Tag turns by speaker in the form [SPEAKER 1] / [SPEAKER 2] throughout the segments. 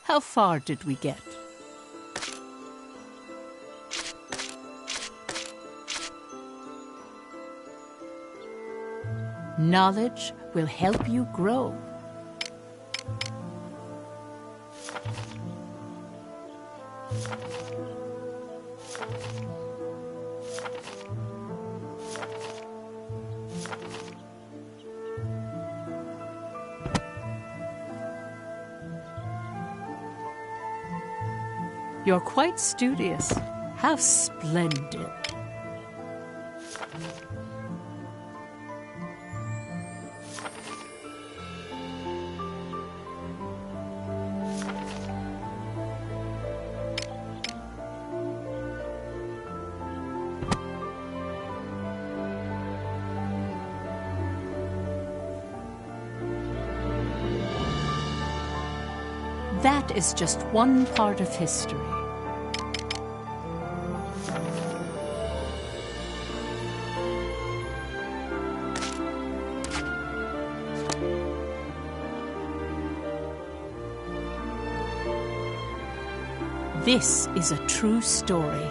[SPEAKER 1] How far did we get? Knowledge will help you grow. You're quite studious. How splendid. That is just one part of history. This is a true story.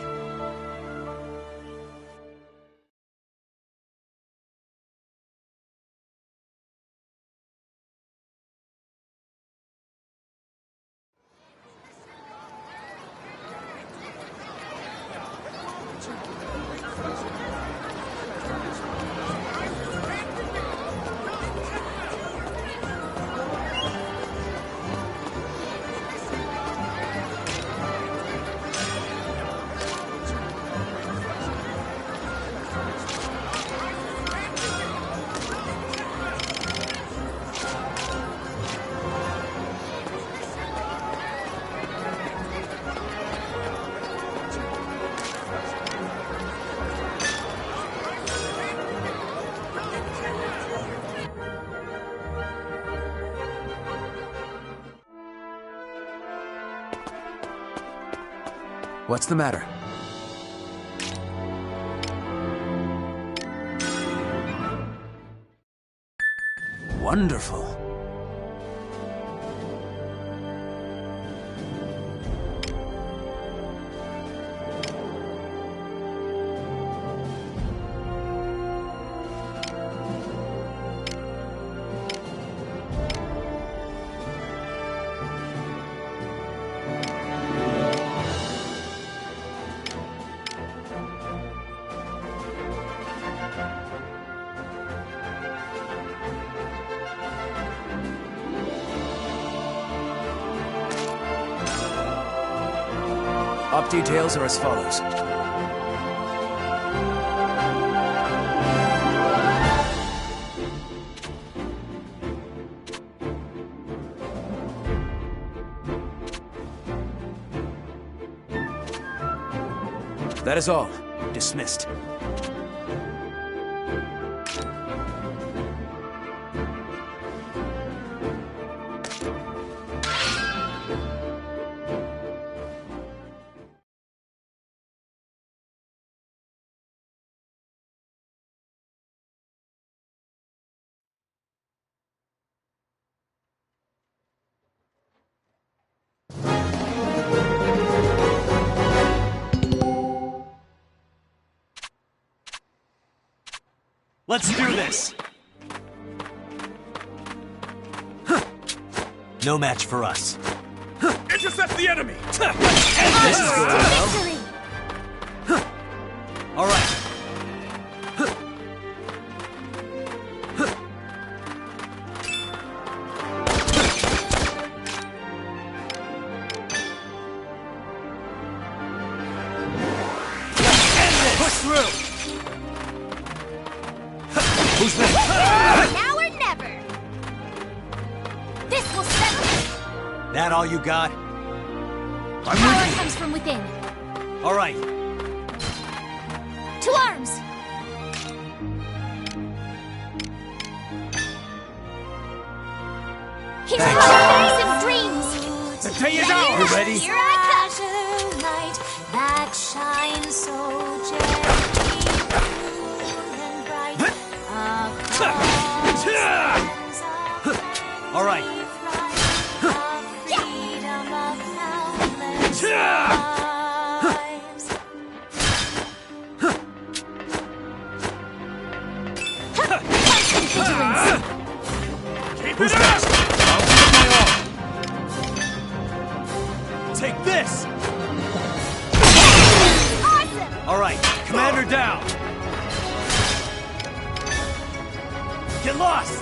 [SPEAKER 2] What's the matter? Wonderful. Op details are as follows. That is all. Dismissed.
[SPEAKER 3] Let's do this! No match for us.
[SPEAKER 4] Intercept the enemy!
[SPEAKER 3] This is going well. All right. Push through! Who's next?
[SPEAKER 5] Now or never! This will settle it!
[SPEAKER 3] That all you got?
[SPEAKER 5] Power comes from within.
[SPEAKER 3] All right.
[SPEAKER 5] To arms! Here's hopes and dreams!
[SPEAKER 4] The day is ours!
[SPEAKER 3] You ready?
[SPEAKER 5] Here I come! Light that shines so gently and bright.
[SPEAKER 3] All right.
[SPEAKER 5] vigilance.
[SPEAKER 4] Keep
[SPEAKER 3] Who's
[SPEAKER 4] it
[SPEAKER 3] next?
[SPEAKER 4] up!
[SPEAKER 3] I'll give it my all. Take this!
[SPEAKER 5] Awesome!
[SPEAKER 3] All right, Commander down. Get lost!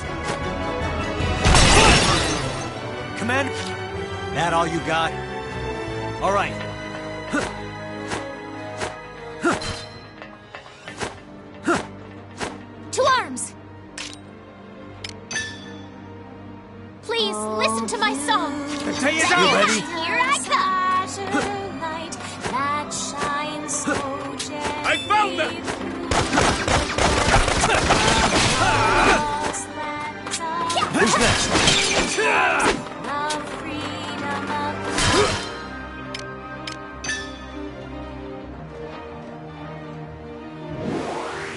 [SPEAKER 3] Commander... That all you got? All right.
[SPEAKER 5] To arms! Please, listen to my song.
[SPEAKER 4] Take it down!
[SPEAKER 3] You ready?
[SPEAKER 5] Here I
[SPEAKER 4] I found them!
[SPEAKER 3] Who's next?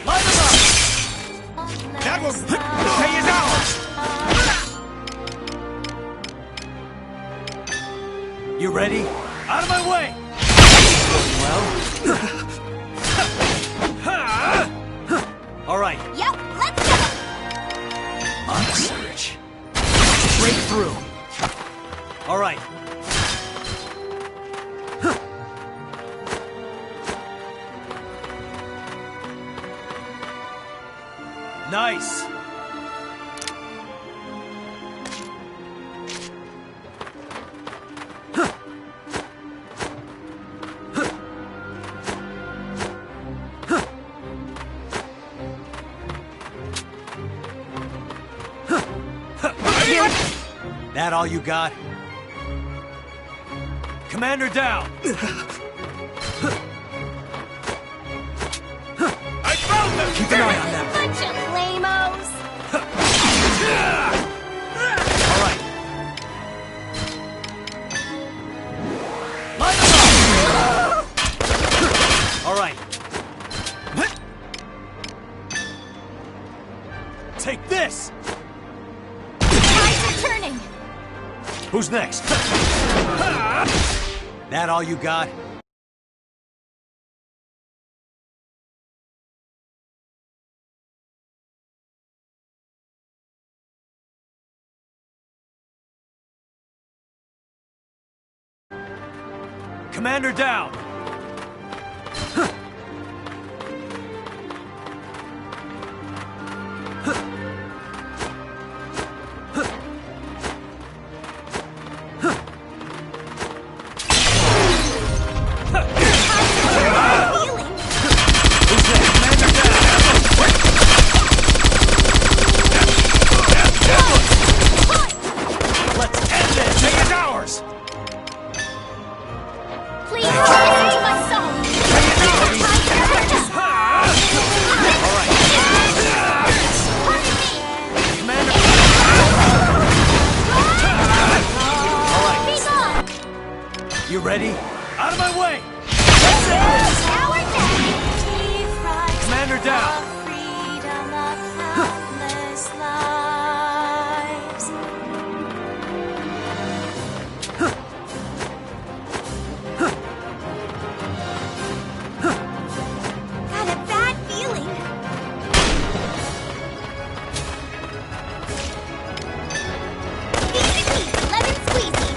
[SPEAKER 3] Light him up!
[SPEAKER 4] That will pay us out!
[SPEAKER 3] You ready? Out of my way! Well? All right,
[SPEAKER 5] Yep, let's go!
[SPEAKER 3] on the surge. Break through. All right. Nice. That all you got? Commander down!
[SPEAKER 4] I found them!
[SPEAKER 3] Keep an eye on them.
[SPEAKER 5] Bunch of lamos!
[SPEAKER 3] All right. Light them up! All right. Take this!
[SPEAKER 5] Tides are turning!
[SPEAKER 3] Who's next? That all you got? Commander down! Let's end this!
[SPEAKER 4] Take it ours!
[SPEAKER 5] Please, listen to my song!
[SPEAKER 3] All right. Commander... All right.
[SPEAKER 5] Be gone!
[SPEAKER 3] You ready? Out of my way!
[SPEAKER 5] Our neck!
[SPEAKER 3] Commander down!
[SPEAKER 5] Freedom of countless lives. Got a bad feeling. Easy peasy, lemon squeezy.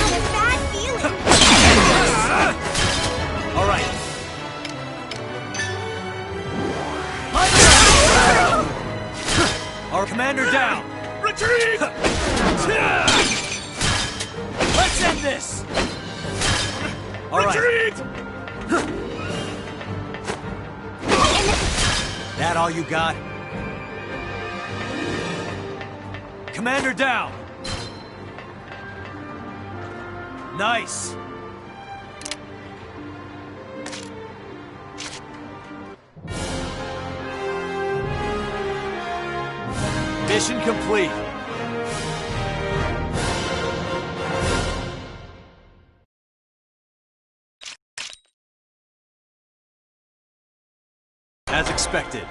[SPEAKER 5] a bad feeling.
[SPEAKER 3] All right. Our commander down.
[SPEAKER 4] Retreat!
[SPEAKER 3] Let's end this. All right.
[SPEAKER 4] Retreat!
[SPEAKER 3] That all you got? Commander down. Nice. Mission complete. As expected.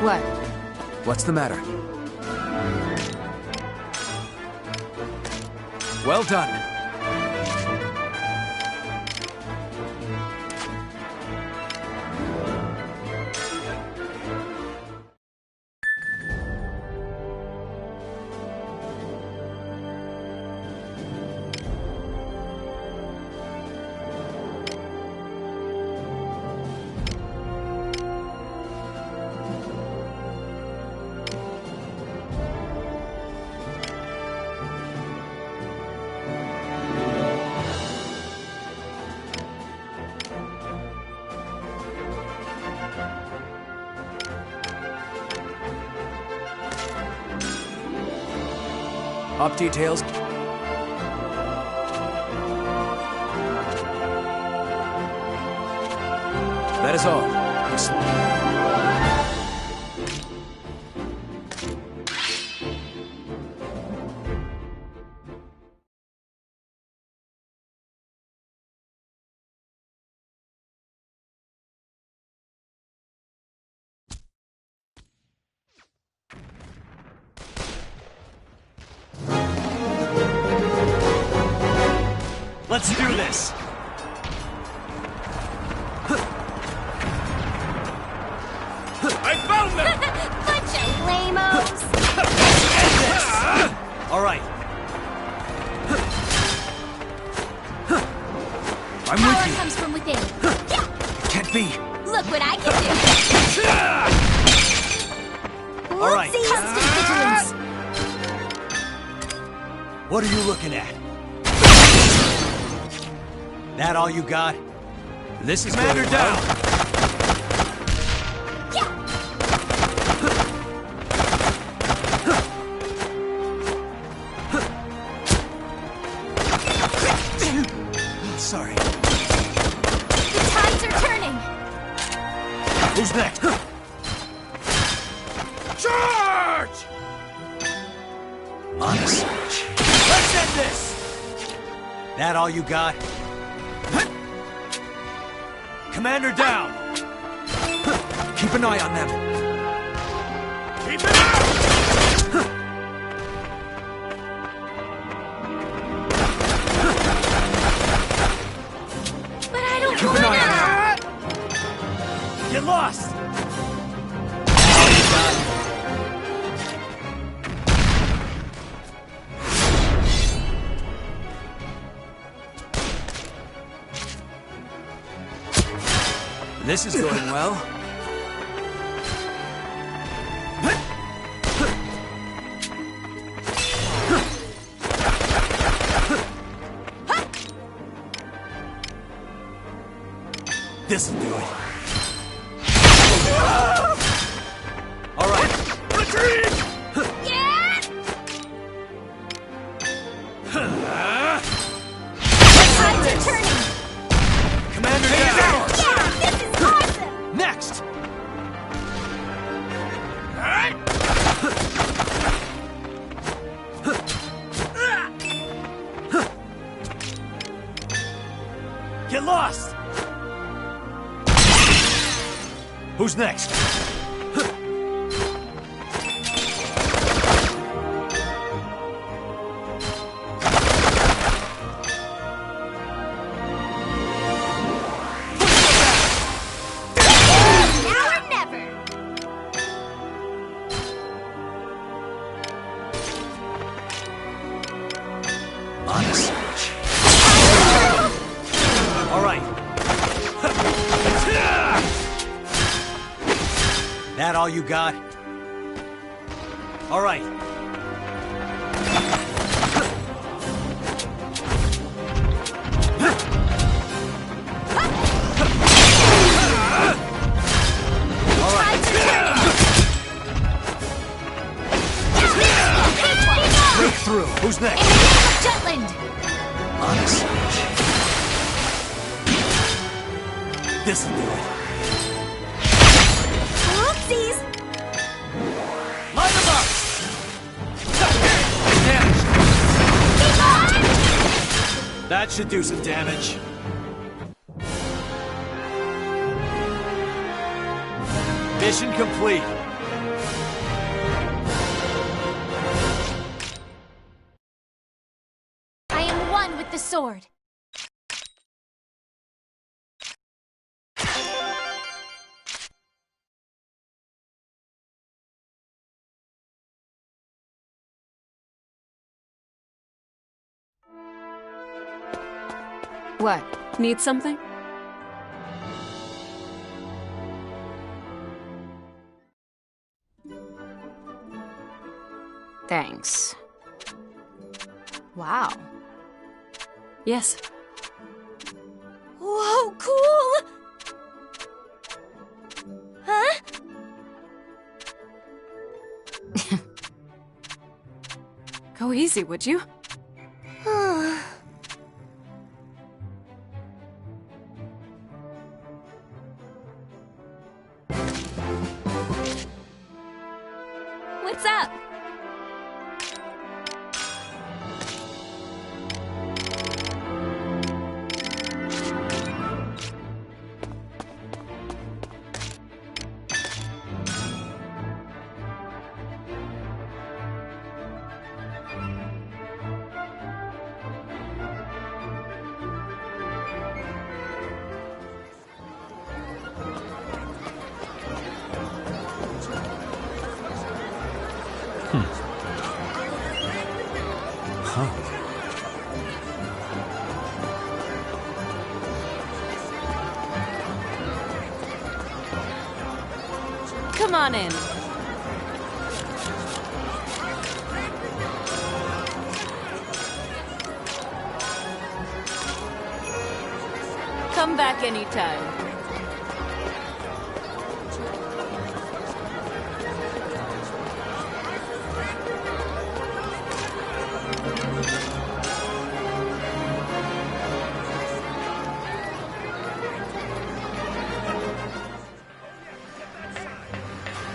[SPEAKER 1] What?
[SPEAKER 2] What's the matter? Well done. Op details. That is all.
[SPEAKER 3] Let's do this.
[SPEAKER 4] I found them!
[SPEAKER 5] Bunch of lamos.
[SPEAKER 3] All right.
[SPEAKER 2] I'm
[SPEAKER 5] Power
[SPEAKER 2] with you.
[SPEAKER 5] comes from within.
[SPEAKER 2] It can't be.
[SPEAKER 5] Look what I can do.
[SPEAKER 3] All right.
[SPEAKER 5] Constant vigilance.
[SPEAKER 3] What are you looking at? That all you got?
[SPEAKER 2] This is
[SPEAKER 3] Commander
[SPEAKER 2] going
[SPEAKER 3] down.
[SPEAKER 2] well.
[SPEAKER 3] Sorry.
[SPEAKER 5] The tides are turning.
[SPEAKER 3] Who's next?
[SPEAKER 4] Charge!
[SPEAKER 3] On the switch. Let's end this. That all you got? Commander down.
[SPEAKER 2] Keep an eye on them.
[SPEAKER 4] Keep it out!
[SPEAKER 5] But I don't
[SPEAKER 2] Keep an eye on them.
[SPEAKER 3] Get lost.
[SPEAKER 2] This is going well.
[SPEAKER 3] This'll do it. All right.
[SPEAKER 4] Retreat!
[SPEAKER 5] Yeah!
[SPEAKER 3] Get lost! Who's next?
[SPEAKER 5] Now or never.
[SPEAKER 3] Honest. All right. That all you got? All right. All right. Break through. Who's next?
[SPEAKER 5] Jutland.
[SPEAKER 3] Honest. This'll do it.
[SPEAKER 5] Whoopsies.
[SPEAKER 3] Light 'em up! That should do some damage. Mission complete.
[SPEAKER 5] I am one with the sword.
[SPEAKER 1] What? Need something? Thanks. Wow. Yes.
[SPEAKER 5] Whoa, cool! Huh?
[SPEAKER 1] Go easy, would you?
[SPEAKER 5] What's up?
[SPEAKER 1] Come on in. Come back anytime.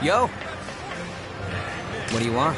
[SPEAKER 2] Yo! What do you want?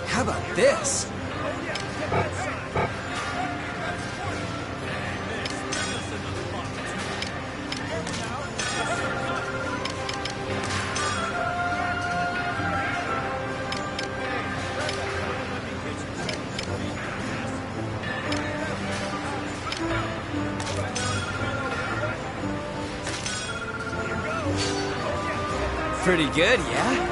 [SPEAKER 2] How about this? Pretty good, yeah?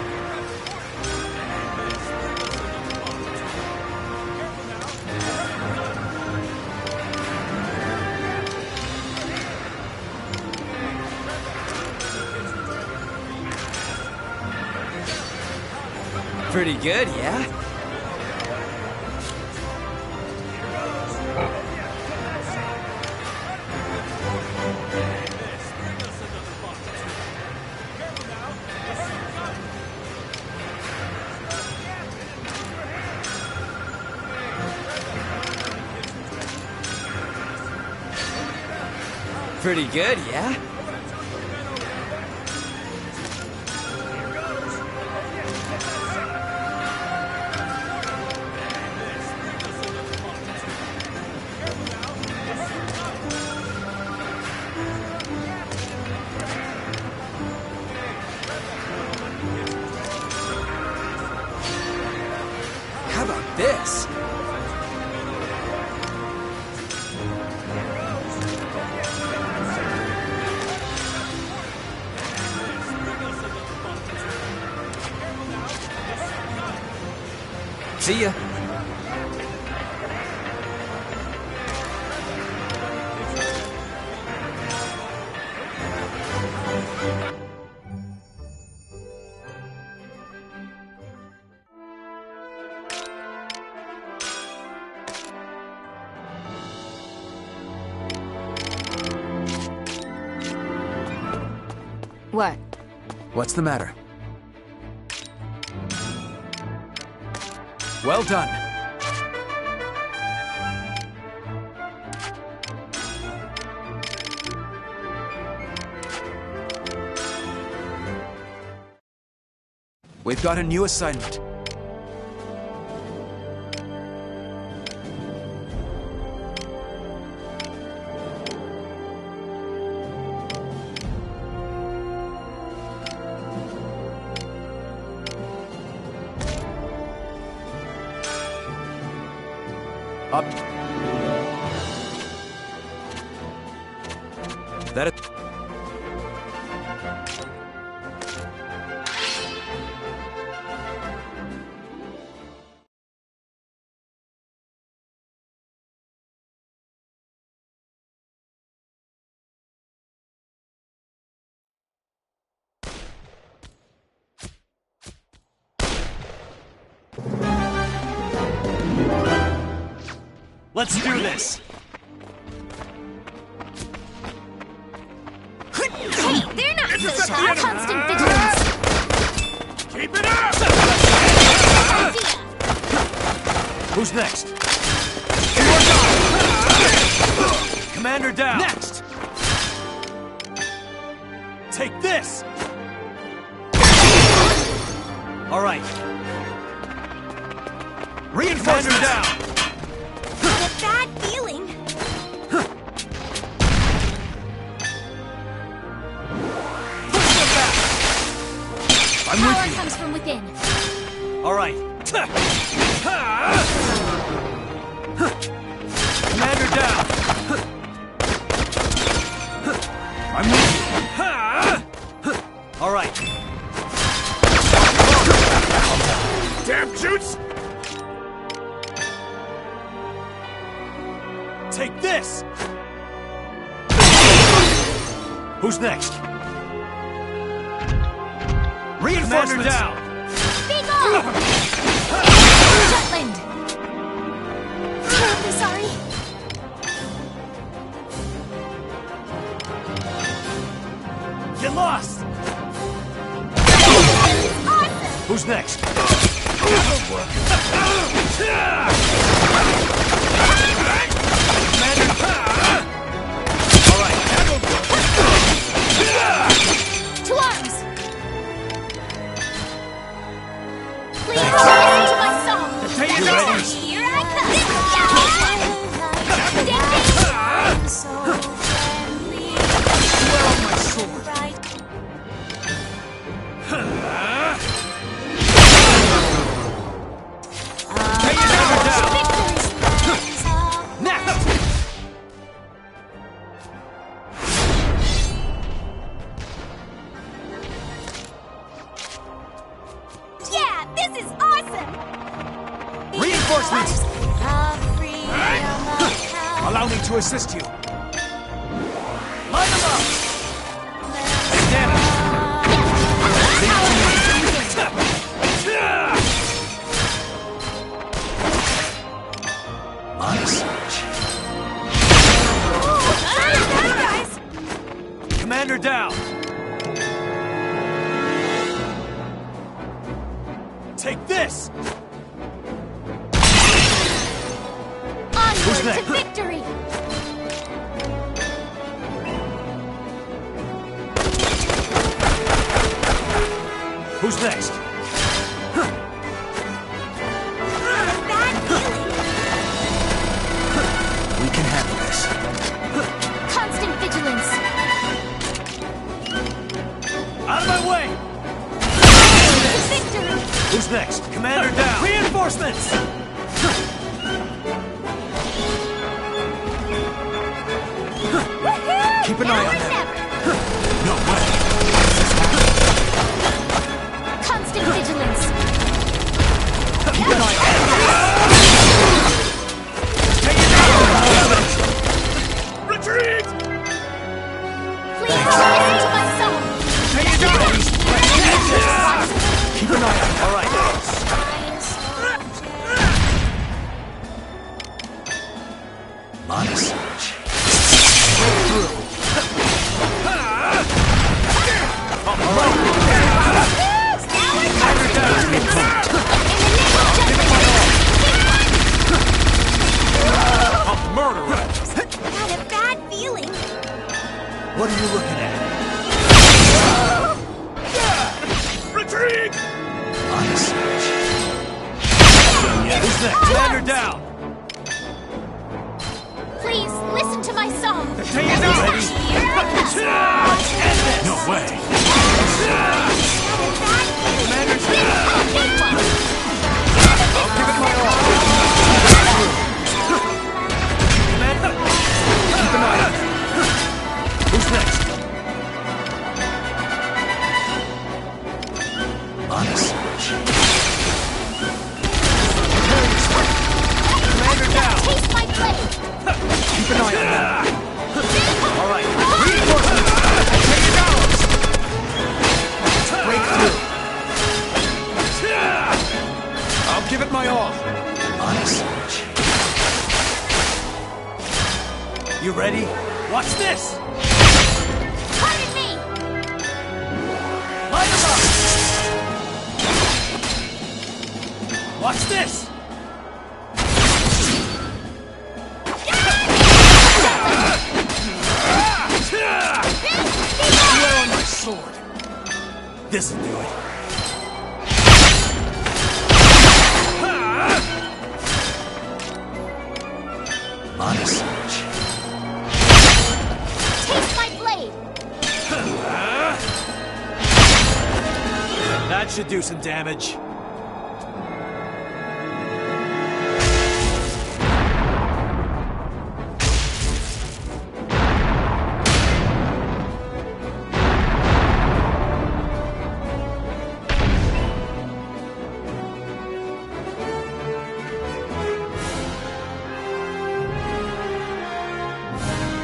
[SPEAKER 2] Pretty good, yeah? Pretty good, yeah? How about this? See ya.
[SPEAKER 1] What?
[SPEAKER 2] What's the matter? Well done. We've got a new assignment. Up. That is...
[SPEAKER 3] Let's do this!
[SPEAKER 5] Hey, they're not so
[SPEAKER 4] Intercept the
[SPEAKER 5] tough.
[SPEAKER 4] enemy.
[SPEAKER 5] Constant vigilance.
[SPEAKER 4] Keep it up!
[SPEAKER 5] Idea.
[SPEAKER 3] Who's next? Commander down! Next! Take this! All right. Reinforcements down!
[SPEAKER 5] Got a bad feeling.
[SPEAKER 3] I'm
[SPEAKER 5] Power
[SPEAKER 3] with
[SPEAKER 5] comes from within.
[SPEAKER 3] you. All right. Commander down. I'm with you. All right.
[SPEAKER 4] Damn shoots!
[SPEAKER 3] Take this. Who's next? Reinforcements down.
[SPEAKER 5] Big ol'! Jutland! Terribly sorry.
[SPEAKER 3] Get lost.
[SPEAKER 5] Awesome!
[SPEAKER 3] Who's next? All right.
[SPEAKER 5] To arms! Please listen to my song.
[SPEAKER 3] You ready?
[SPEAKER 5] Here I come!
[SPEAKER 3] Where on my sword? Reinforcements!
[SPEAKER 2] Allow me to assist you.
[SPEAKER 3] Line them up! Take damage! On search. Commander down! Take this!
[SPEAKER 5] Onward
[SPEAKER 3] next?
[SPEAKER 5] to victory!
[SPEAKER 3] Who's next?
[SPEAKER 5] Bad feeling!
[SPEAKER 2] We can handle this.
[SPEAKER 5] Constant vigilance!
[SPEAKER 3] Out of my way!
[SPEAKER 5] To victory!
[SPEAKER 3] Who's next? Commander down! Reinforcements!
[SPEAKER 2] Keep an
[SPEAKER 5] Now
[SPEAKER 2] eye on
[SPEAKER 5] or
[SPEAKER 2] them.
[SPEAKER 5] never!
[SPEAKER 2] No way.
[SPEAKER 5] Constant vigilance!
[SPEAKER 2] Keep an eye on them.
[SPEAKER 4] Retreat!
[SPEAKER 5] Please listen to my song!
[SPEAKER 2] Keep an eye on them.
[SPEAKER 3] All right. On search.
[SPEAKER 5] Had a bad feeling!
[SPEAKER 3] What are you looking at?
[SPEAKER 4] Retreat!
[SPEAKER 3] On search. Who's next? Commander down!
[SPEAKER 5] Please listen to my song!
[SPEAKER 2] No way.
[SPEAKER 3] Commander down!
[SPEAKER 2] I'll give it my all.
[SPEAKER 3] Commander!
[SPEAKER 2] Keep an eye on them.
[SPEAKER 3] Who's next? On search. Commander down!
[SPEAKER 5] Taste my blade!
[SPEAKER 2] Keep an eye on them.
[SPEAKER 3] All right. Reinforcements!
[SPEAKER 2] Break through. I'll give it my all.
[SPEAKER 3] On search. You ready? Watch this!
[SPEAKER 5] Pardon me!
[SPEAKER 3] Line them up! Watch this! Swear on my sword! This'll do it. On search.
[SPEAKER 5] Taste my blade!
[SPEAKER 3] That should do some damage.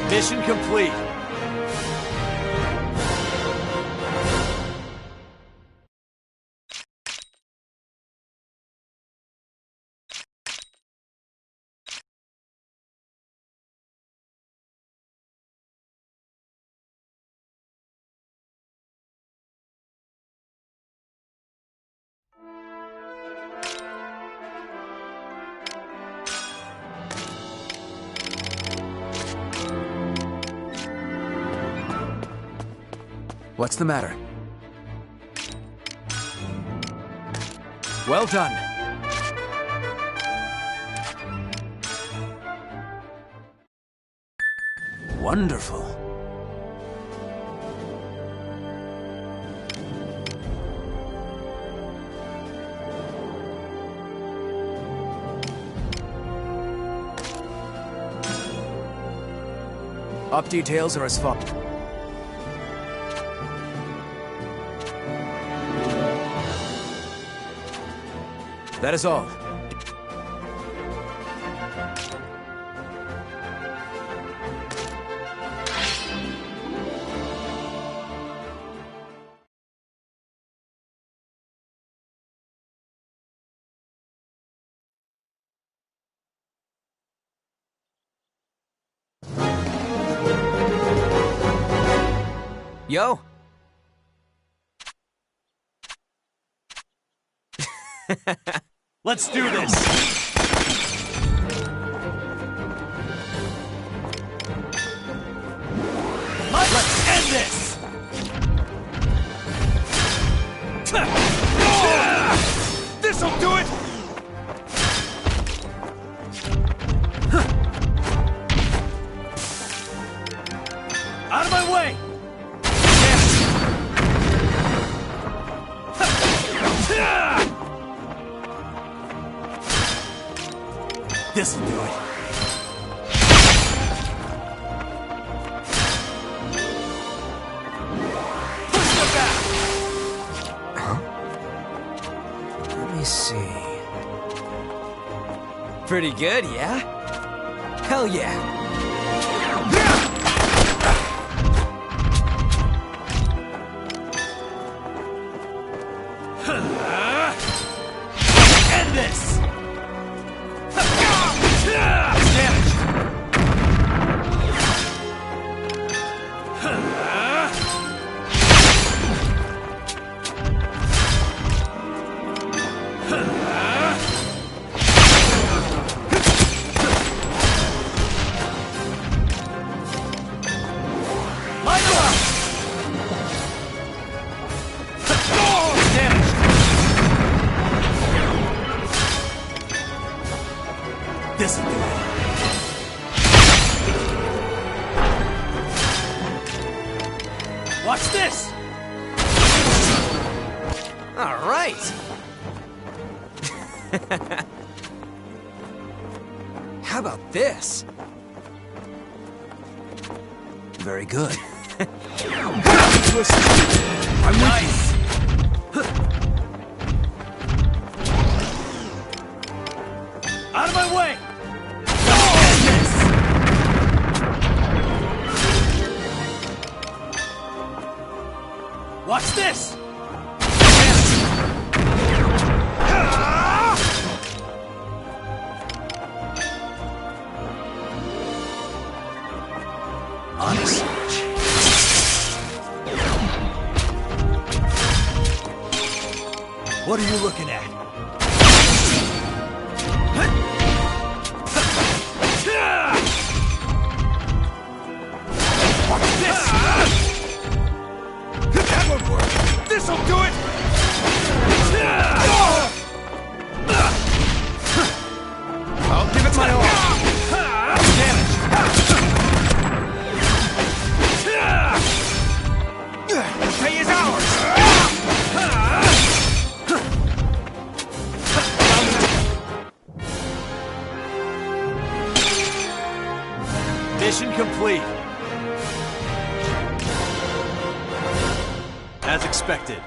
[SPEAKER 3] Mission complete.
[SPEAKER 2] What's the matter? Well done. Wonderful. Up details are as follows. That is all.
[SPEAKER 6] Yo!
[SPEAKER 3] Let's do this! Let's end this!
[SPEAKER 4] This'll do it!
[SPEAKER 3] Out of my way! This'll do it. Push them back!
[SPEAKER 6] Let me see. Pretty good, yeah? Hell yeah!
[SPEAKER 3] End this! This'll do it. Watch this!
[SPEAKER 6] All right! How about this?
[SPEAKER 2] Very good.
[SPEAKER 3] I'm nice! Out of my way! End this! Watch this!
[SPEAKER 2] Honest.
[SPEAKER 3] What are you looking at? Watch this!
[SPEAKER 4] That won't work! This'll do it!
[SPEAKER 2] I'll give it my all.
[SPEAKER 4] Pay is ours!
[SPEAKER 3] Mission complete. As expected.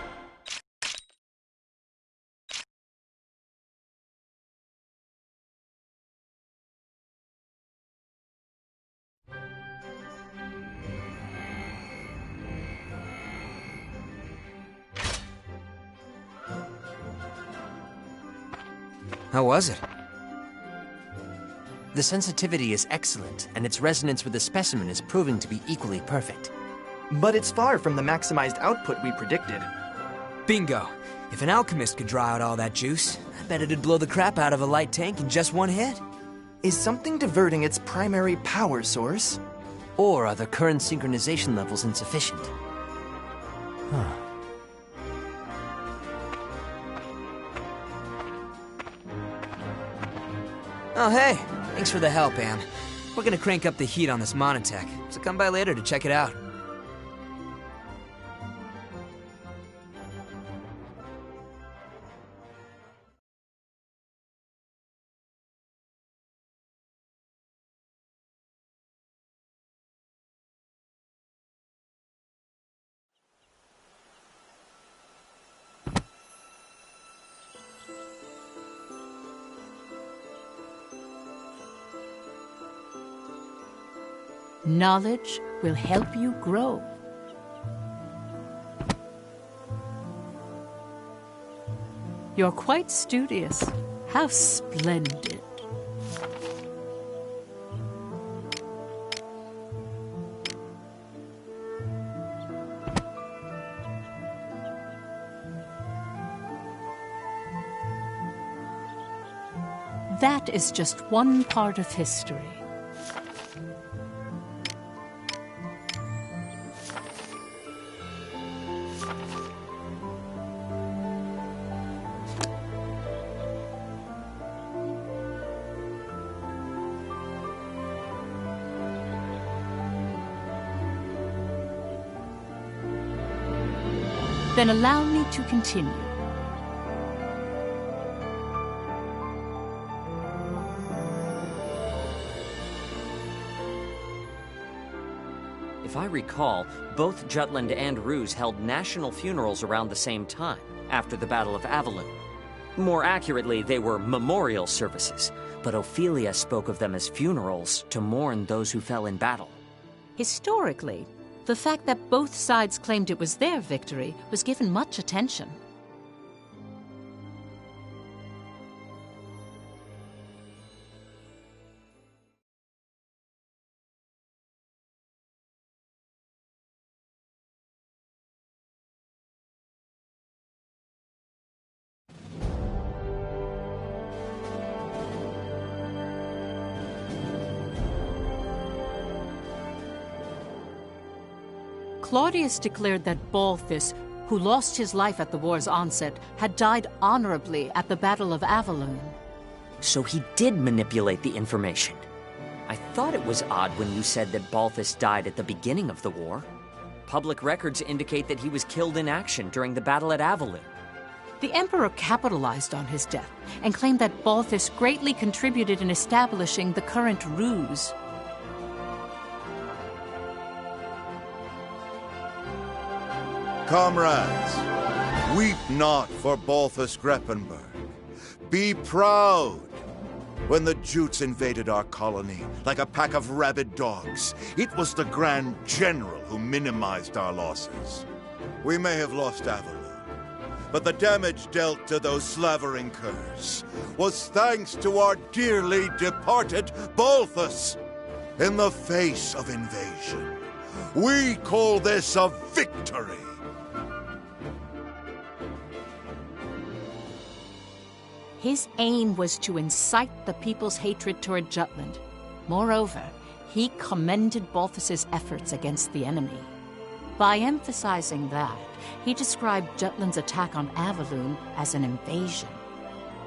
[SPEAKER 6] How was it?
[SPEAKER 7] The sensitivity is excellent, and its resonance with the specimen is proving to be equally perfect.
[SPEAKER 8] But it's far from the maximized output we predicted.
[SPEAKER 6] Bingo! If an alchemist could draw out all that juice, I bet it'd blow the crap out of a light tank in just one hit.
[SPEAKER 8] Is something diverting its primary power source?
[SPEAKER 7] Or are the current synchronization levels insufficient?
[SPEAKER 6] Oh, hey! Thanks for the help, Am. We're gonna crank up the heat on this monotech, so come by later to check it out.
[SPEAKER 1] Knowledge will help you grow. You're quite studious. How splendid. that is just one part of history. Then allow me to continue.
[SPEAKER 7] If I recall, both Jutland and Ruse held national funerals around the same time, after the Battle of Avaloon. More accurately, they were memorial services, but Ophelia spoke of them as funerals to mourn those who fell in battle.
[SPEAKER 1] Historically, the fact that both sides claimed it was their victory was given much attention. Claudius declared that Balthus, who lost his life at the war's onset, had died honorably at the Battle of Avaloon.
[SPEAKER 7] So he did manipulate the information. I thought it was odd when you said that Balthus died at the beginning of the war. Public records indicate that he was killed in action during the battle at Avaloon.
[SPEAKER 1] The Emperor capitalized on his death and claimed that Balthus greatly contributed in establishing the current Ruse.
[SPEAKER 9] Comrades, weep not for Balthus Greppenberg. Be proud. When the Jutes invaded our colony like a pack of rabid dogs, it was the Grand General who minimized our losses. We may have lost Avaloon, but the damage dealt to those slavering curs was thanks to our dearly departed Balthus. In the face of invasion, we call this a victory.
[SPEAKER 1] His aim was to incite the people's hatred toward Jutland. Moreover, he commended Balthus's efforts against the enemy. By emphasizing that, he described Jutland's attack on Avaloon as an invasion.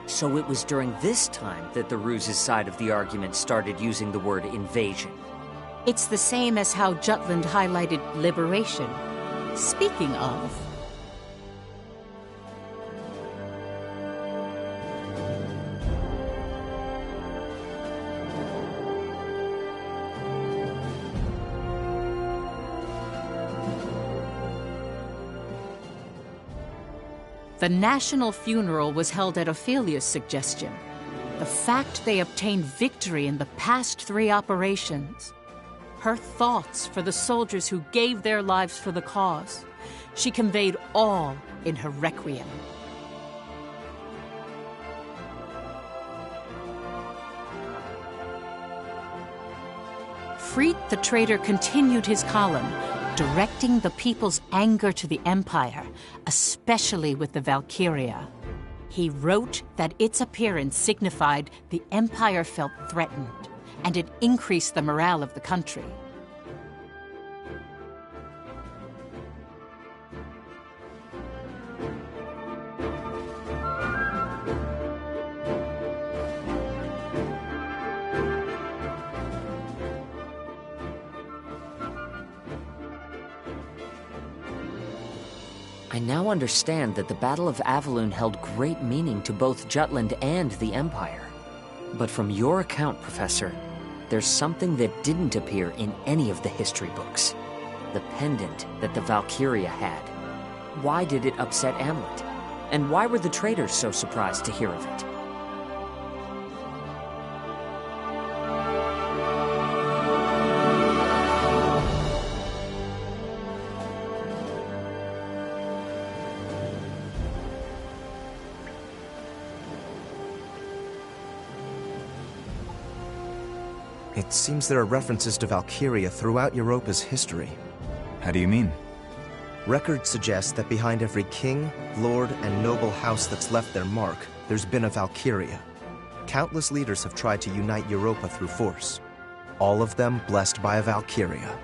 [SPEAKER 7] So it was during this time that the Ruse's side of the argument started using the word invasion.
[SPEAKER 1] It's the same as how Jutland highlighted liberation. Speaking of... The national funeral was held at Ophelia's suggestion. The fact they obtained victory in the past 3 operations. Her thoughts for the soldiers who gave their lives for the cause. She conveyed all in her requiem. Freit the traitor continued his column, directing the people's anger to the Empire, especially with the Valkyria. He wrote that its appearance signified the Empire felt threatened, and it increased the morale of the country.
[SPEAKER 7] I now understand that the Battle of Avaloon held great meaning to both Jutland and the Empire. But from your account, Professor, there's something that didn't appear in any of the history books. The pendant that the Valkyria had. Why did it upset Amlet? And why were the traitors so surprised to hear of it?
[SPEAKER 8] It seems there are references to Valkyria throughout Europa's history.
[SPEAKER 2] How do you mean?
[SPEAKER 8] Records suggest that behind every king, lord, and noble house that's left their mark, there's been a Valkyria. countless leaders have tried to unite Europa through force. All of them blessed by a Valkyria.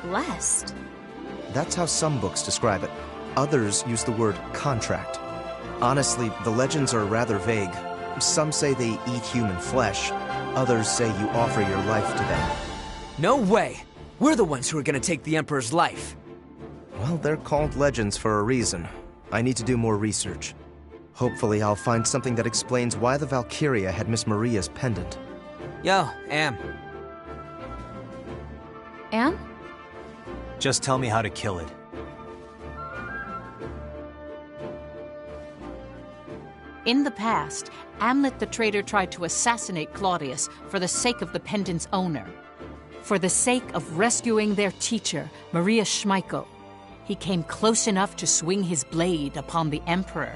[SPEAKER 1] Blessed?
[SPEAKER 8] That's how some books describe it. Others use the word contract. Honestly, the legends are rather vague. Some say they eat human flesh. Others say you offer your life to them.
[SPEAKER 6] No way! We're the ones who are gonna take the Emperor's life.
[SPEAKER 8] Well, they're called legends for a reason. I need to do more research. Hopefully, I'll find something that explains why the Valkyria had Miss Maria's pendant.
[SPEAKER 6] Yo, Am.
[SPEAKER 1] Am?
[SPEAKER 3] Just tell me how to kill it.
[SPEAKER 1] In the past, Amlet the traitor tried to assassinate Claudius for the sake of the pendant's owner. For the sake of rescuing their teacher, Maria Schmeichel, he came close enough to swing his blade upon the Emperor.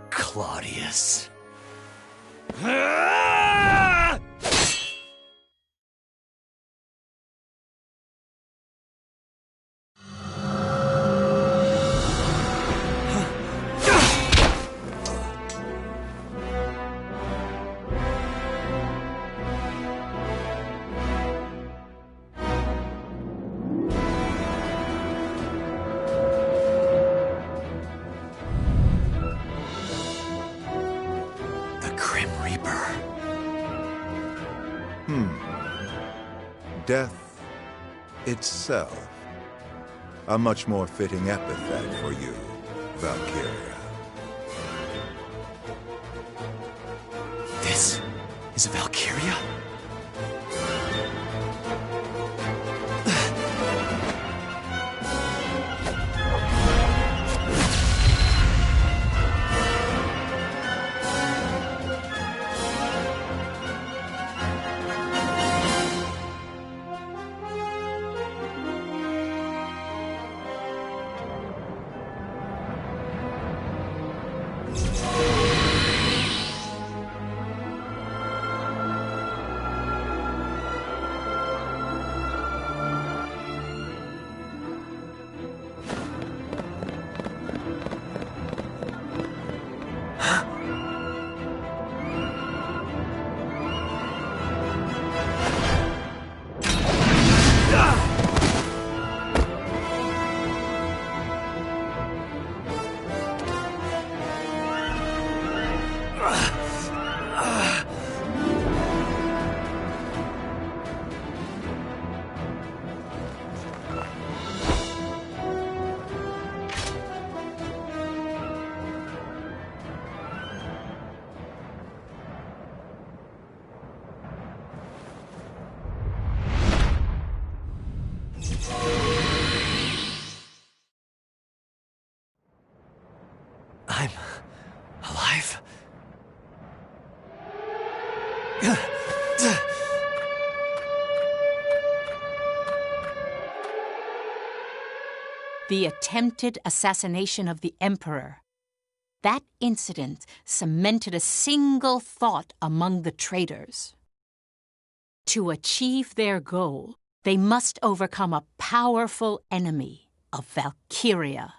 [SPEAKER 3] Claudius.
[SPEAKER 9] Death itself. A much more fitting epithet for you, Valkyria.
[SPEAKER 3] This is a Valkyria? I'm alive?
[SPEAKER 1] The attempted assassination of the Emperor. That incident cemented a single thought among the traitors. To achieve their goal, they must overcome a powerful enemy, a Valkyria.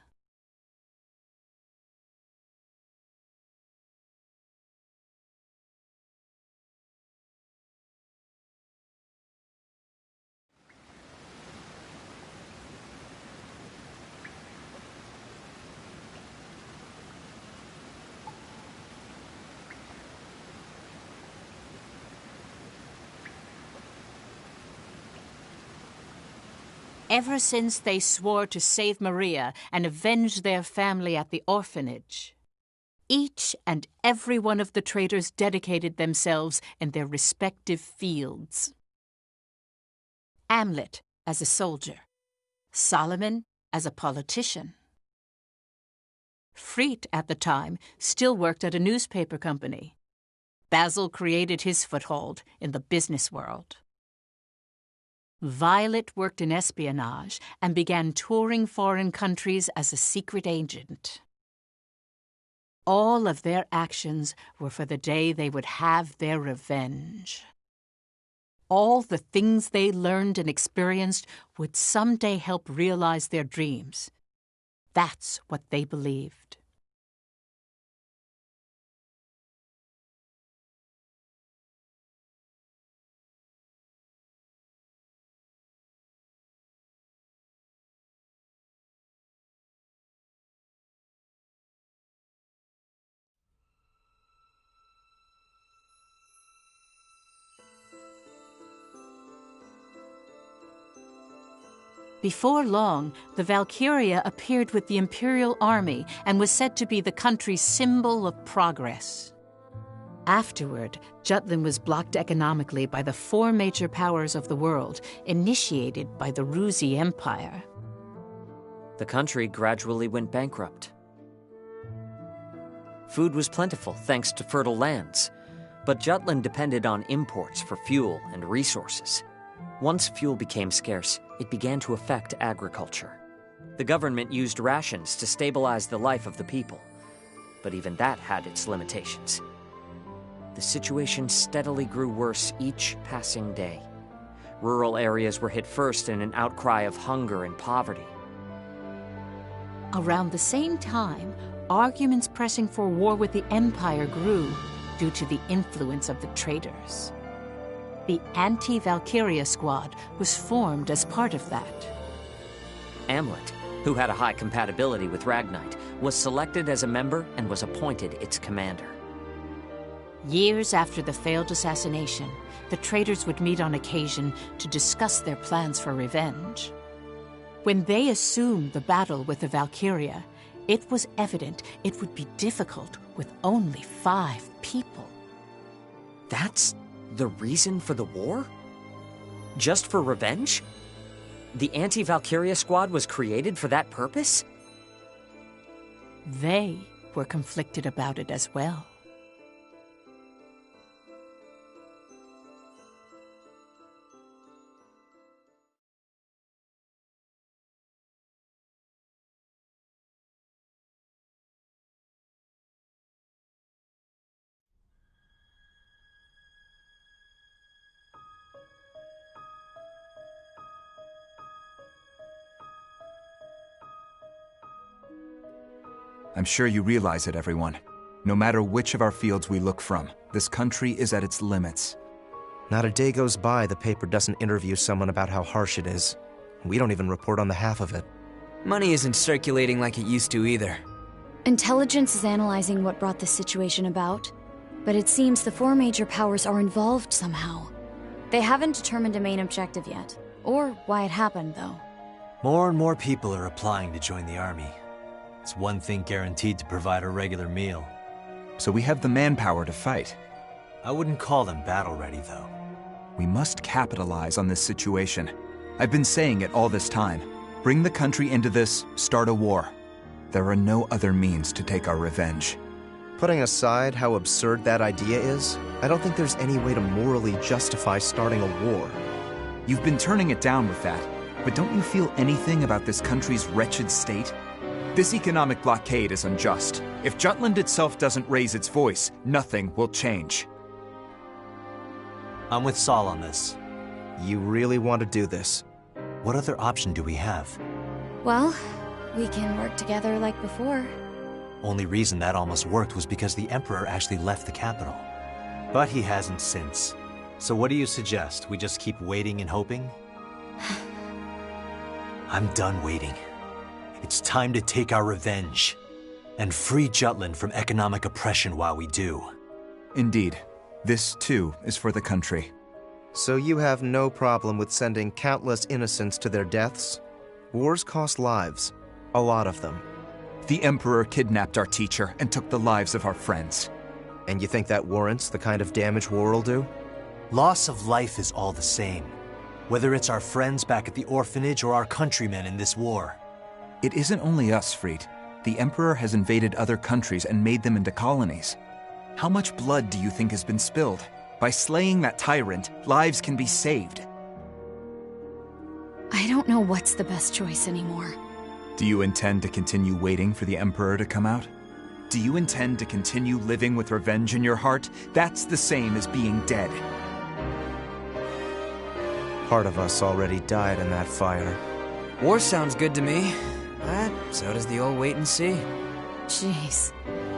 [SPEAKER 1] Ever since they swore to save Maria and avenge their family at the orphanage, each and every one of the traitors dedicated themselves in their respective fields. Amlet as a soldier, Solomon as a politician. Freit, at the time, still worked at a newspaper company. Basil created his foothold in the business world. Violet worked in espionage and began touring foreign countries as a secret agent. All of their actions were for the day they would have their revenge. All the things they learned and experienced would someday help realize their dreams. That's what they believed. Before long, the Valkyria appeared with the Imperial Army and was said to be the country's symbol of progress. Afterward, Jutland was blocked economically by the 4 major powers of the world, initiated by the Ruzi Empire.
[SPEAKER 7] The country gradually went bankrupt. Food was plentiful thanks to fertile lands, but Jutland depended on imports for fuel and resources. Once fuel became scarce, it began to affect agriculture. The government used rations to stabilize the life of the people, but even that had its limitations. The situation steadily grew worse each passing day. Rural areas were hit first in an outcry of hunger and poverty.
[SPEAKER 1] Around the same time, arguments pressing for war with the Empire grew due to the influence of the traitors. The anti-Valkyria squad was formed as part of that.
[SPEAKER 7] Amlet, who had a high compatibility with Ragnite, was selected as a member and was appointed its commander.
[SPEAKER 1] Years after the failed assassination, the traitors would meet on occasion to discuss their plans for revenge. When they assumed the battle with the Valkyria, it was evident it would be difficult with only 5 people.
[SPEAKER 7] That's the reason for the war? Just for revenge? The anti-Valkyria squad was created for that purpose?
[SPEAKER 1] They were conflicted about it as well.
[SPEAKER 2] I'm sure you realize it, everyone. No matter which of our fields we look from, this country is at its limits.
[SPEAKER 8] Not a day goes by the paper doesn't interview someone about how harsh it is. We don't even report on the half of it.
[SPEAKER 6] Money isn't circulating like it used to either.
[SPEAKER 5] Intelligence is analyzing what brought this situation about, but it seems the 4 major powers are involved somehow. They haven't determined a main objective yet, or why it happened, though.
[SPEAKER 3] More and more people are applying to join the army. It's one thing guaranteed to provide a regular meal.
[SPEAKER 2] So we have the manpower to fight.
[SPEAKER 3] I wouldn't call them battle-ready, though.
[SPEAKER 2] We must capitalize on this situation. I've been saying it all this time. Bring the country into this, start a war. There are no other means to take our revenge.
[SPEAKER 8] Putting aside how absurd that idea is, I don't think there's any way to morally justify starting a war.
[SPEAKER 2] You've been turning it down with that, but don't you feel anything about this country's wretched state? This economic blockade is unjust. If Jutland itself doesn't raise its voice, nothing will change.
[SPEAKER 3] I'm with Saul on this.
[SPEAKER 8] You really want to do this?
[SPEAKER 3] What other option do we have?
[SPEAKER 5] Well, we can work together like before.
[SPEAKER 3] Only reason that almost worked was because the Emperor actually left the capital. But he hasn't since. So what do you suggest? We just keep waiting and hoping? I'm done waiting. It's time to take our revenge and free Jutland from economic oppression while we do.
[SPEAKER 2] Indeed. This, too, is for the country.
[SPEAKER 8] So you have no problem with sending countless innocents to their deaths? Wars cost lives. A lot of them.
[SPEAKER 2] The Emperor kidnapped our teacher and took the lives of our friends.
[SPEAKER 8] And you think that warrants the kind of damage war will do?
[SPEAKER 3] Loss of life is all the same, whether it's our friends back at the orphanage or our countrymen in this war.
[SPEAKER 2] It isn't only us, Fried. The Emperor has invaded other countries and made them into colonies. How much blood do you think has been spilled? By slaying that tyrant, lives can be saved.
[SPEAKER 5] I don't know what's the best choice anymore.
[SPEAKER 2] Do you intend to continue waiting for the Emperor to come out? Do you intend to continue living with revenge in your heart? That's the same as being dead.
[SPEAKER 8] Part of us already died in that fire.
[SPEAKER 6] War sounds good to me. But so does the old wait and see.
[SPEAKER 5] Jeez.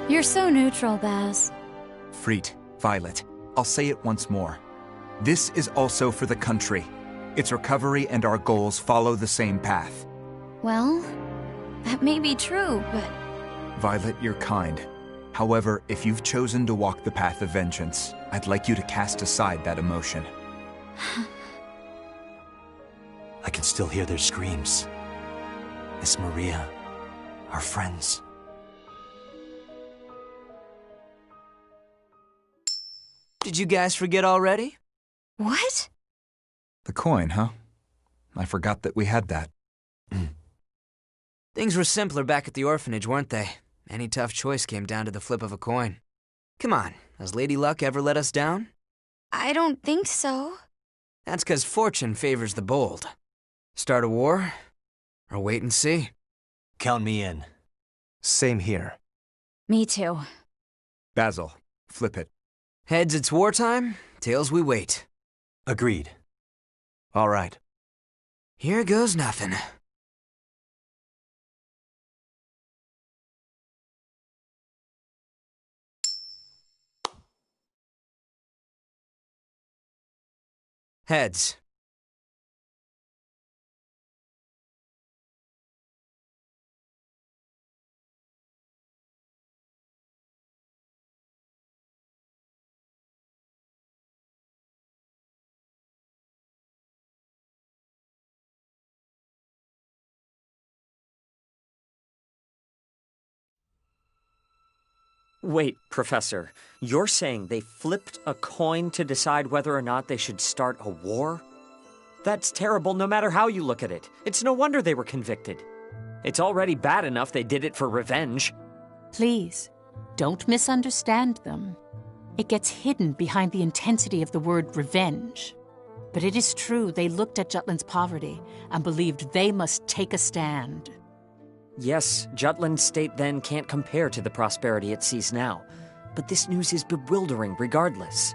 [SPEAKER 5] You're so neutral, Baz.
[SPEAKER 2] Freet, Violet, I'll say it once more. This is also for the country. Its recovery and our goals follow the same path.
[SPEAKER 5] Well, that may be true, but...
[SPEAKER 2] Violet, you're kind. However, if you've chosen to walk the path of vengeance, I'd like you to cast aside that emotion.
[SPEAKER 3] I can still hear their screams. Miss Maria, our friends.
[SPEAKER 6] Did you guys forget already?
[SPEAKER 5] What?
[SPEAKER 2] The coin, huh? I forgot that we had that.
[SPEAKER 6] Things were simpler back at the orphanage, weren't they? Any tough choice came down to the flip of a coin. Come on, has Lady Luck ever let us down?
[SPEAKER 5] I don't think so.
[SPEAKER 6] That's 'cause fortune favors the bold. Start a war, or wait and see.
[SPEAKER 3] Count me in.
[SPEAKER 8] Same here.
[SPEAKER 5] Me too.
[SPEAKER 2] Basil, flip it.
[SPEAKER 6] Heads, it's wartime. Tails, we wait.
[SPEAKER 3] Agreed.
[SPEAKER 8] All right.
[SPEAKER 6] Here goes nothing. Heads.
[SPEAKER 7] Wait, Professor, you're saying they flipped a coin to decide whether or not they should start a war? That's terrible no matter how you look at it. It's no wonder they were convicted. It's already bad enough they did it for revenge.
[SPEAKER 1] Please, don't misunderstand them. It gets hidden behind the intensity of the word revenge. But it is true they looked at Jutland's poverty and believed they must take a stand.
[SPEAKER 7] Yes, Jutland's state then can't compare to the prosperity it sees now. But this news is bewildering regardless.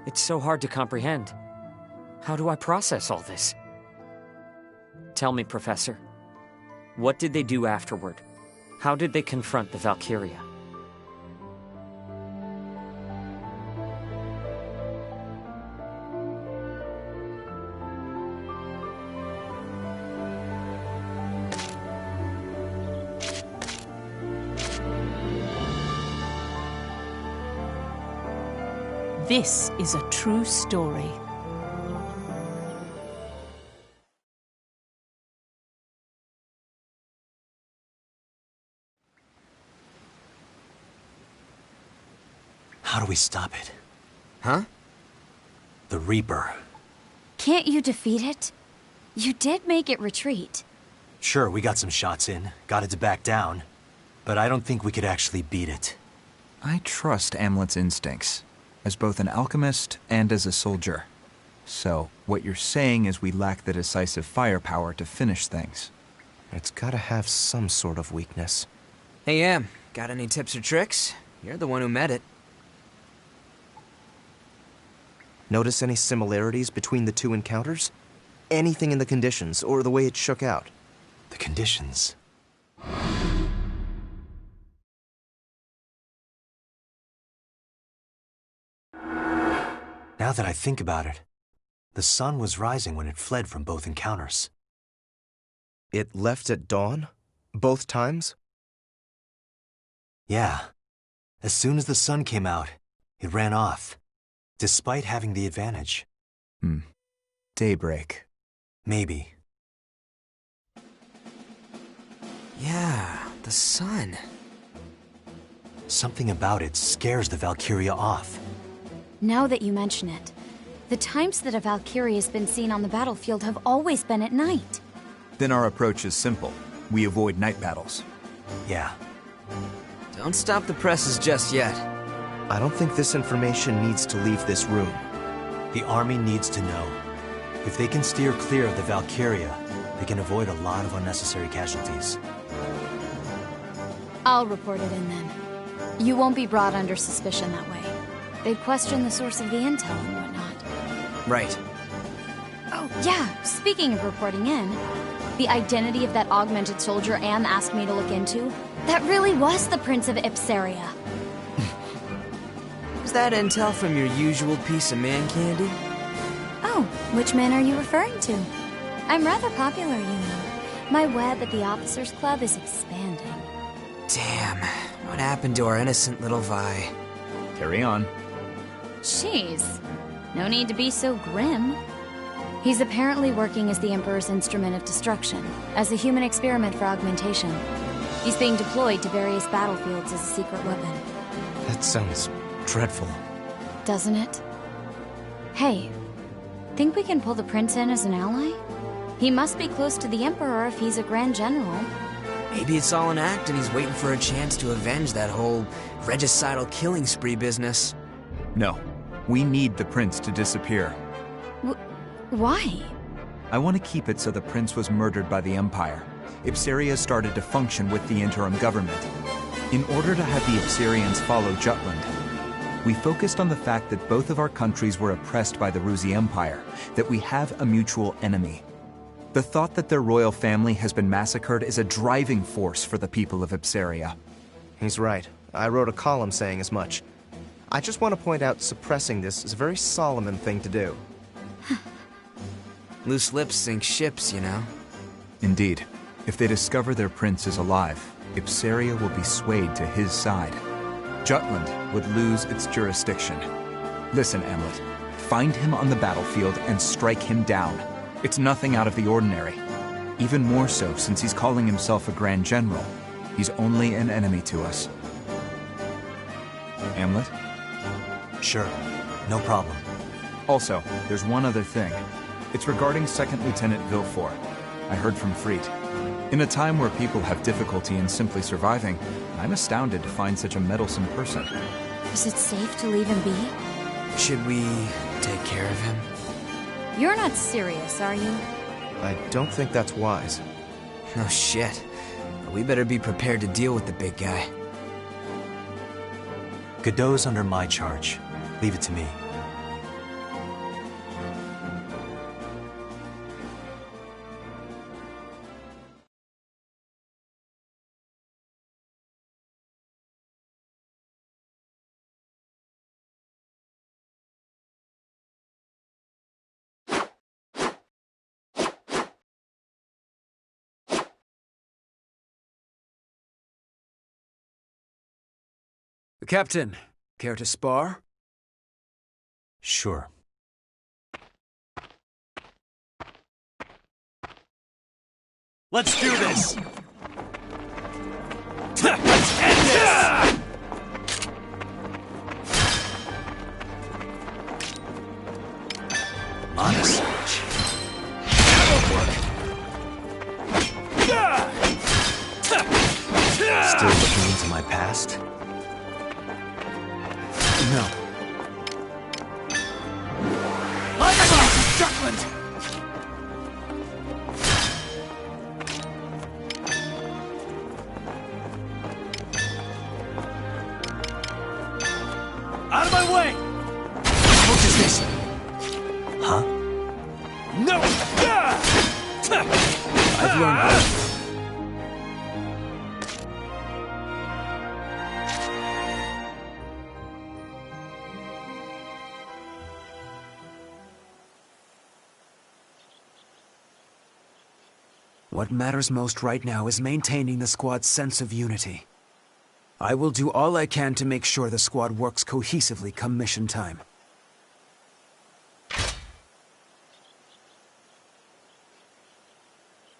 [SPEAKER 7] It's so hard to comprehend. How do I process all this? Tell me, Professor. What did they do afterward? How did they confront the Valkyria?
[SPEAKER 1] This is a true story.
[SPEAKER 3] How do we stop it?
[SPEAKER 6] Huh?
[SPEAKER 3] The Reaper.
[SPEAKER 5] Can't you defeat it? You did make it retreat.
[SPEAKER 3] Sure, we got some shots in, got it to back down, but I don't think we could actually beat it.
[SPEAKER 2] I trust Amlet's instincts, as both an alchemist and as a soldier. So, what you're saying is we lack the decisive firepower to finish things.
[SPEAKER 8] It's gotta have some sort of weakness.
[SPEAKER 6] Hey, Em, got any tips or tricks? You're the one who met it.
[SPEAKER 8] Notice any similarities between the two encounters? Anything in the conditions, or the way it shook out?
[SPEAKER 3] The conditions. Now that I think about it, the sun was rising when it fled from both encounters.
[SPEAKER 8] It left at dawn? Both times?
[SPEAKER 3] Yeah. As soon as the sun came out, it ran off, despite having the advantage.
[SPEAKER 2] Daybreak.
[SPEAKER 3] Maybe.
[SPEAKER 6] Yeah, the sun.
[SPEAKER 3] Something about it scares the Valkyria off.
[SPEAKER 5] Now that you mention it, the times that a Valkyrie has been seen on the battlefield have always been at night.
[SPEAKER 2] Then our approach is simple. We avoid night battles.
[SPEAKER 3] Yeah.
[SPEAKER 6] Don't stop the presses just yet.
[SPEAKER 8] I don't think this information needs to leave this room.
[SPEAKER 3] The army needs to know. If they can steer clear of the Valkyria, We can avoid a lot of unnecessary casualties.
[SPEAKER 5] I'll report it in then. You won't be brought under suspicion that way. They'd question the source of the intel and whatnot.
[SPEAKER 6] Right.
[SPEAKER 5] Oh, yeah, speaking of reporting in, the identity of that augmented soldier Am asked me to look into, that really was the Prince of Ipsaria.
[SPEAKER 6] Is that intel from your usual piece of man candy?
[SPEAKER 5] Oh, which man are you referring to? I'm rather popular, you know. My web at the Officers Club is expanding.
[SPEAKER 6] Damn, what happened to our innocent little Vi?
[SPEAKER 2] Carry on.
[SPEAKER 5] Jeez, no need to be so grim. He's apparently working as the Emperor's instrument of destruction, as a human experiment for augmentation. He's being deployed to various battlefields as a secret weapon.
[SPEAKER 8] That sounds dreadful.
[SPEAKER 5] Doesn't it? Hey, think we can pull the Prince in as an ally? He must be close to the Emperor if he's a Grand General.
[SPEAKER 6] Maybe it's all an act and he's waiting for a chance to avenge that whole regicidal killing spree business.
[SPEAKER 2] No, we need the prince to disappear.
[SPEAKER 5] Why?
[SPEAKER 2] I want to keep it so the prince was murdered by the Empire. Ipsaria started to function with the interim government. In order to have the Ipsarians follow Jutland, we focused on the fact that both of our countries were oppressed by the Ruzi Empire, that we have a mutual enemy. The thought that their royal family has been massacred is a driving force for the people of Ipsaria.
[SPEAKER 8] He's right. I wrote a column saying as much. I just want to point out suppressing this is a very Solomon thing to do.
[SPEAKER 6] Loose lips sink ships, you know?
[SPEAKER 2] Indeed. If they discover their prince is alive, Ipsaria will be swayed to his side. Jutland would lose its jurisdiction. Listen, Amlet. Find him on the battlefield and strike him down. It's nothing out of the ordinary. Even more so since he's calling himself a Grand General. He's only an enemy to us. Amlet?
[SPEAKER 3] Sure, no problem.
[SPEAKER 2] Also, there's one other thing. It's regarding 2nd Lieutenant Villefort. I heard from Freet. In a time where people have difficulty in simply surviving, I'm astounded to find such a meddlesome person.
[SPEAKER 5] Is it safe to leave him be?
[SPEAKER 6] Should we take care of him?
[SPEAKER 5] You're not serious, are you?
[SPEAKER 8] I don't think that's wise.
[SPEAKER 6] Oh shit. But we better be prepared to deal with the big guy.
[SPEAKER 3] Godot's under my charge. Leave it to me.
[SPEAKER 4] Captain, care to spar?
[SPEAKER 3] Sure.
[SPEAKER 4] Let's do this! Let's end this!
[SPEAKER 3] Honest. Still looking into my past?
[SPEAKER 4] No. I'm going to Jutland! Out of my way! What is this?
[SPEAKER 3] Huh?
[SPEAKER 4] No! I've learned how. What matters most right now is maintaining the squad's sense of unity. I will do all I can to make sure the squad works cohesively come mission time.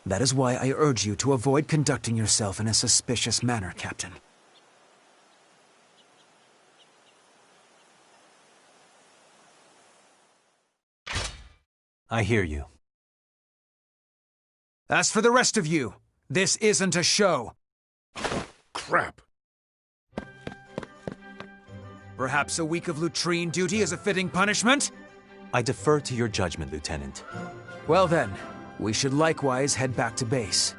[SPEAKER 4] That is why I urge you to avoid conducting yourself in a suspicious manner, Captain.
[SPEAKER 3] I hear you.
[SPEAKER 4] As for the rest of you, this isn't a show.
[SPEAKER 9] Crap.
[SPEAKER 4] Perhaps a week of latrine duty is a fitting punishment?
[SPEAKER 3] I defer to your judgment, Lieutenant.
[SPEAKER 4] Well then, We should likewise head back to base.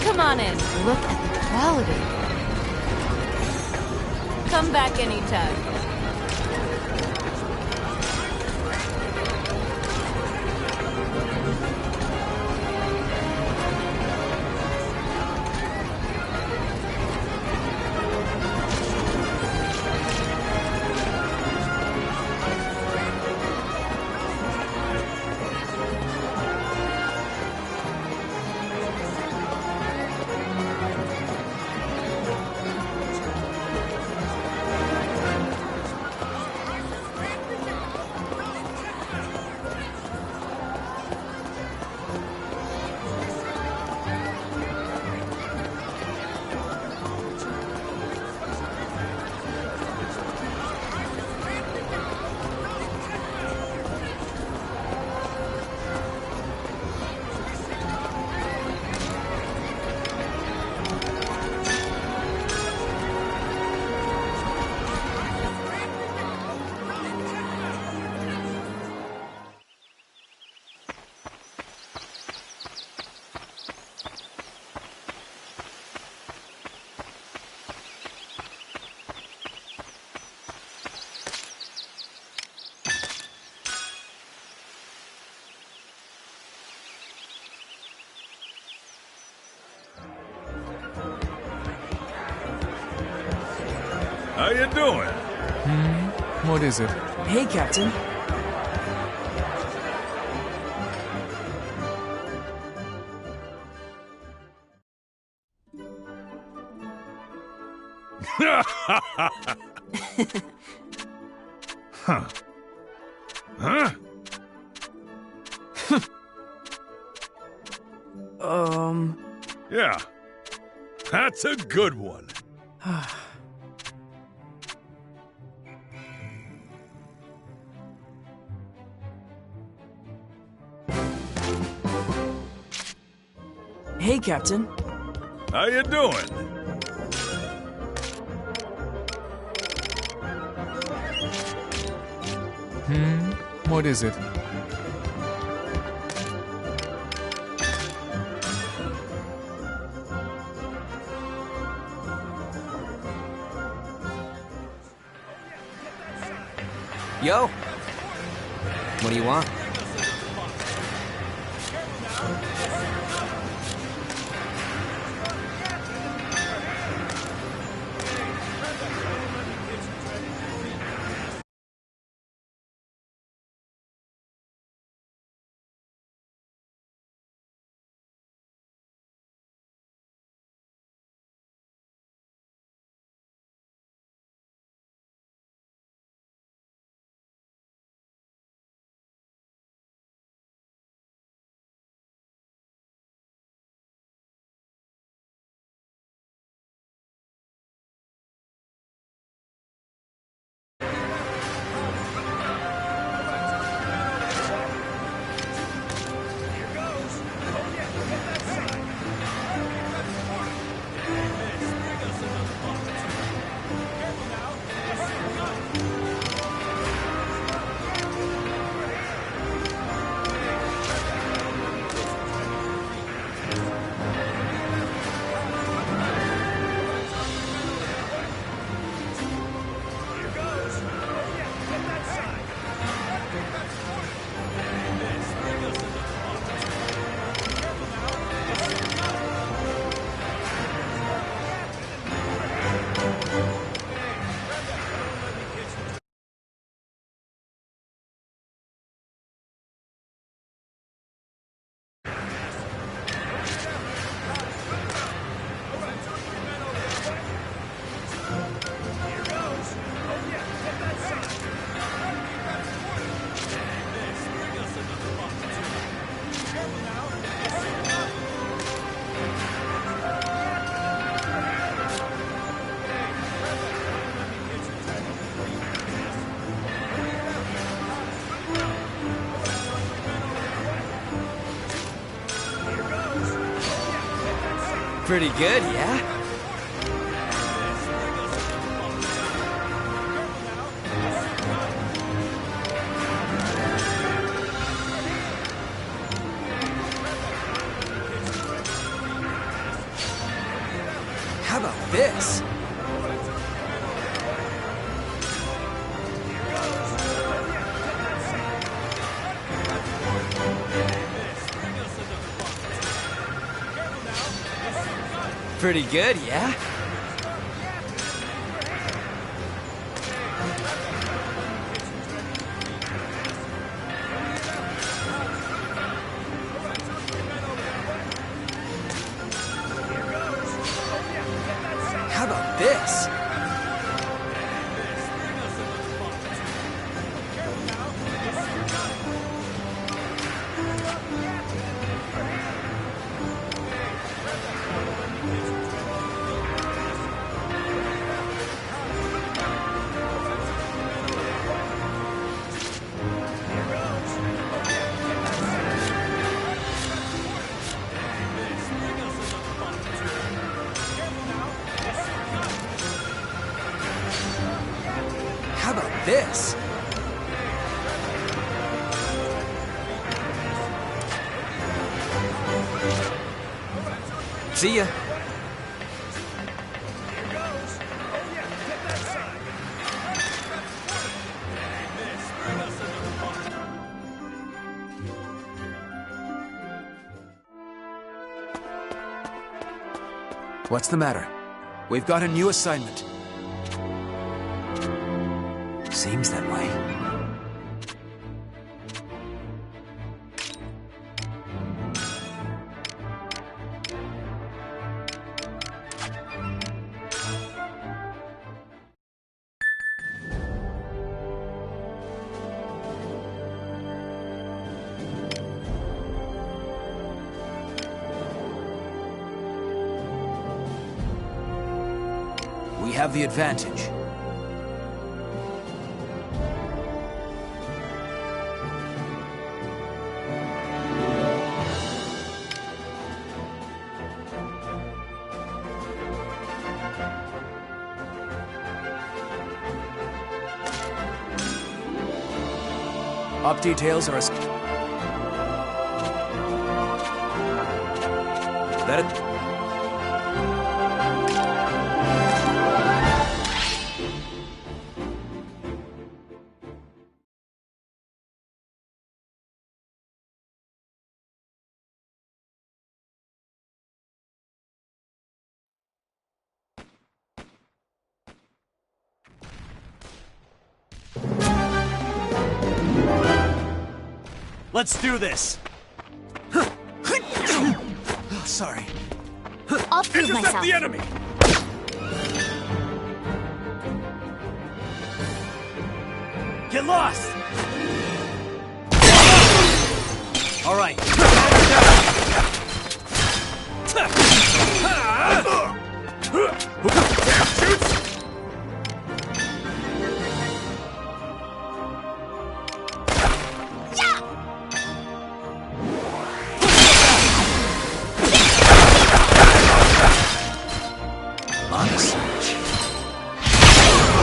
[SPEAKER 1] Come on in. Look at the quality. Come back anytime.
[SPEAKER 10] How you doing?
[SPEAKER 11] What is it?
[SPEAKER 12] Hey, Captain.
[SPEAKER 10] Huh? Huh? Yeah. That's a good one.
[SPEAKER 12] Hey, Captain.
[SPEAKER 10] How you doing?
[SPEAKER 11] What is it?
[SPEAKER 6] Yo! What do you want? Pretty good, yeah? How about this? Pretty good, yeah? How about this? How about this? See ya.
[SPEAKER 4] What's the matter? We've got a new assignment. Seems that way. We have the advantage. Op details are as... Let it...
[SPEAKER 3] Let's do this!
[SPEAKER 4] Sorry.
[SPEAKER 5] I'll prove
[SPEAKER 10] Intercept
[SPEAKER 5] myself.
[SPEAKER 10] the enemy!
[SPEAKER 3] Get lost! All right.
[SPEAKER 10] Shoots!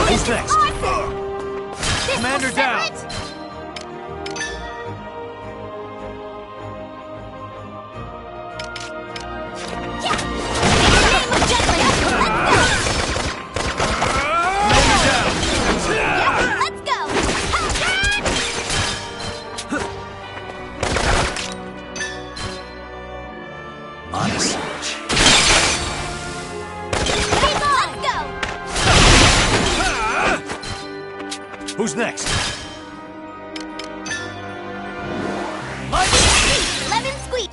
[SPEAKER 3] Who's next? Commander down! Who's next?
[SPEAKER 5] Lemon squeak.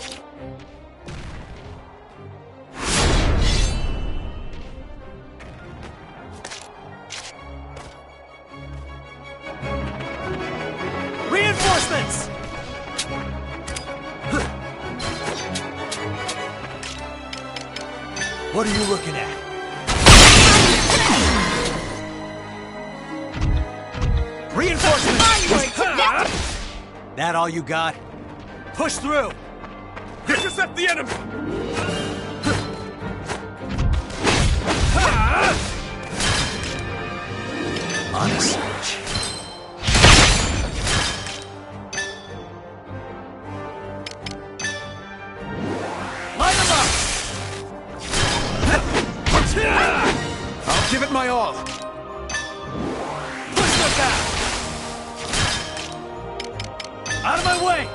[SPEAKER 3] Reinforcements! What are you looking at? Reinforcements! That all you got? Push through!
[SPEAKER 10] Intercept the enemy!
[SPEAKER 3] On a search.
[SPEAKER 4] Light him up! I'll give it my all. Push them back! Out of my way!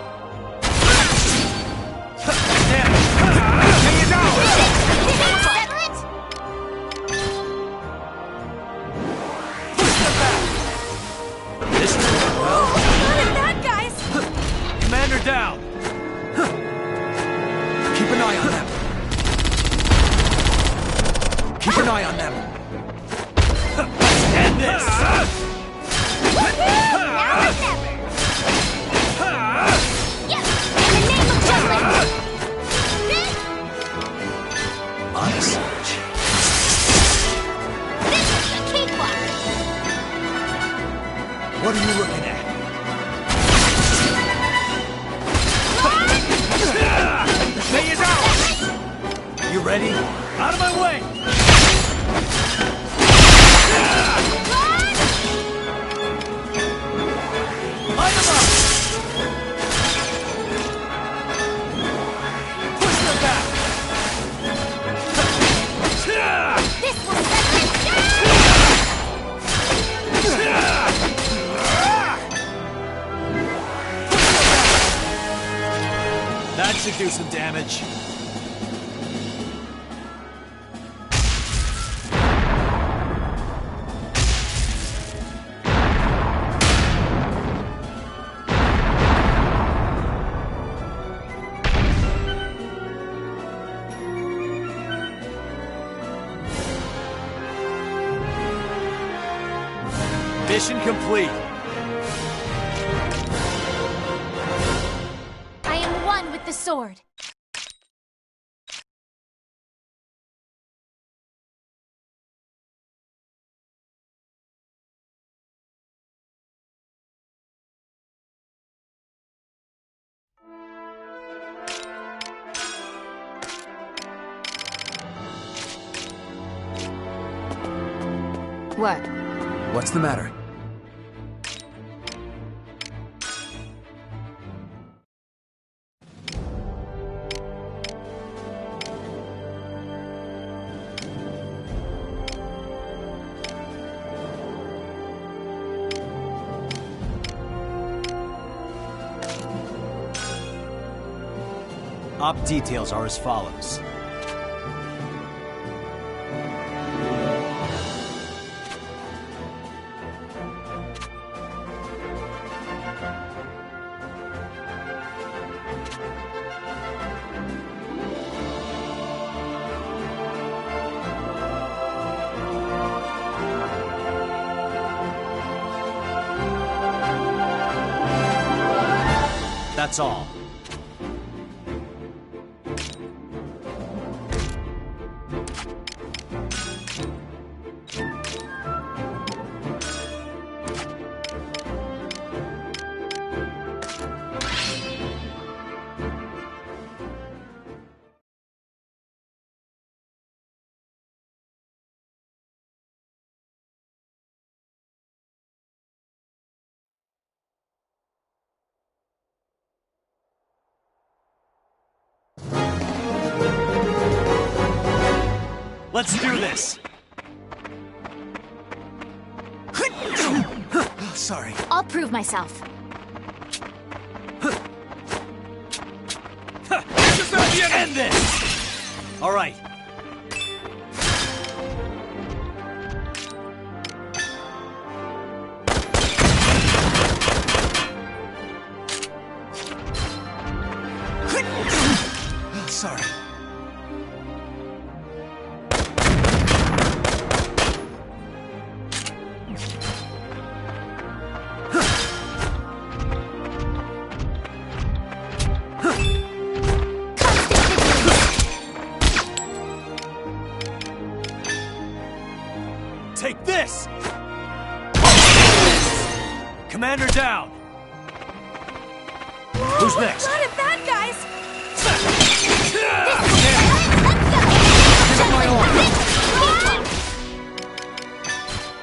[SPEAKER 4] Damn it! Take it down!
[SPEAKER 13] Settle it!
[SPEAKER 4] Push them back!
[SPEAKER 3] This is going well.
[SPEAKER 13] Not at that, guys!
[SPEAKER 4] Commander down! Keep an eye on them. Keep an eye on them. Let's end this!
[SPEAKER 13] Now or never! Yes! In the name of Jutland!
[SPEAKER 3] On a search.
[SPEAKER 13] This is a cakewalk!
[SPEAKER 4] What are you looking at? Stay it out! You ready? Out of my way! Light them up! Push them back!
[SPEAKER 13] This will set it down!
[SPEAKER 4] That should do some damage. Mission complete.
[SPEAKER 13] I am one with the sword.
[SPEAKER 5] What?
[SPEAKER 4] What's the matter?
[SPEAKER 3] Op details are as follows. That's all. Let's do this!
[SPEAKER 4] Sorry.
[SPEAKER 13] I'll prove myself.
[SPEAKER 4] End this!
[SPEAKER 3] All right.
[SPEAKER 4] Sorry. Take this! Commander down! Who's next?
[SPEAKER 13] Not at that, guys!
[SPEAKER 4] Give it my all!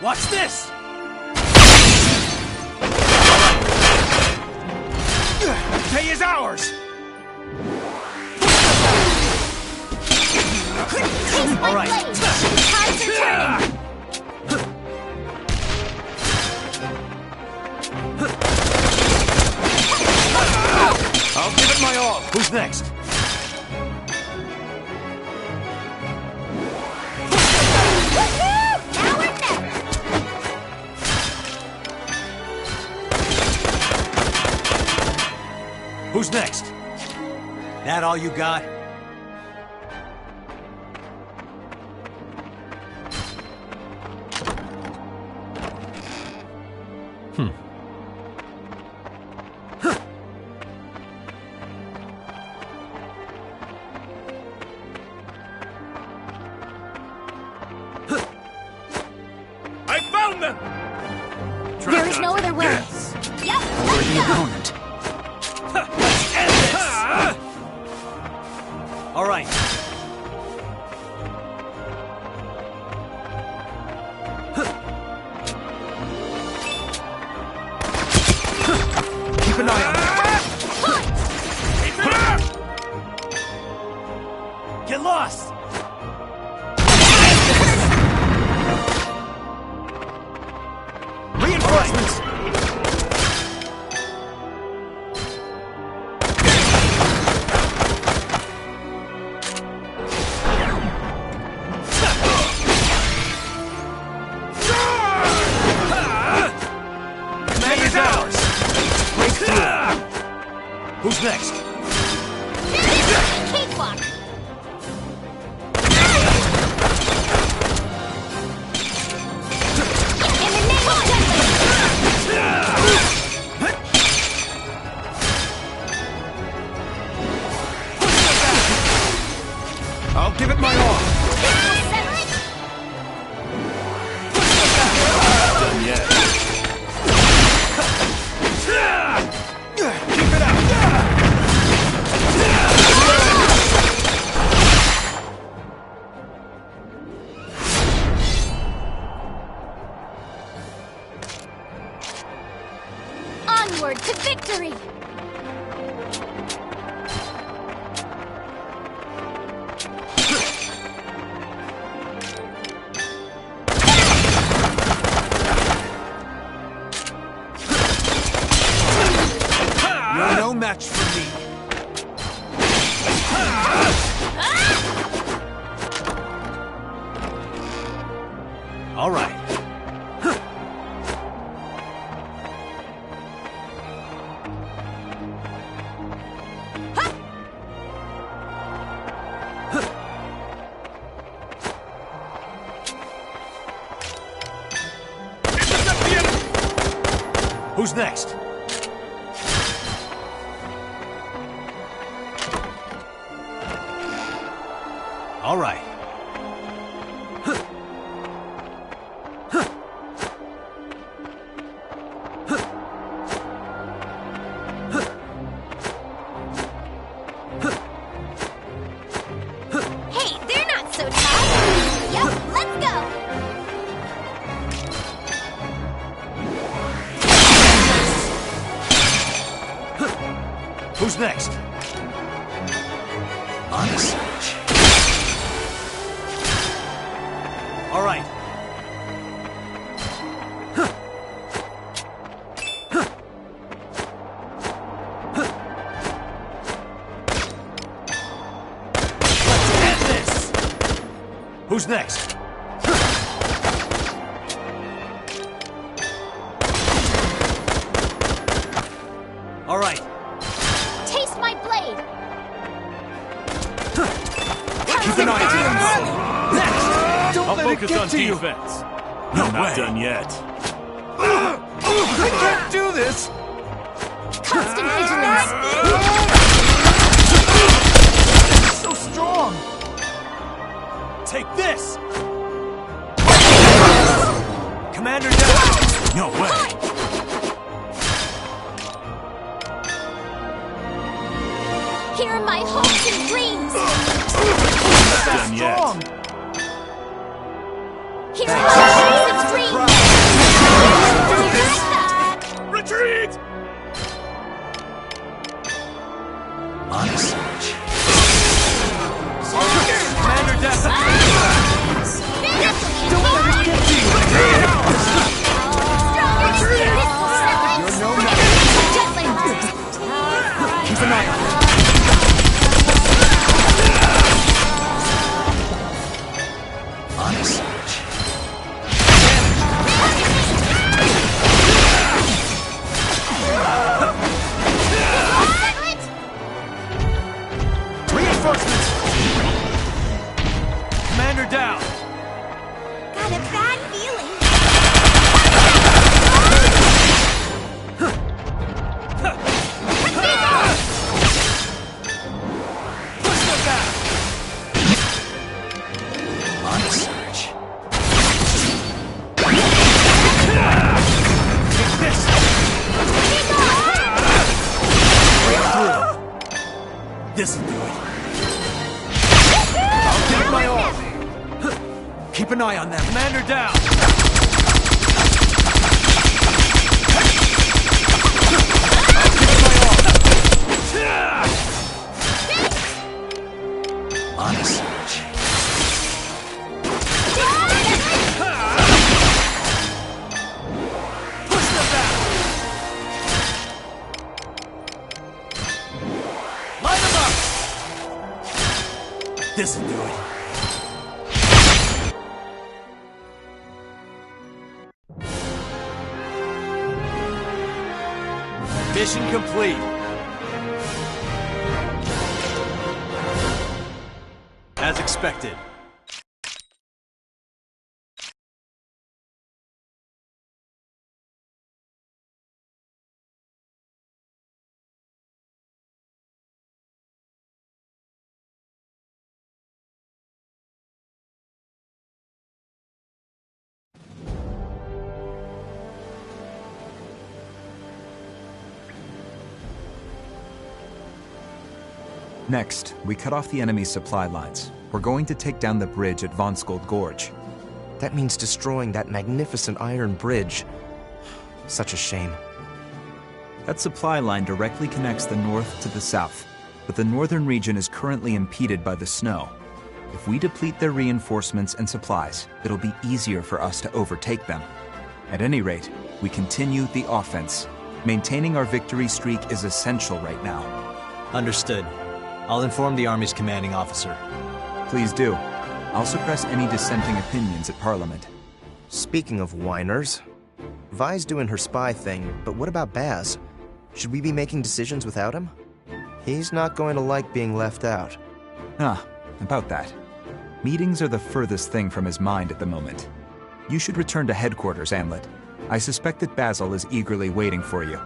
[SPEAKER 4] Watch this! ours!
[SPEAKER 13] All right. Tides are turning.
[SPEAKER 4] I'll give it my all. Who's next?
[SPEAKER 13] Now or never.
[SPEAKER 3] Who's next? That all you got?
[SPEAKER 10] I found them!
[SPEAKER 13] There is no other way. Yep.
[SPEAKER 4] Worthy opponent.
[SPEAKER 3] All right.
[SPEAKER 4] Keep an eye on them.
[SPEAKER 3] Get lost!
[SPEAKER 4] Reinforcements! Command is ours! Break through!
[SPEAKER 3] Who's next?
[SPEAKER 13] Cakewalk. In the name of
[SPEAKER 4] I'll give it my all.
[SPEAKER 10] Done yet.
[SPEAKER 4] Keep it out!
[SPEAKER 13] Onward to victory!
[SPEAKER 4] You're no match for me.
[SPEAKER 3] All right. Who's next? All right.
[SPEAKER 13] Hey, they're not so tough! Yep, let's go!
[SPEAKER 3] Who's next?
[SPEAKER 4] Honest.
[SPEAKER 3] All right. Let's end this. Who's next? All right.
[SPEAKER 13] Taste my blade!
[SPEAKER 4] Keep an eye on them. Next! Don't
[SPEAKER 10] I'll
[SPEAKER 4] let it
[SPEAKER 10] focus
[SPEAKER 4] get
[SPEAKER 10] on
[SPEAKER 4] to you.
[SPEAKER 10] defense. No, not done yet.
[SPEAKER 4] I can't do this!
[SPEAKER 13] Constant vigilance!
[SPEAKER 4] So strong!
[SPEAKER 3] Take this! Commander down!
[SPEAKER 10] No way.
[SPEAKER 13] Here are my hopes and dreams!
[SPEAKER 10] Done yet.
[SPEAKER 4] Strong!
[SPEAKER 13] Here are my hopes and dreams!
[SPEAKER 10] Retreat!
[SPEAKER 3] This'll do it.
[SPEAKER 4] I'll give my all. Keep an eye on them.
[SPEAKER 3] Commander down!
[SPEAKER 4] Honest.
[SPEAKER 3] Push them back! Line them up! This'll do it. Mission complete. As expected.
[SPEAKER 2] Next, we cut off the enemy's supply lines. We're going to take down the bridge at Vonskold Gorge.
[SPEAKER 8] That means destroying that magnificent iron bridge. Such a shame.
[SPEAKER 2] That supply line directly connects the north to the south, but the northern region is currently impeded by the snow. If we deplete their reinforcements and supplies, it'll be easier for us to overtake them. At any rate, we continue the offense. Maintaining our victory streak is essential right now.
[SPEAKER 3] Understood. I'll inform the Army's commanding officer.
[SPEAKER 2] Please do. I'll suppress any dissenting opinions at Parliament.
[SPEAKER 8] Speaking of whiners, Vi's doing her spy thing, but what about Baz? Should we be making decisions without him? He's not going to like being left out.
[SPEAKER 2] About that. Meetings are the furthest thing from his mind at the moment. You should return to headquarters, Amlet. I suspect that Basil is eagerly waiting for you.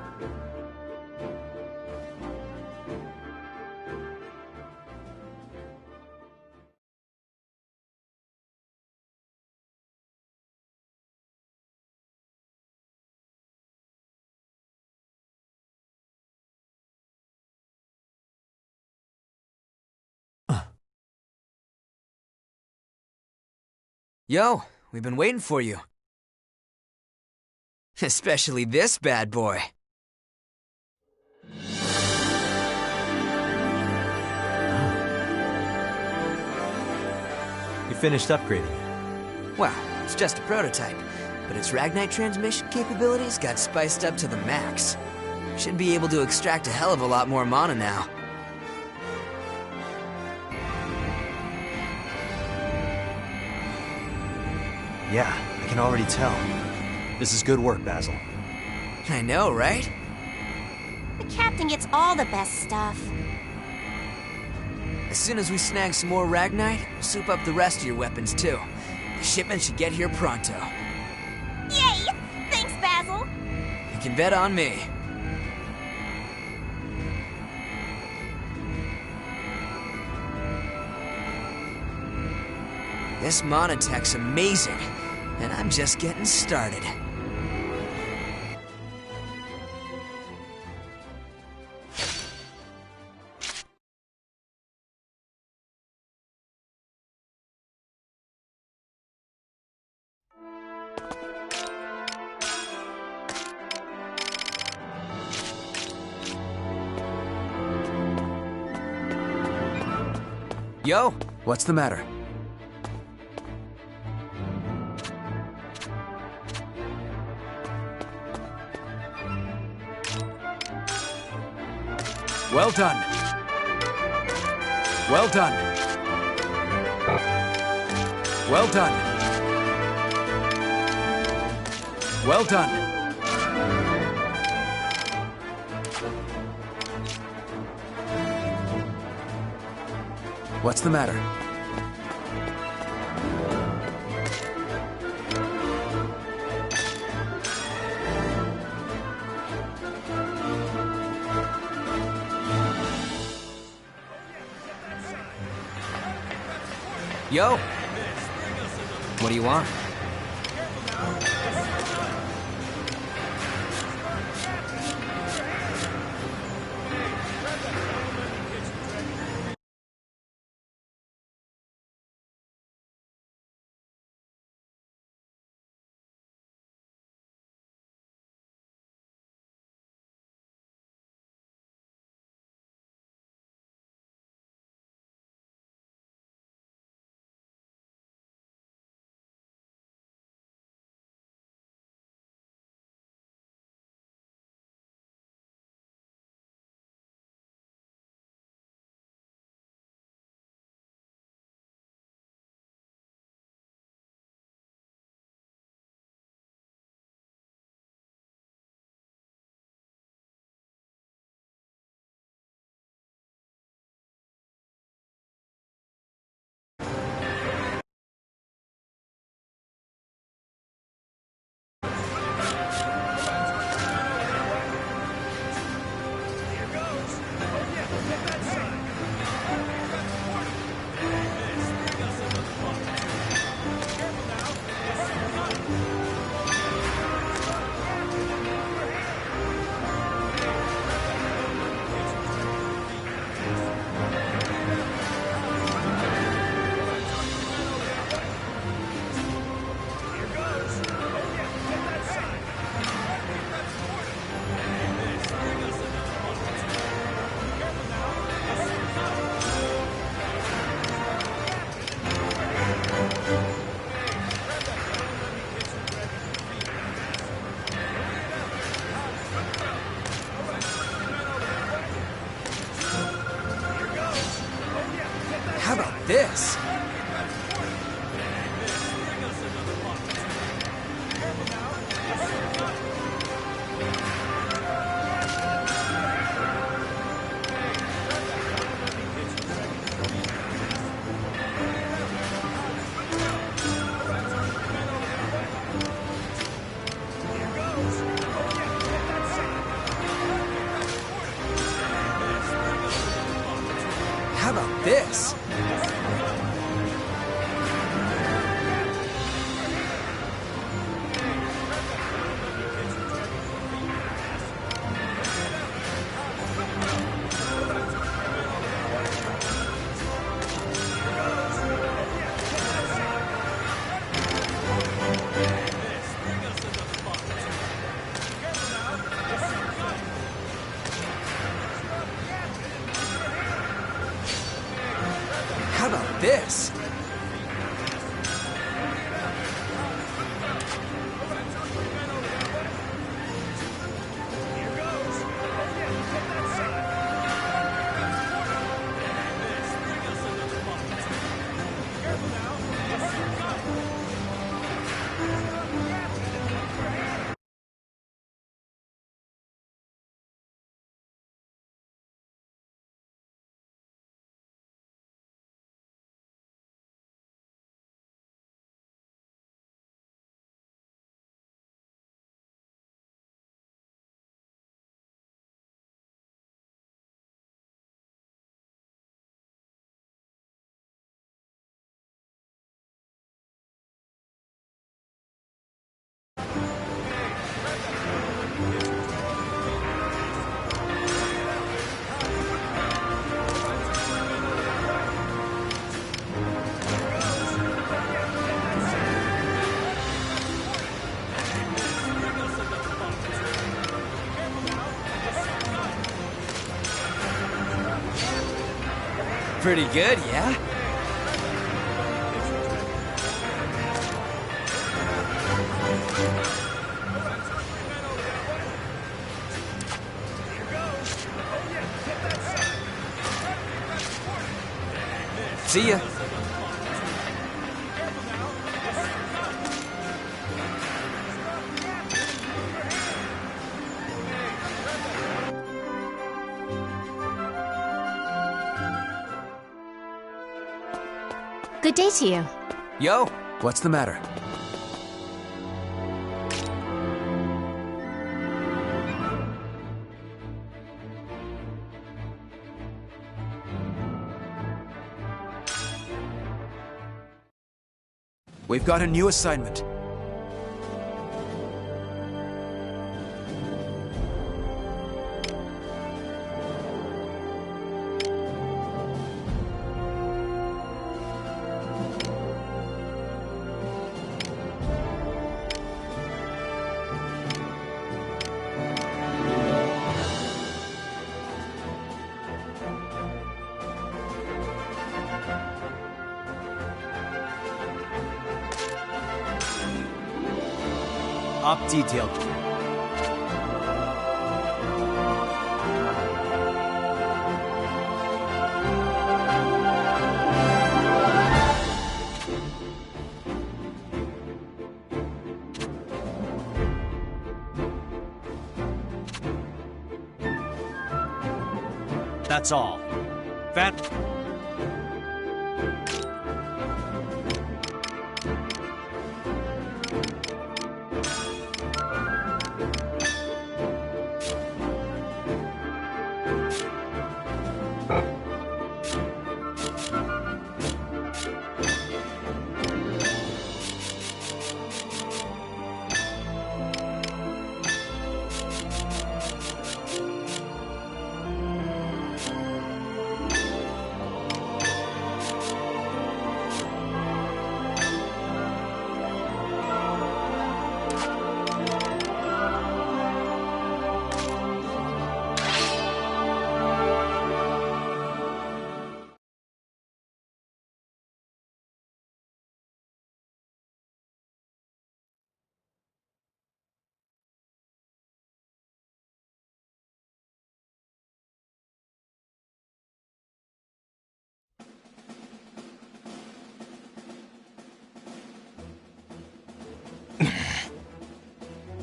[SPEAKER 6] Yo, we've been waiting for you. Especially this bad boy.
[SPEAKER 3] You finished upgrading it.
[SPEAKER 6] Well, it's just a prototype, but its Ragnite transmission capabilities got spiced up to the max. Should be able to extract a hell of a lot more mana now.
[SPEAKER 3] Yeah, I can already tell. This is good work, Basil.
[SPEAKER 6] I know, right?
[SPEAKER 13] The captain gets all the best stuff.
[SPEAKER 6] As soon as we snag some more Ragnite, we'll soup up the rest of your weapons too. The shipment should get here pronto.
[SPEAKER 13] Yay! Thanks, Basil.
[SPEAKER 6] You can bet on me. This mana tech's amazing, and I'm just getting started. Yo!
[SPEAKER 4] What's the matter? Well done. Well done. Well done. Well done. What's the matter?
[SPEAKER 6] Yo! What do you want? this? How about this? How about this? Pretty good, yeah? See ya.
[SPEAKER 13] Good day to you.
[SPEAKER 6] Yo,
[SPEAKER 4] What's the matter? We've got a new assignment.
[SPEAKER 14] Op detail. That's all.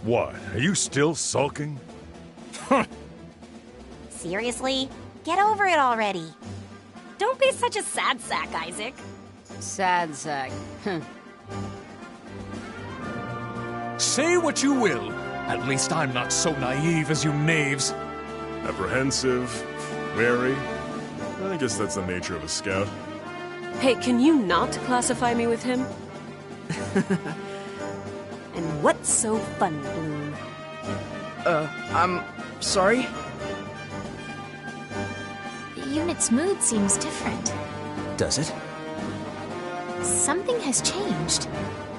[SPEAKER 10] What? Are you still sulking?
[SPEAKER 13] Seriously? Get over it already. Don't be such a sad sack, Isaac.
[SPEAKER 1] Sad sack.
[SPEAKER 11] Say what you will. At least I'm not so naive as you knaves.
[SPEAKER 10] Apprehensive, wary. I guess that's the nature of a scout.
[SPEAKER 15] Hey, can you not classify me with him? And what's so funny, Bloom?
[SPEAKER 12] I'm sorry?
[SPEAKER 16] The unit's mood seems different.
[SPEAKER 4] Does it?
[SPEAKER 16] Something has changed.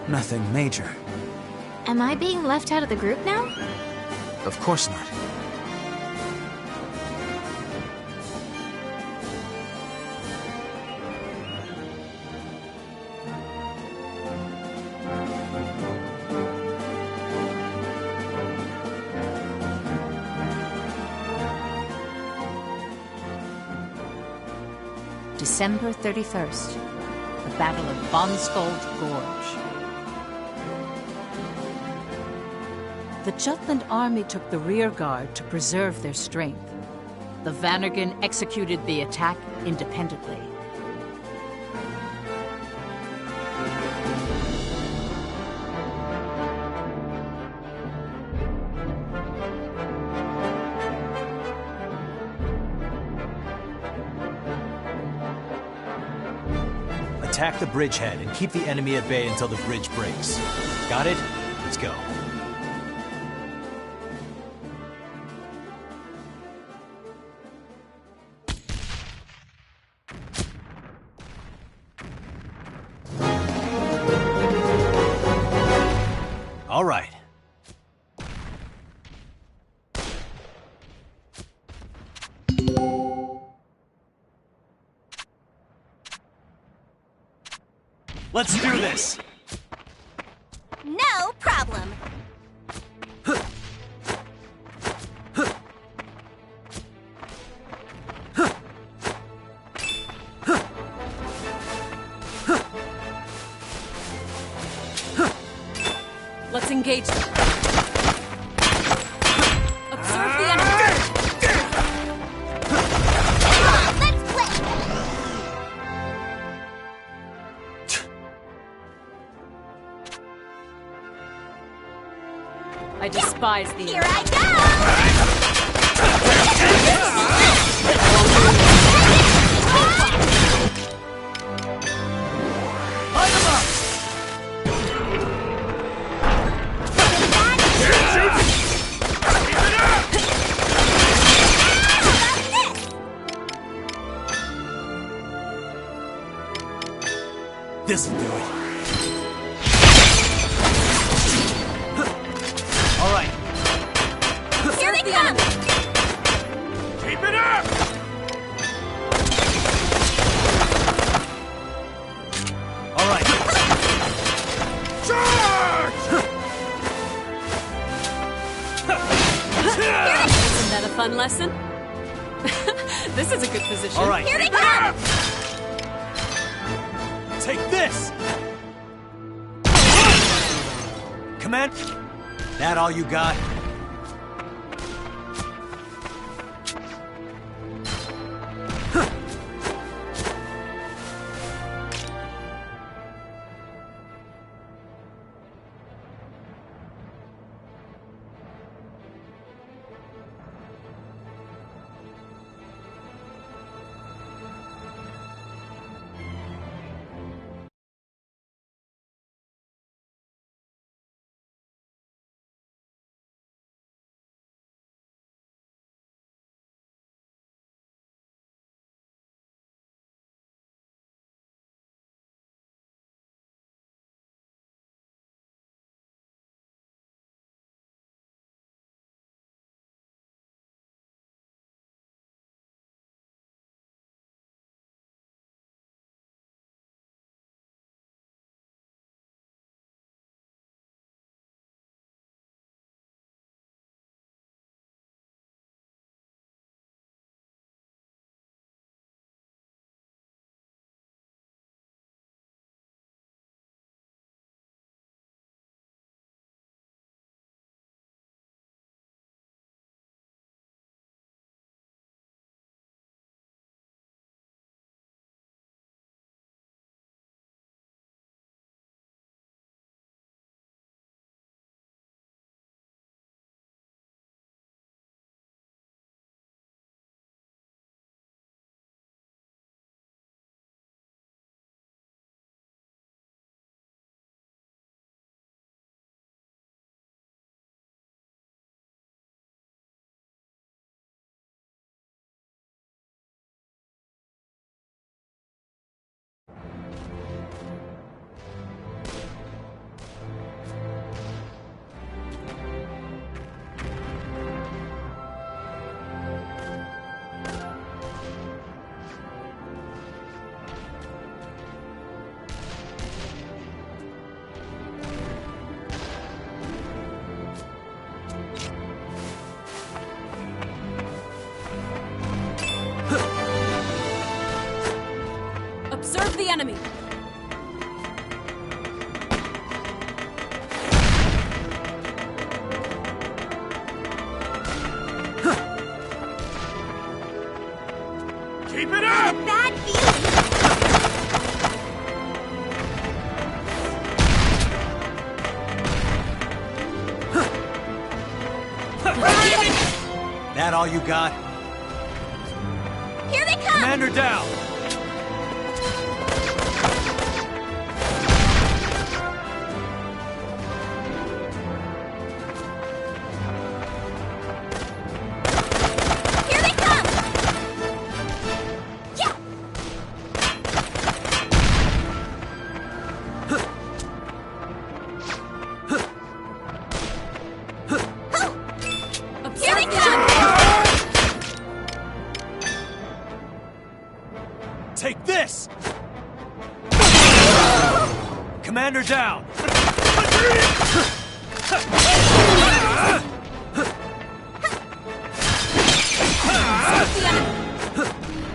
[SPEAKER 4] Nothing major.
[SPEAKER 16] Am I being left out of the group now?
[SPEAKER 4] Of course not.
[SPEAKER 1] December 31st, the Battle of Vonskold Gorge. The Jutland army took the rear guard to preserve their strength. The Vannergan executed the attack independently.
[SPEAKER 3] Attack the bridgehead and keep the enemy at bay until the bridge breaks. Got it? Let's go. All right. Let's do this!
[SPEAKER 13] No problem.
[SPEAKER 15] Let's engage them. Observe the enemy.
[SPEAKER 13] Let's play.
[SPEAKER 15] I despise the
[SPEAKER 13] Here I
[SPEAKER 3] This'll do it. All right.
[SPEAKER 13] Here they come.
[SPEAKER 10] Keep it up!
[SPEAKER 3] All right.
[SPEAKER 10] Charge!
[SPEAKER 15] Isn't that a fun lesson? This is a good position.
[SPEAKER 3] All right.
[SPEAKER 13] Here they come.
[SPEAKER 3] Take this! Command! That all you got?
[SPEAKER 15] enemy!
[SPEAKER 11] Keep it up!
[SPEAKER 13] Bad feeling!
[SPEAKER 14] That all you got?
[SPEAKER 13] Here they come!
[SPEAKER 14] Commander down!
[SPEAKER 13] Here they come! Yeah! Here they come!
[SPEAKER 14] Take this! Commander down!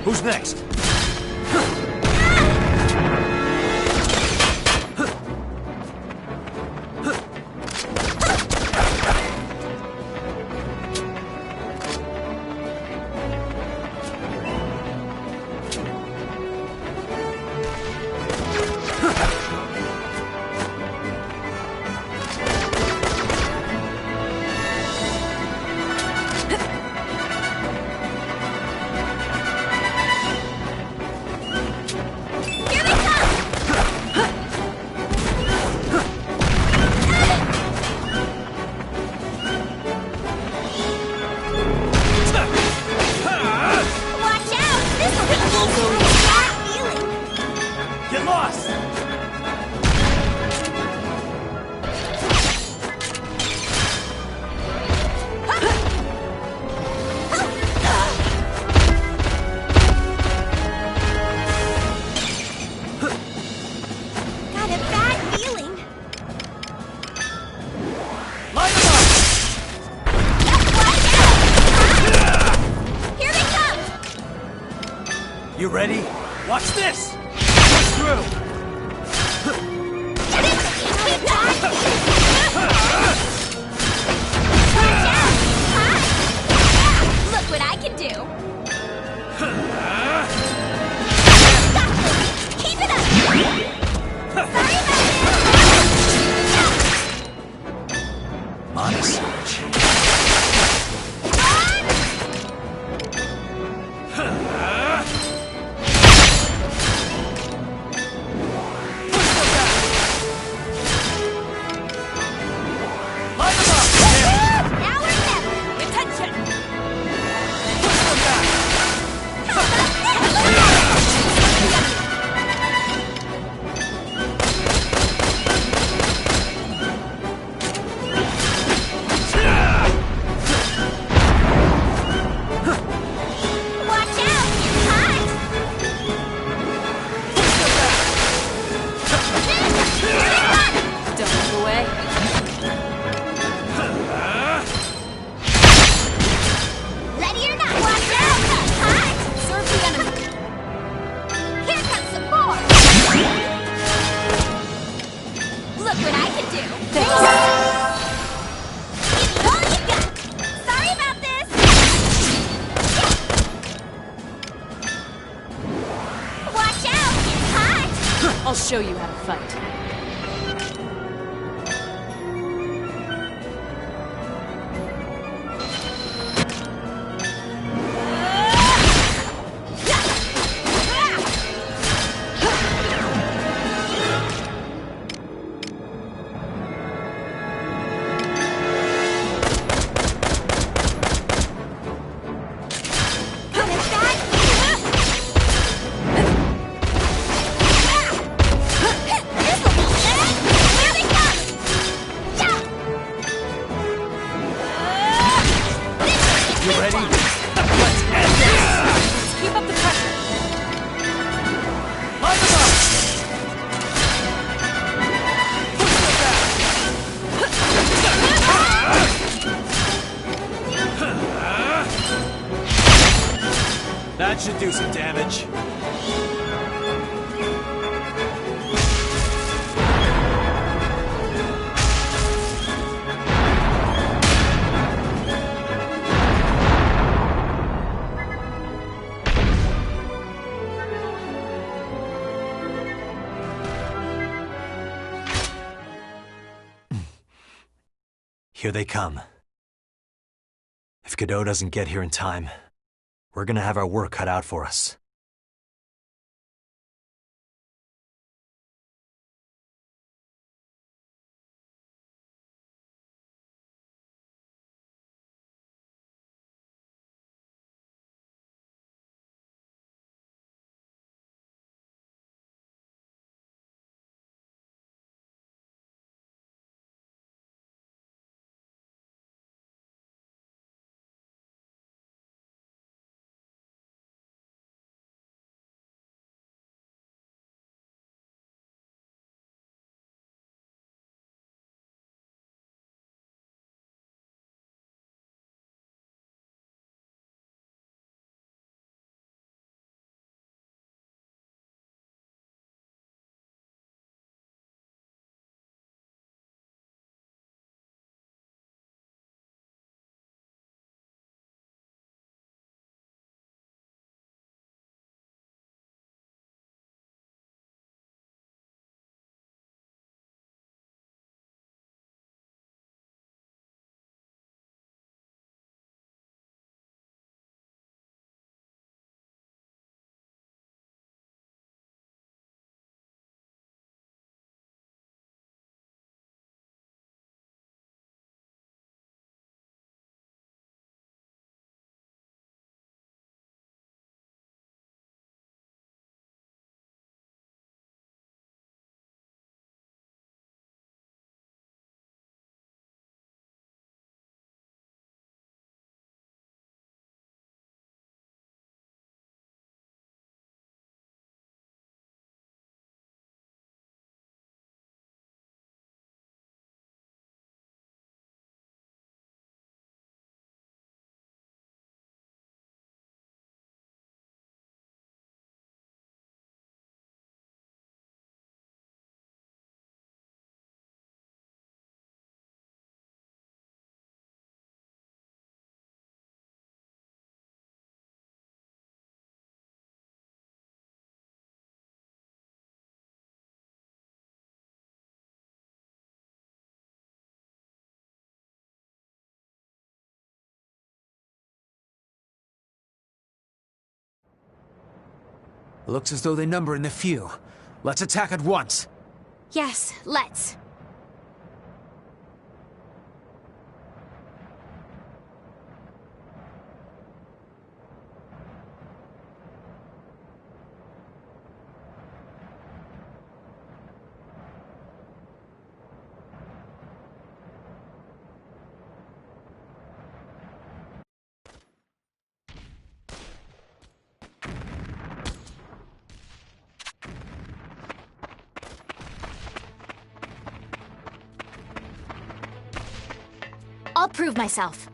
[SPEAKER 14] Who's next?
[SPEAKER 13] Here they come! Watch out! This will be a bad feeling!
[SPEAKER 14] Get lost!
[SPEAKER 13] Got a bad feeling!
[SPEAKER 14] Light them up!
[SPEAKER 13] Here they come!
[SPEAKER 14] You ready? Watch this! Push through!
[SPEAKER 13] Look what I can do! Keep it up! Sorry about
[SPEAKER 14] Honest.
[SPEAKER 13] Now or never! Attention! How about Watch out! You're hot!
[SPEAKER 15] Don't move away.
[SPEAKER 13] Ready or not, watch out! Hot!
[SPEAKER 15] Serve the enemy.
[SPEAKER 13] Here comes some more! Look what I can do! Give me all you got! Sorry about this! Watch out! It's hot!
[SPEAKER 15] I'll show you how to fight.
[SPEAKER 13] Got a bad This'll be good! Here they come! Yeah!
[SPEAKER 14] You ready? Let's end this!
[SPEAKER 15] Keep up the pressure.
[SPEAKER 14] Light them up! That should do some damage.
[SPEAKER 3] Here they come. If Godot doesn't get here in time, we're gonna have our work cut out for us.
[SPEAKER 4] Looks as though they number in the few. Let's attack at once.
[SPEAKER 16] Yes, let's. I'll prove myself.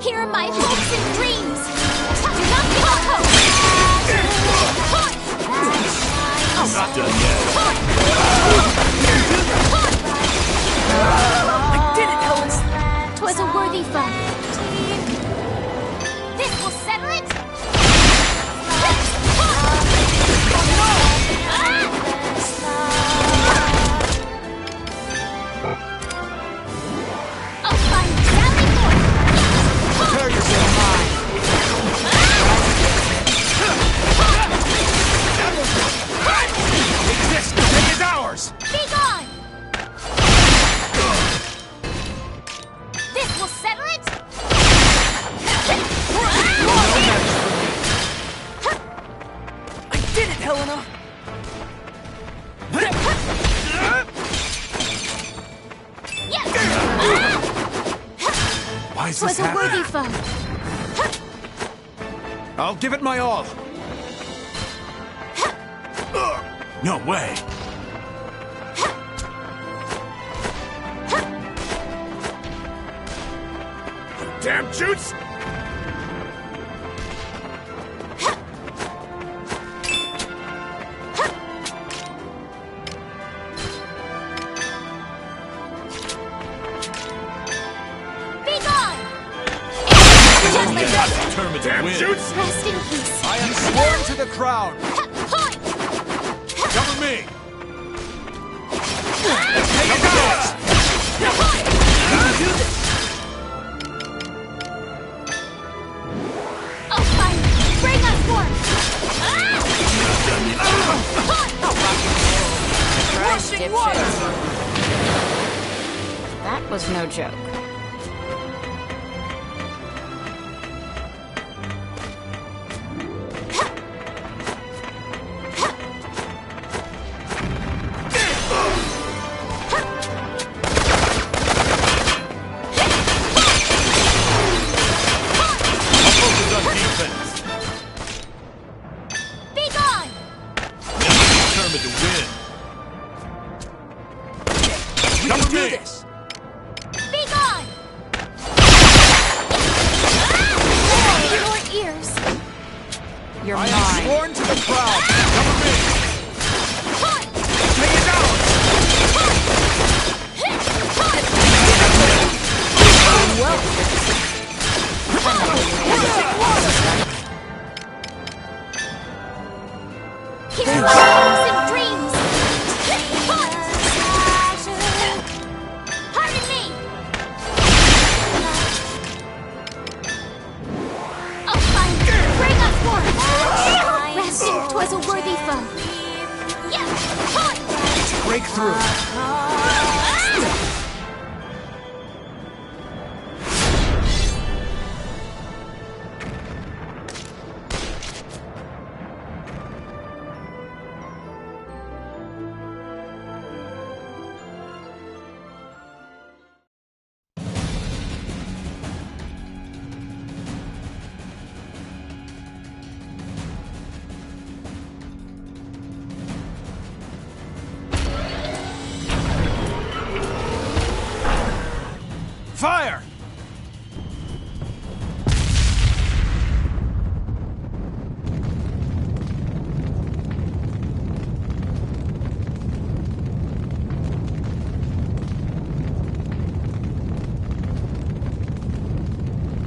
[SPEAKER 16] Here are my hopes and dreams! Do not give up hope!
[SPEAKER 14] I'm not done yet.
[SPEAKER 16] I did it, Ellis! 'Twas a worthy foe. This will settle it. I'll find rally point.
[SPEAKER 4] Prepare yourself.
[SPEAKER 11] Take this! The thing is ours!
[SPEAKER 16] Be gone. This will settle it.
[SPEAKER 12] I did it, Helena!
[SPEAKER 16] Yes.
[SPEAKER 4] Why is
[SPEAKER 16] Was
[SPEAKER 4] this
[SPEAKER 16] a worthy
[SPEAKER 4] happening?
[SPEAKER 16] foe.
[SPEAKER 4] I'll give it my all.
[SPEAKER 11] No way! Damn Jutes!
[SPEAKER 16] Be gone.
[SPEAKER 11] Determined to win!
[SPEAKER 16] Rest in peace.
[SPEAKER 4] I am sworn to the crown.
[SPEAKER 11] Cover me!
[SPEAKER 16] I'll find you. Bring us forth.
[SPEAKER 1] Rushing water! That was no joke.
[SPEAKER 16] Be gone.
[SPEAKER 11] Determined to win!
[SPEAKER 12] We
[SPEAKER 11] Cover
[SPEAKER 12] can do
[SPEAKER 11] me!
[SPEAKER 12] this!
[SPEAKER 16] Be gone. Your ears.
[SPEAKER 1] You're
[SPEAKER 4] I am
[SPEAKER 1] mine.
[SPEAKER 4] sworn to the crown.
[SPEAKER 11] Cover me!
[SPEAKER 4] Take it down.
[SPEAKER 16] Hear my hopes and dreams. Pardon me. I'll find you. Bring us forth. Resting, 'twas a worthy foe. Yes.
[SPEAKER 4] Break through. Fire!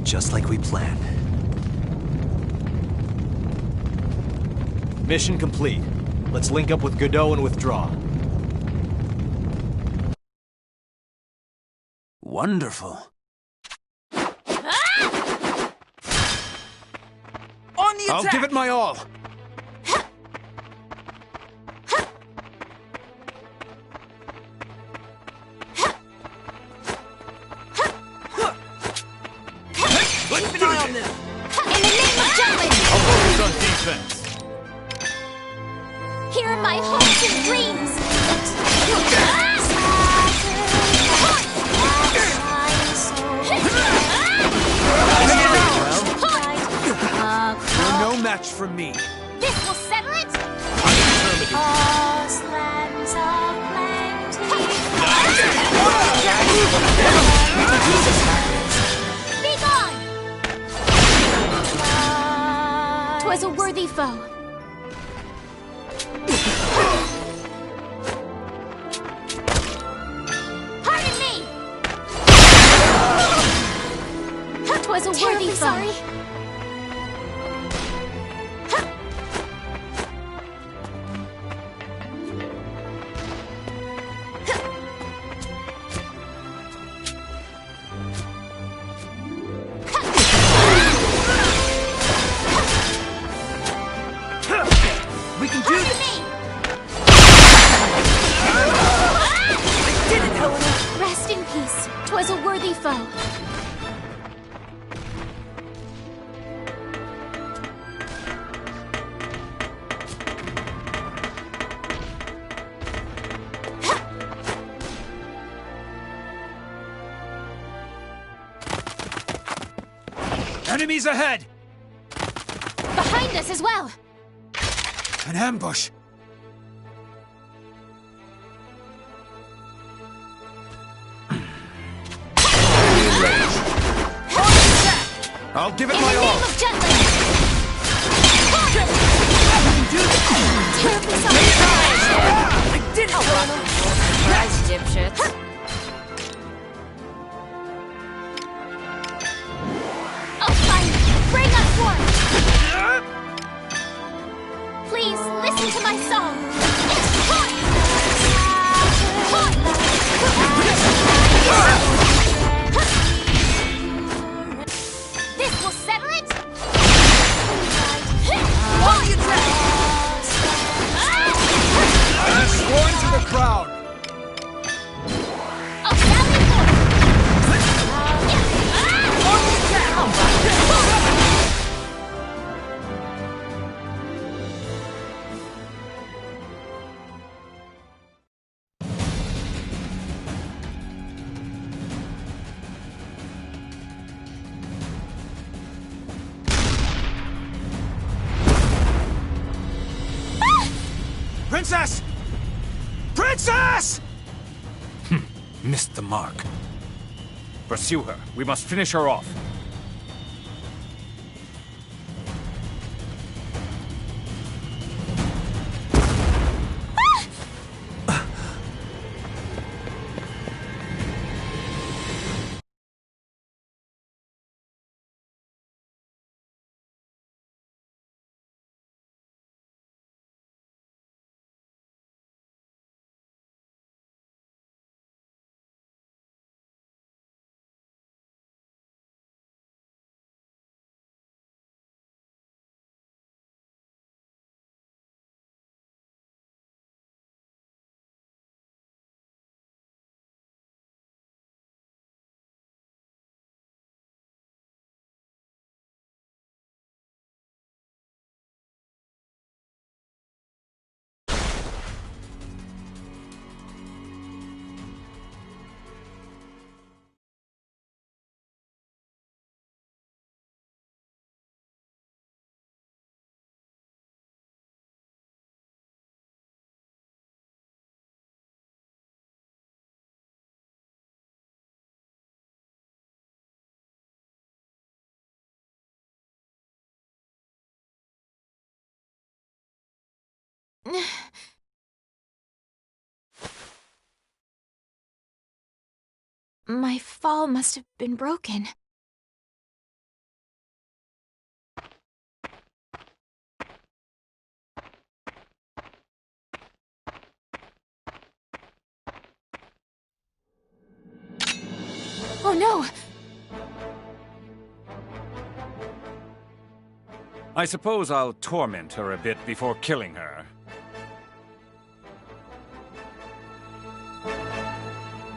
[SPEAKER 3] Just like we planned. Mission complete. Let's link up with Godot and withdraw.
[SPEAKER 4] Wonderful.
[SPEAKER 12] On the attack!
[SPEAKER 4] I'll give it my all.
[SPEAKER 12] Keep an eye on them!
[SPEAKER 16] In the name of Jutland,
[SPEAKER 11] I'll focus on defense!
[SPEAKER 16] here are my hopes and dreams.
[SPEAKER 4] You're no match for me.
[SPEAKER 16] This will settle it.
[SPEAKER 11] I'm determined to
[SPEAKER 16] Lands of plenty. Be gone. 'Twas a worthy foe. Pardon me.
[SPEAKER 6] We can do this! I did it, Helena!
[SPEAKER 16] Rest in peace. 'Twas a worthy foe.
[SPEAKER 4] Enemies ahead!
[SPEAKER 16] Behind us as well.
[SPEAKER 4] An ambush! I'll give it my all!
[SPEAKER 16] In the name of Jutland! Terribly sorry.
[SPEAKER 6] I did it, Helena!
[SPEAKER 13] Surprise, dipshits.
[SPEAKER 16] Oh, fire! Bring us one! Please, listen to my song! It's hot! This will settle it!
[SPEAKER 6] On the attack!
[SPEAKER 4] I have sworn to the crown!
[SPEAKER 16] Oh, sally forth!
[SPEAKER 6] On the attack!
[SPEAKER 4] Princess! Princess!
[SPEAKER 11] Missed the mark. Pursue her. We must finish her off.
[SPEAKER 16] My fall must have been broken. Oh no!
[SPEAKER 11] I suppose I'll torment her a bit before killing her.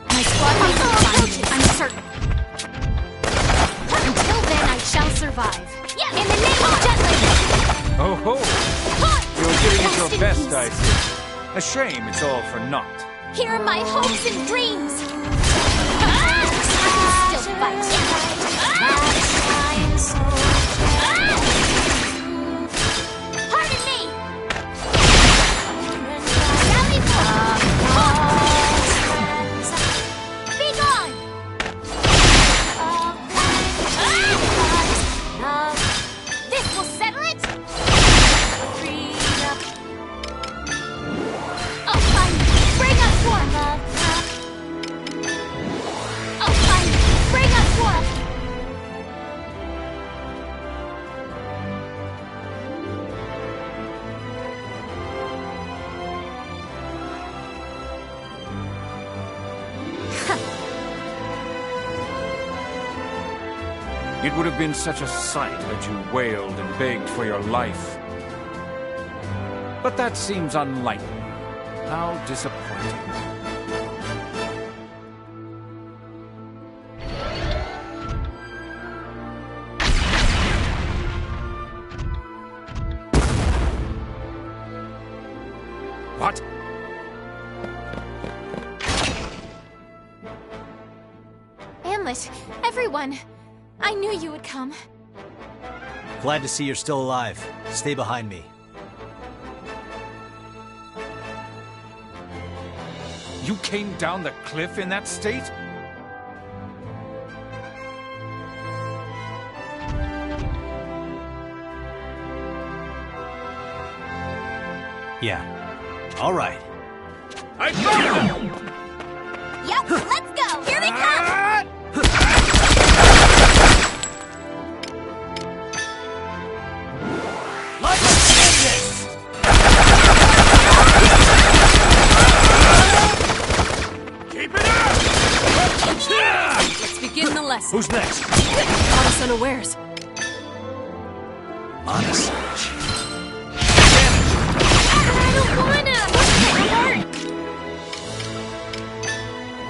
[SPEAKER 16] My squad mates will find me, I'm certain. Until then, I shall survive. In the name of Jutland!
[SPEAKER 11] Oh ho! You're giving it your
[SPEAKER 16] Rest in
[SPEAKER 11] best,
[SPEAKER 16] peace.
[SPEAKER 11] I see. A shame it's all for naught.
[SPEAKER 16] Here are my hopes and dreams! I can still fight. Pardon me! Sally forth! Be gone! This will settle it! Oh, fine! Bring us one! Oh, fine! Bring us one!
[SPEAKER 11] It would have been such a sight that you wailed and begged for your life. But that seems unlikely. How disappointing. What?
[SPEAKER 16] Hamlet, everyone! I knew you would come.
[SPEAKER 3] Glad to see you're still alive. Stay behind me.
[SPEAKER 11] You came down the cliff in that state?
[SPEAKER 3] Yeah. All right.
[SPEAKER 16] Yep, let's go! Here they come!
[SPEAKER 3] Let's end this!
[SPEAKER 11] Keep it up!
[SPEAKER 15] Let's begin the lesson.
[SPEAKER 3] Who's next?
[SPEAKER 15] Caught us unawares.
[SPEAKER 3] Honest.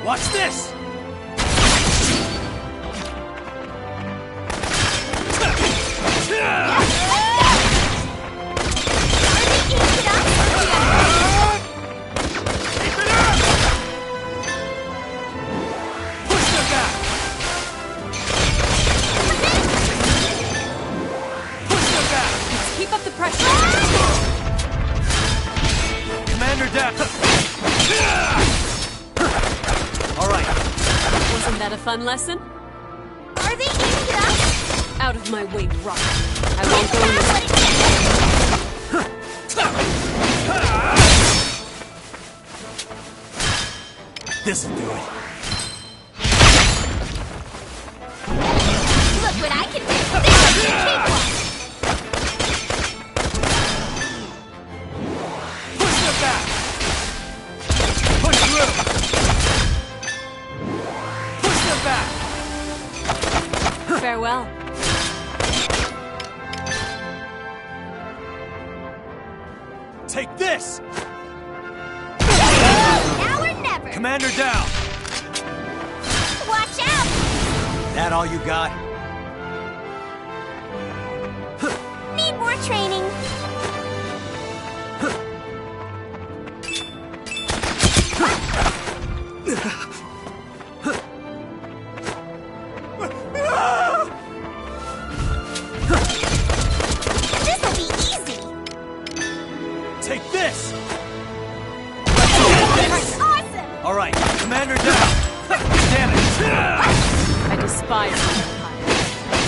[SPEAKER 3] What's this?
[SPEAKER 15] Keep up the pressure.
[SPEAKER 3] Commander down. All right.
[SPEAKER 15] Wasn't that a fun lesson?
[SPEAKER 16] Are they eating us?
[SPEAKER 15] Out of my way, rock. I won't go
[SPEAKER 3] This'll do it.
[SPEAKER 16] Look what I can do! This will be a cakewalk!
[SPEAKER 3] Push them back. Push through. Push them back.
[SPEAKER 15] Farewell.
[SPEAKER 3] Take this.
[SPEAKER 16] Now or never!
[SPEAKER 3] Commander down.
[SPEAKER 16] Watch out!
[SPEAKER 3] That all you got?
[SPEAKER 16] Need more training. This'll be easy.
[SPEAKER 3] Take this.
[SPEAKER 16] Awesome!
[SPEAKER 3] All right, Commander down. Damn it.
[SPEAKER 15] I despise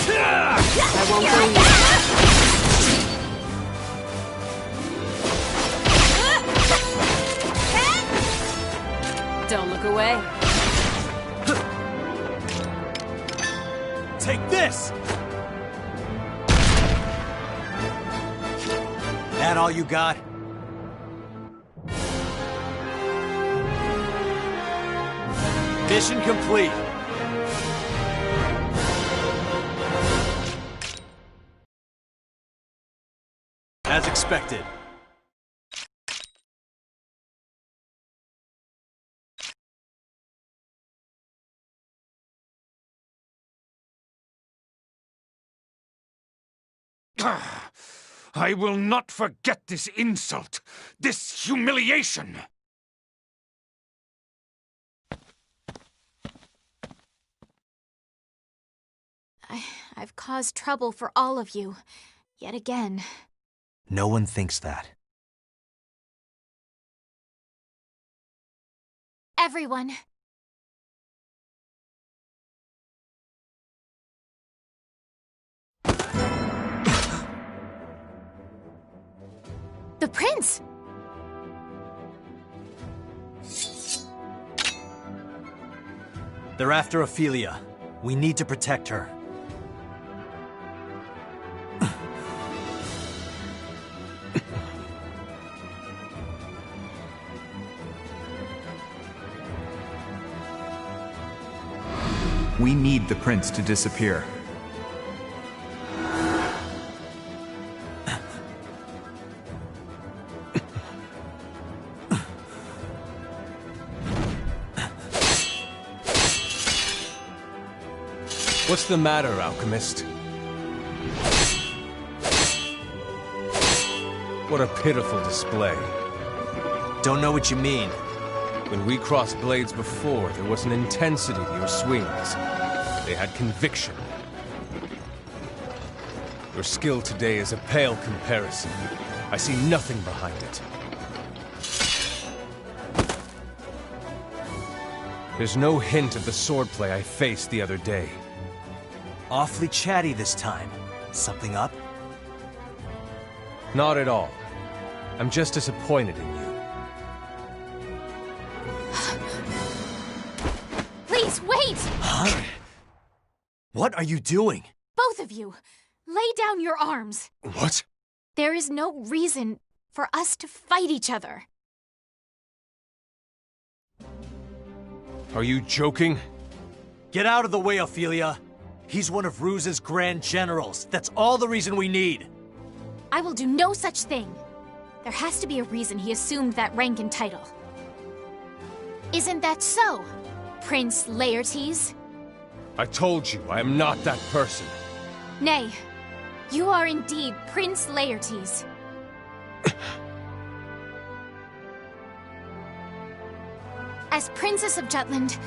[SPEAKER 15] the Empire. I won't go Don't look away.
[SPEAKER 3] Take this. That all you got? Mission complete. As expected.
[SPEAKER 11] I will not forget this insult, this humiliation.
[SPEAKER 16] I've caused trouble for all of you. Yet again.
[SPEAKER 3] No one thinks that.
[SPEAKER 16] Everyone. The prince!
[SPEAKER 3] They're after Ophelia. We need to protect her.
[SPEAKER 2] We need the prince to disappear.
[SPEAKER 17] What's the matter, alchemist? What a pitiful display.
[SPEAKER 3] Don't know what you mean.
[SPEAKER 17] When we crossed blades before, there was an intensity to your swings. They had conviction. Your skill today is a pale comparison. I see nothing behind it. There's no hint of the swordplay I faced the other day.
[SPEAKER 3] Awfully chatty this time. Something up?
[SPEAKER 17] Not at all. I'm just disappointed in you.
[SPEAKER 16] Please, wait!
[SPEAKER 3] Huh? What are you doing?
[SPEAKER 16] Both of you, lay down your arms.
[SPEAKER 17] What?
[SPEAKER 16] There is no reason for us to fight each other.
[SPEAKER 17] Are you joking?
[SPEAKER 3] Get out of the way, Ophelia. He's one of Ruse's Grand Generals. That's all the reason we need.
[SPEAKER 16] I will do no such thing. There has to be a reason he assumed that rank and title. Isn't that so, Prince Laertes?
[SPEAKER 17] I told you, I am not that person.
[SPEAKER 16] Nay, you are indeed Prince Laertes. As Princess of Jutland,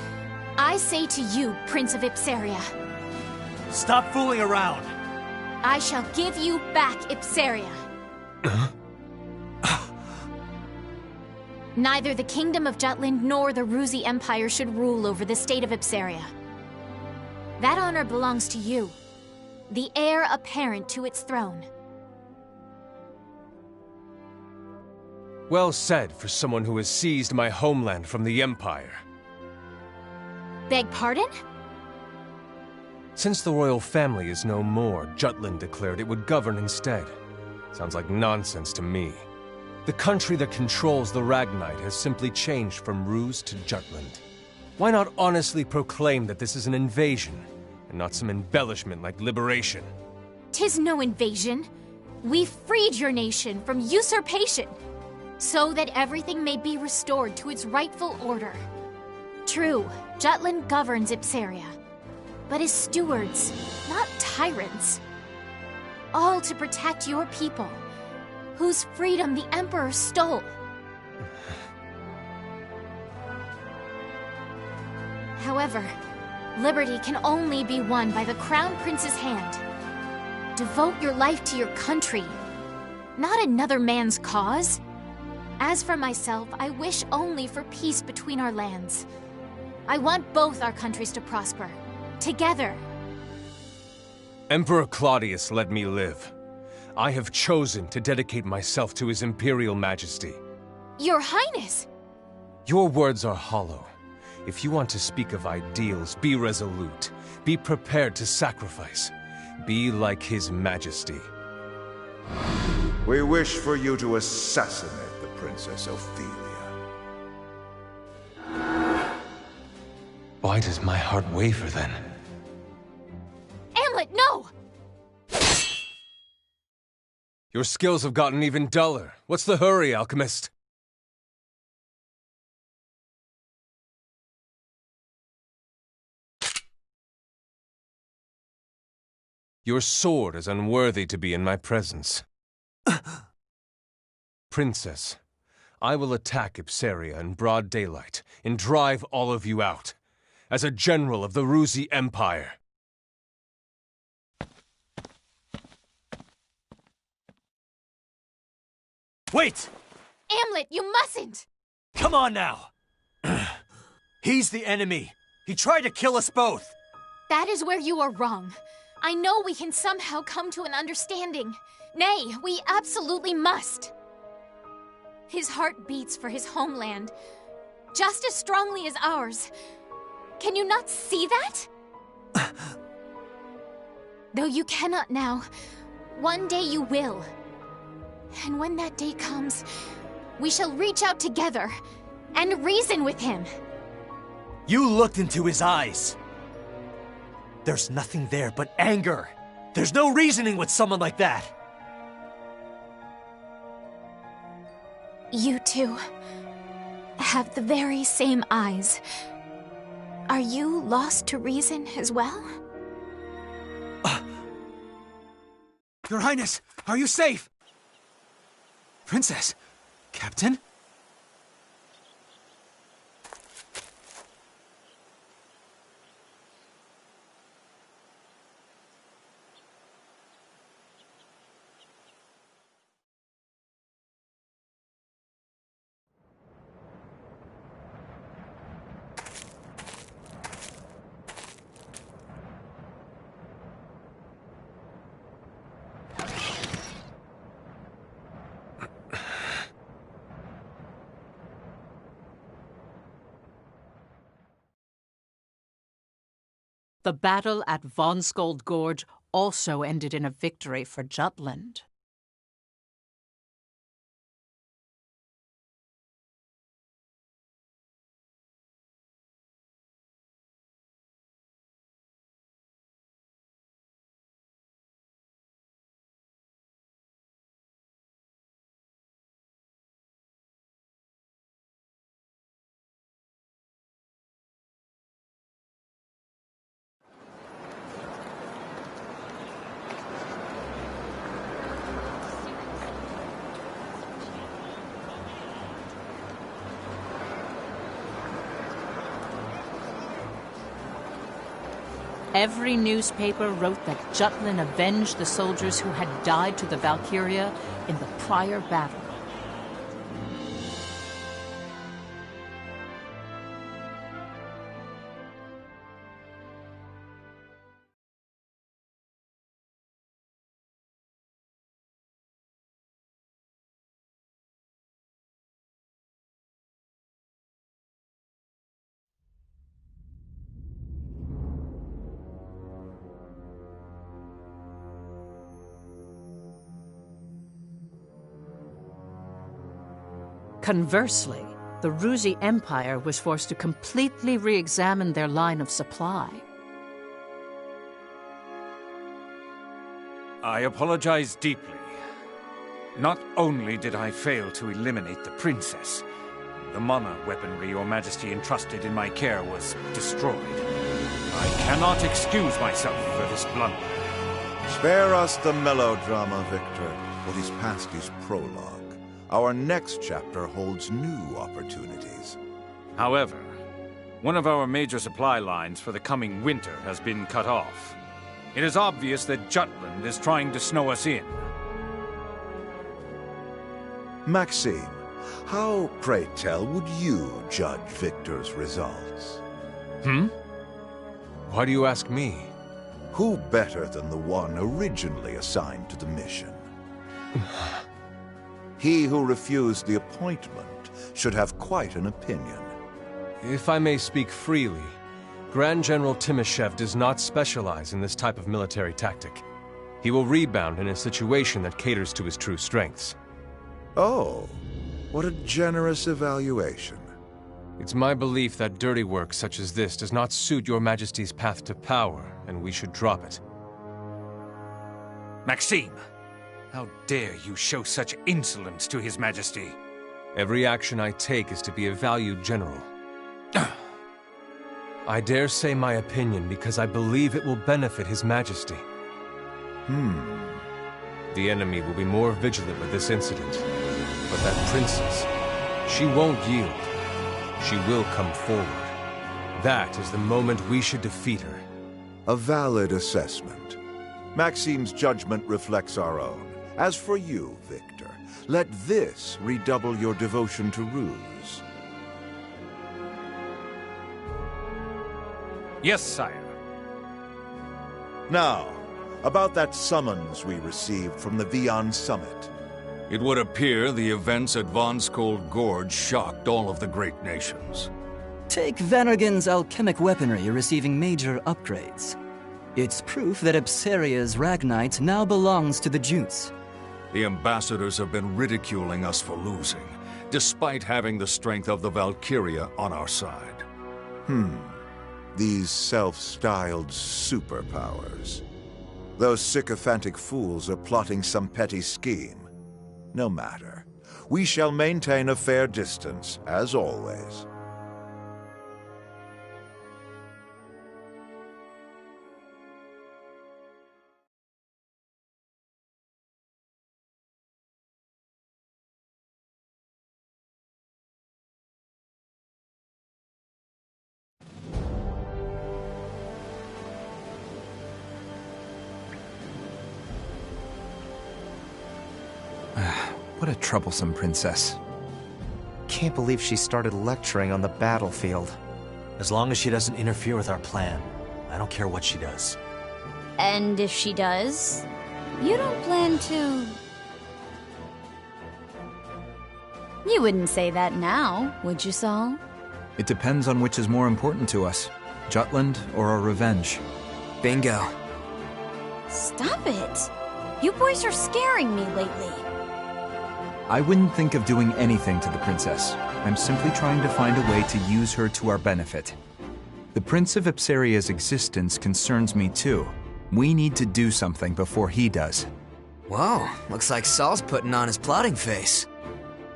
[SPEAKER 16] I say to you, Prince of Ipsaria.
[SPEAKER 3] Stop fooling around!
[SPEAKER 16] I shall give you back Ipsaria. Neither the Kingdom of Jutland nor the Rusi Empire should rule over the state of Ipsaria. That honor belongs to you, the heir apparent to its throne.
[SPEAKER 17] Well said for someone who has seized my homeland from the Empire.
[SPEAKER 16] Beg pardon?
[SPEAKER 17] Since the royal family is no more, Jutland declared it would govern instead. Sounds like nonsense to me. The country that controls the Ragnite has simply changed from Ruse to Jutland. Why not honestly proclaim that this is an invasion, and not some embellishment like liberation?
[SPEAKER 16] 'Tis no invasion. We freed your nation from usurpation, so that everything may be restored to its rightful order. True, Jutland governs Ipsaria, but as stewards, not tyrants. All to protect your people, whose freedom the Emperor stole. However, liberty can only be won by the Crown Prince's hand. Devote your life to your country, not another man's cause. As for myself, I wish only for peace between our lands. I want both our countries to prosper, together.
[SPEAKER 17] Emperor Claudius let me live. I have chosen to dedicate myself to his Imperial Majesty.
[SPEAKER 16] Your Highness!
[SPEAKER 17] Your words are hollow. If you want to speak of ideals, be resolute. Be prepared to sacrifice. Be like His Majesty.
[SPEAKER 9] We wish for you to assassinate the Princess Ophelia.
[SPEAKER 17] Why does my heart waver then?
[SPEAKER 16] Amlet, no!
[SPEAKER 17] Your skills have gotten even duller. What's the hurry, alchemist? Your sword is unworthy to be in my presence. Princess, I will attack Ipsaria in broad daylight and drive all of you out, as a general of the Rusi Empire.
[SPEAKER 3] Wait!
[SPEAKER 16] Amlet, you mustn't!
[SPEAKER 3] Come on now! He's the enemy. He tried to kill us both.
[SPEAKER 16] That is where you are wrong. I know we can somehow come to an understanding. Nay, we absolutely must. His heart beats for his homeland, just as strongly as ours. Can you not see that? Though you cannot now, one day you will. And when that day comes, we shall reach out together and reason with him.
[SPEAKER 3] You looked into his eyes. There's nothing there but anger. There's no reasoning with someone like that.
[SPEAKER 16] You two have the very same eyes. Are you lost to reason as well?
[SPEAKER 4] Your Highness, are you safe? Princess? Captain?
[SPEAKER 1] The battle at Von Skold Gorge also ended in a victory for Jutland. Every newspaper wrote that Jutland avenged the soldiers who had died to the Valkyria in the prior battle. Conversely, the Rusi Empire was forced to completely re-examine their line of supply.
[SPEAKER 11] I apologize deeply. Not only did I fail to eliminate the princess, the mana weaponry your majesty entrusted in my care was destroyed. I cannot excuse myself for this blunder.
[SPEAKER 9] Spare us the melodrama, Victor. What is past is prologue. Our next chapter holds new opportunities.
[SPEAKER 11] However, one of our major supply lines for the coming winter has been cut off. It is obvious that Jutland is trying to snow us in.
[SPEAKER 9] Maxime, how, pray tell, would you judge Victor's results?
[SPEAKER 17] Why do you ask me?
[SPEAKER 9] Who better than the one originally assigned to the mission? He who refused the appointment should have quite an opinion.
[SPEAKER 17] If I may speak freely, Grand General Timoshev does not specialize in this type of military tactic. He will rebound in a situation that caters to his true strengths.
[SPEAKER 9] Oh, what a generous evaluation.
[SPEAKER 17] It's my belief that dirty work such as this does not suit your Majesty's path to power, and we should drop it.
[SPEAKER 11] Maxime! How dare you show such insolence to His Majesty?
[SPEAKER 17] Every action I take is to be a valued general. I dare say my opinion because I believe it will benefit His Majesty. The enemy will be more vigilant with this incident. But that princess, she won't yield. She will come forward. That is the moment we should defeat her.
[SPEAKER 9] A valid assessment. Maxime's judgment reflects our own. As for you, Victor, let this redouble your devotion to Ruse.
[SPEAKER 11] Yes, sire.
[SPEAKER 9] Now, about that summons we received from the Vian Summit.
[SPEAKER 18] It would appear the events at Von Skold Gorge shocked all of the great nations.
[SPEAKER 19] Take Vanagon's alchemic weaponry receiving major upgrades. It's proof that Ipseria's Ragnite now belongs to the Jutes.
[SPEAKER 18] The ambassadors have been ridiculing us for losing, despite having the strength of the Valkyria on our side.
[SPEAKER 9] These self-styled superpowers. Those sycophantic fools are plotting some petty scheme. No matter. We shall maintain a fair distance, as always.
[SPEAKER 2] What a troublesome princess.
[SPEAKER 8] Can't believe she started lecturing on the battlefield.
[SPEAKER 3] As long as she doesn't interfere with our plan, I don't care what she does.
[SPEAKER 5] And if she does, you don't plan to... You wouldn't say that now, would you, Saul?
[SPEAKER 2] It depends on which is more important to us, Jutland or our revenge.
[SPEAKER 6] Bingo.
[SPEAKER 5] Stop it! You boys are scaring me lately.
[SPEAKER 2] I wouldn't think of doing anything to the princess. I'm simply trying to find a way to use her to our benefit. The Prince of Ipseria's existence concerns me too. We need to do something before he does.
[SPEAKER 6] Whoa, looks like Saul's putting on his plotting face.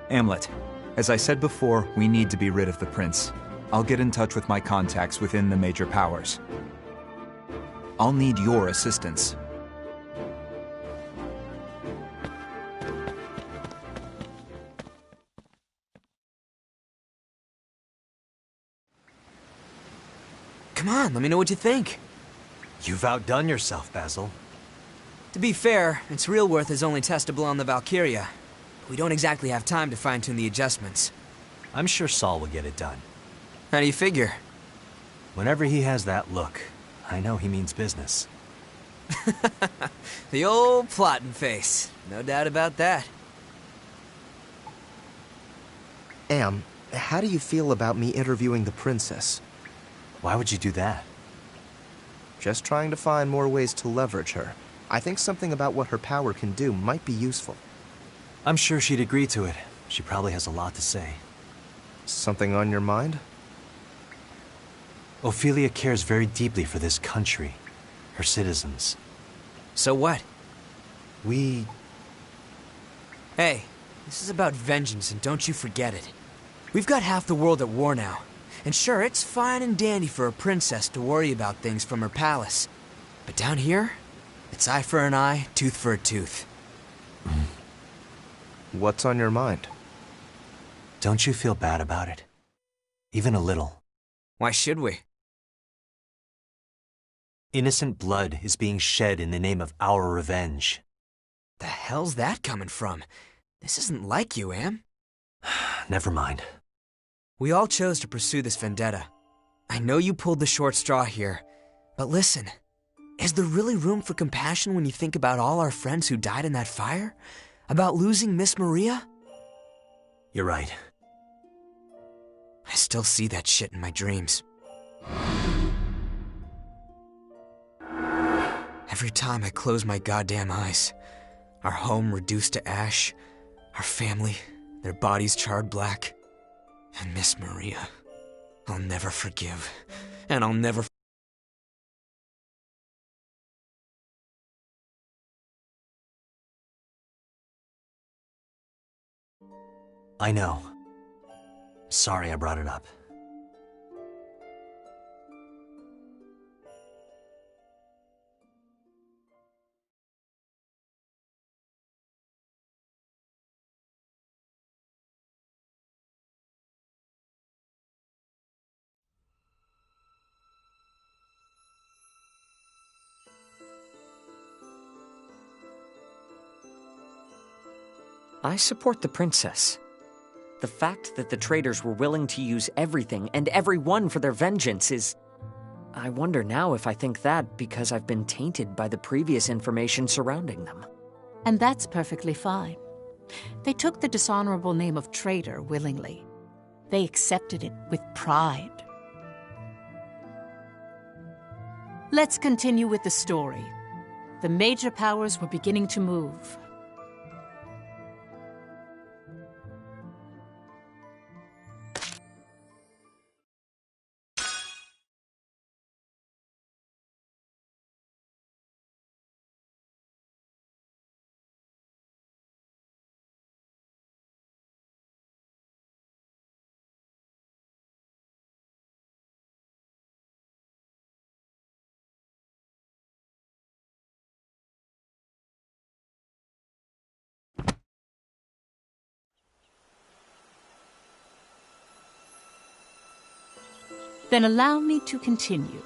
[SPEAKER 2] Amlet, as I said before, we need to be rid of the prince. I'll get in touch with my contacts within the major powers. I'll need your assistance.
[SPEAKER 6] Come on, let me know what you think.
[SPEAKER 3] You've outdone yourself, Basil.
[SPEAKER 6] To be fair, its real worth is only testable on the Valkyria. We don't exactly have time to fine-tune the adjustments.
[SPEAKER 3] I'm sure Saul will get it done.
[SPEAKER 6] How do you figure?
[SPEAKER 3] Whenever he has that look, I know he means business.
[SPEAKER 6] The old plotting face. No doubt about that.
[SPEAKER 8] Am, how do you feel about me interviewing the princess?
[SPEAKER 3] Why would you do that?
[SPEAKER 8] Just trying to find more ways to leverage her. I think something about what her power can do might be useful.
[SPEAKER 3] I'm sure she'd agree to it. She probably has a lot to say.
[SPEAKER 8] Something on your mind?
[SPEAKER 3] Ophelia cares very deeply for this country, her citizens.
[SPEAKER 6] So what?
[SPEAKER 3] We...
[SPEAKER 6] Hey, this is about vengeance, and don't you forget it. We've got half the world at war now. And sure, it's fine and dandy for a princess to worry about things from her palace. But down here, it's eye for an eye, tooth for a tooth.
[SPEAKER 8] What's on your mind?
[SPEAKER 3] Don't you feel bad about it? Even a little.
[SPEAKER 6] Why should we?
[SPEAKER 3] Innocent blood is being shed in the name of our revenge.
[SPEAKER 6] The hell's that coming from? This isn't like you, Am.
[SPEAKER 3] Never mind.
[SPEAKER 6] We all chose to pursue this vendetta. I know you pulled the short straw here, but listen, is there really room for compassion when you think about all our friends who died in that fire? About losing Miss Maria?
[SPEAKER 3] You're right.
[SPEAKER 6] I still see that shit in my dreams. Every time I close my goddamn eyes, our home reduced to ash, our family, their bodies charred black. And Miss Maria, I'll never forgive, and I'll never...
[SPEAKER 3] I know. Sorry I brought it up.
[SPEAKER 7] I support the princess. The fact that the traitors were willing to use everything and everyone for their vengeance is... I wonder now if I think that because I've been tainted by the previous information surrounding them.
[SPEAKER 1] And that's perfectly fine. They took the dishonorable name of traitor willingly. They accepted it with pride. Let's continue with the story. The major powers were beginning to move. Then allow me to continue.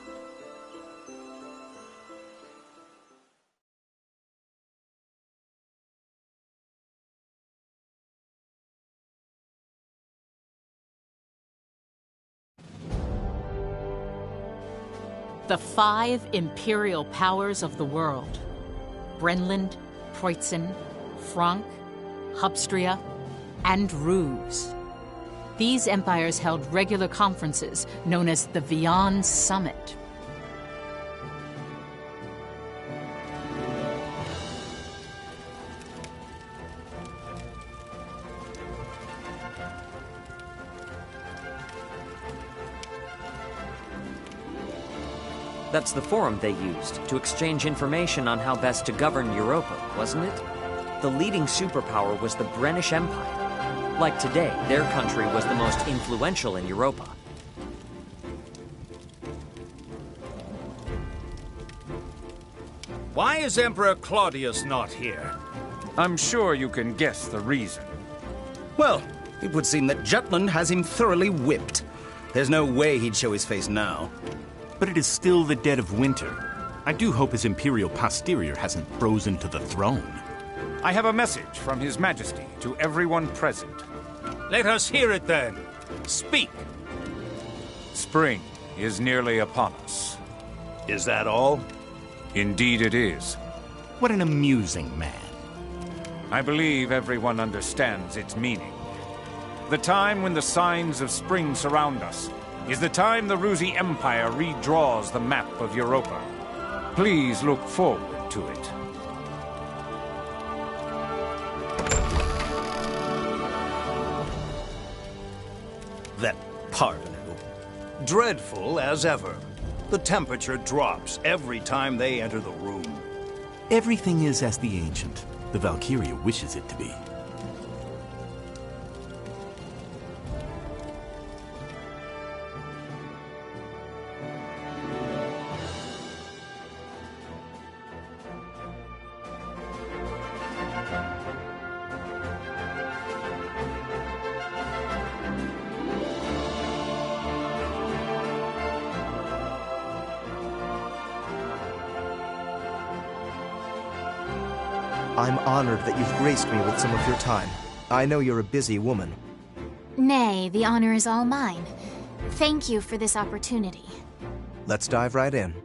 [SPEAKER 1] The 5 imperial powers of the world: Brenland, Preußen, Frank, Hubstria, and Ruse. These empires held regular conferences known as the Vian Summit.
[SPEAKER 7] That's the forum they used to exchange information on how best to govern Europa, wasn't it? The leading superpower was the British Empire. Like today, their country was the most influential in Europa.
[SPEAKER 18] Why is Emperor Claudius not here?
[SPEAKER 11] I'm sure you can guess the reason.
[SPEAKER 20] Well, it would seem that Jutland has him thoroughly whipped. There's no way he'd show his face now.
[SPEAKER 14] But it is still the dead of winter. I do hope his imperial posterior hasn't frozen to the throne.
[SPEAKER 11] I have a message from His Majesty to everyone present.
[SPEAKER 18] Let us hear it then. Speak.
[SPEAKER 11] Spring is nearly upon us.
[SPEAKER 18] Is that all?
[SPEAKER 11] Indeed it is.
[SPEAKER 14] What an amusing man.
[SPEAKER 11] I believe everyone understands its meaning. The time when the signs of spring surround us is the time the Rusi Empire redraws the map of Europa. Please look forward to it.
[SPEAKER 18] That parvenu. Dreadful as ever. The temperature drops every time they enter the room.
[SPEAKER 14] Everything is as the Ancient, the Valkyria wishes it to be.
[SPEAKER 8] I'm honored that you've graced me with some of your time. I know you're a busy woman.
[SPEAKER 16] Nay, the honor is all mine. Thank you for this opportunity.
[SPEAKER 8] Let's dive right in.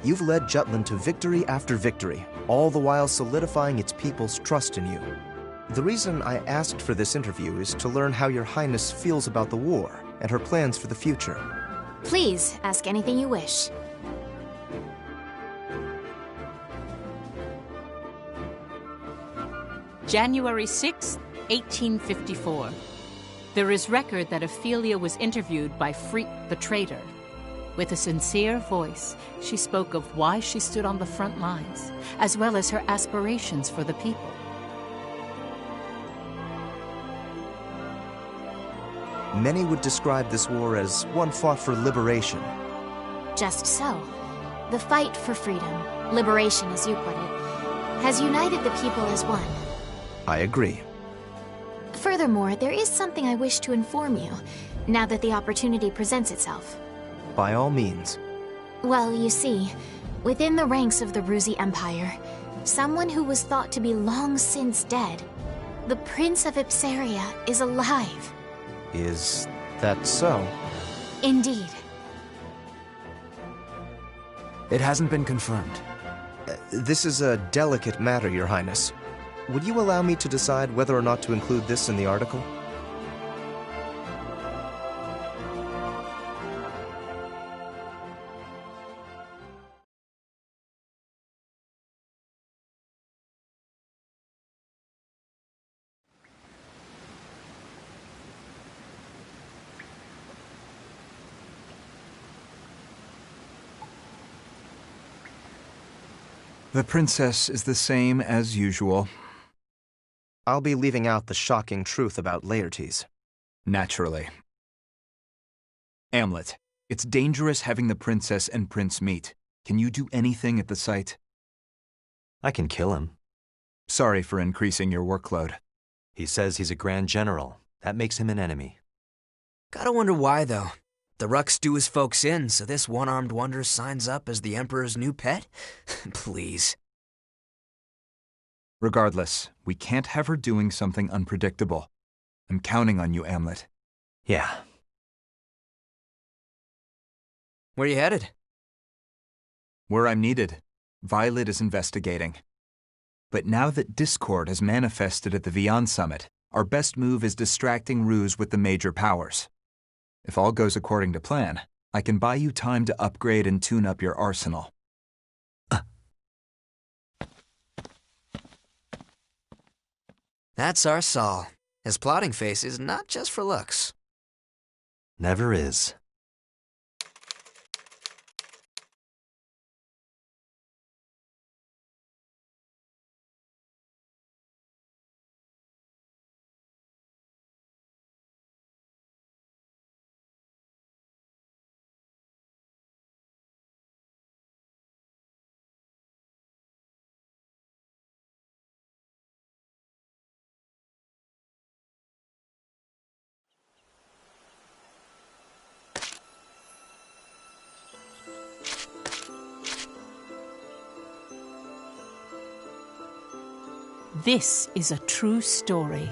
[SPEAKER 8] You've led Jutland to victory after victory, all the while solidifying its people's trust in you. The reason I asked for this interview is to learn how Your Highness feels about the war and her plans for the future.
[SPEAKER 16] Please, ask anything you wish.
[SPEAKER 1] January 6, 1854. There is record that Ophelia was interviewed by Freke the traitor. With a sincere voice, she spoke of why she stood on the front lines, as well as her aspirations for the people.
[SPEAKER 8] Many would describe this war as one fought for liberation.
[SPEAKER 16] Just so. The fight for freedom, liberation as you put it, has united the people as one.
[SPEAKER 8] I agree.
[SPEAKER 16] Furthermore, there is something I wish to inform you, now that the opportunity presents itself.
[SPEAKER 8] By all means.
[SPEAKER 16] Well, you see, within the ranks of the Rusi Empire, someone who was thought to be long since dead, the Prince of Ipsaria, is alive.
[SPEAKER 8] Is that so?
[SPEAKER 16] Indeed.
[SPEAKER 4] It hasn't been confirmed.
[SPEAKER 8] This is a delicate matter, Your Highness. Would you allow me to decide whether or not to include this in the article?
[SPEAKER 2] The princess is the same as usual.
[SPEAKER 8] I'll be leaving out the shocking truth about Laertes.
[SPEAKER 2] Naturally. Amlet, it's dangerous having the princess and prince meet. Can you do anything at the site?
[SPEAKER 3] I can kill him.
[SPEAKER 2] Sorry for increasing your workload.
[SPEAKER 3] He says he's a grand general. That makes him an enemy.
[SPEAKER 6] Gotta wonder why, though. The Rux do his folks in, so this one-armed wonder signs up as the Emperor's new pet? Please.
[SPEAKER 2] Regardless, we can't have her doing something unpredictable. I'm counting on you, Amlet.
[SPEAKER 3] Yeah.
[SPEAKER 6] Where you headed?
[SPEAKER 2] Where I'm needed, Violet is investigating. But now that discord has manifested at the Vian Summit, our best move is distracting Ruse with the major powers. If all goes according to plan, I can buy you time to upgrade and tune up your arsenal.
[SPEAKER 6] That's our Saul. His plotting face is not just for looks.
[SPEAKER 3] Never is.
[SPEAKER 1] This is a true story.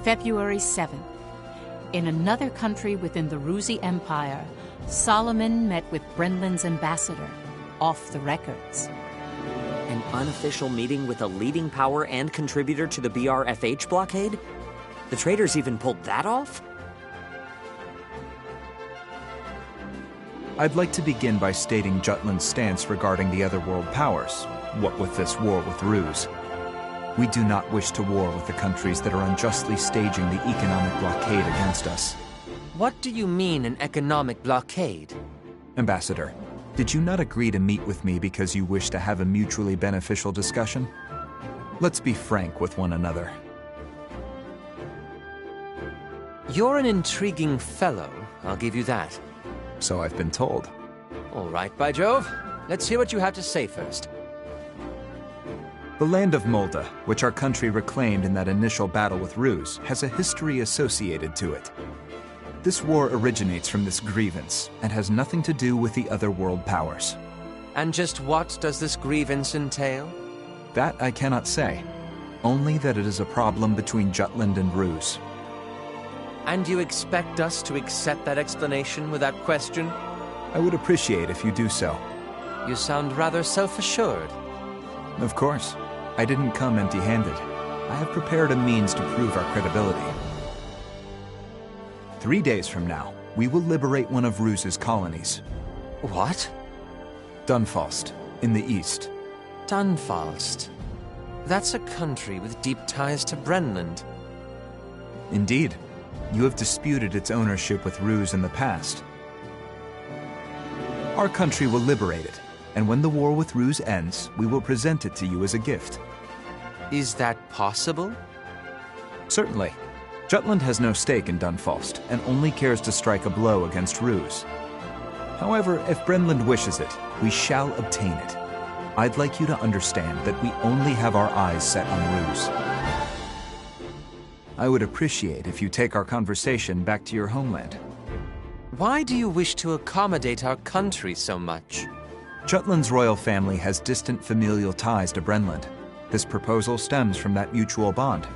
[SPEAKER 1] February 7th. In another country within the Ruzi Empire, Solomon met with Brenlin's ambassador, off the records.
[SPEAKER 7] An unofficial meeting with a leading power and contributor to the BRFH blockade? The traitors even pulled that off?
[SPEAKER 2] I'd like to begin by stating Jutland's stance regarding the other world powers, what with this war with Ruse. We do not wish to war with the countries that are unjustly staging the economic blockade against us.
[SPEAKER 6] What do you mean, an economic blockade?
[SPEAKER 2] Ambassador, did you not agree to meet with me because you wish to have a mutually beneficial discussion? Let's be frank with one another.
[SPEAKER 6] You're an intriguing fellow, I'll give you that.
[SPEAKER 2] So I've been told.
[SPEAKER 6] All right, by Jove. Let's hear what you have to say first.
[SPEAKER 2] The land of Molda, which our country reclaimed in that initial battle with Ruse, has a history associated to it. This war originates from this grievance, and has nothing to do with the other world powers.
[SPEAKER 6] And just what does this grievance entail?
[SPEAKER 2] That I cannot say. Only that it is a problem between Jutland and Ruse.
[SPEAKER 6] And you expect us to accept that explanation without question?
[SPEAKER 2] I would appreciate if you do so.
[SPEAKER 6] You sound rather self-assured.
[SPEAKER 2] Of course. I didn't come empty-handed. I have prepared a means to prove our credibility. 3 days from now, we will liberate one of Ruse's colonies.
[SPEAKER 6] What?
[SPEAKER 2] Dunfalst, in the east.
[SPEAKER 6] Dunfalst? That's a country with deep ties to Brenland.
[SPEAKER 2] Indeed. You have disputed its ownership with Ruse in the past. Our country will liberate it, and when the war with Ruse ends, we will present it to you as a gift.
[SPEAKER 6] Is that possible?
[SPEAKER 2] Certainly. Jutland has no stake in Dunfalst, and only cares to strike a blow against Ruse. However, if Brenland wishes it, we shall obtain it. I'd like you to understand that we only have our eyes set on Ruse. I would appreciate if you take our conversation back to your homeland.
[SPEAKER 6] Why do you wish to accommodate our country so much?
[SPEAKER 2] Jutland's royal family has distant familial ties to Brenland. This proposal stems from that mutual bond.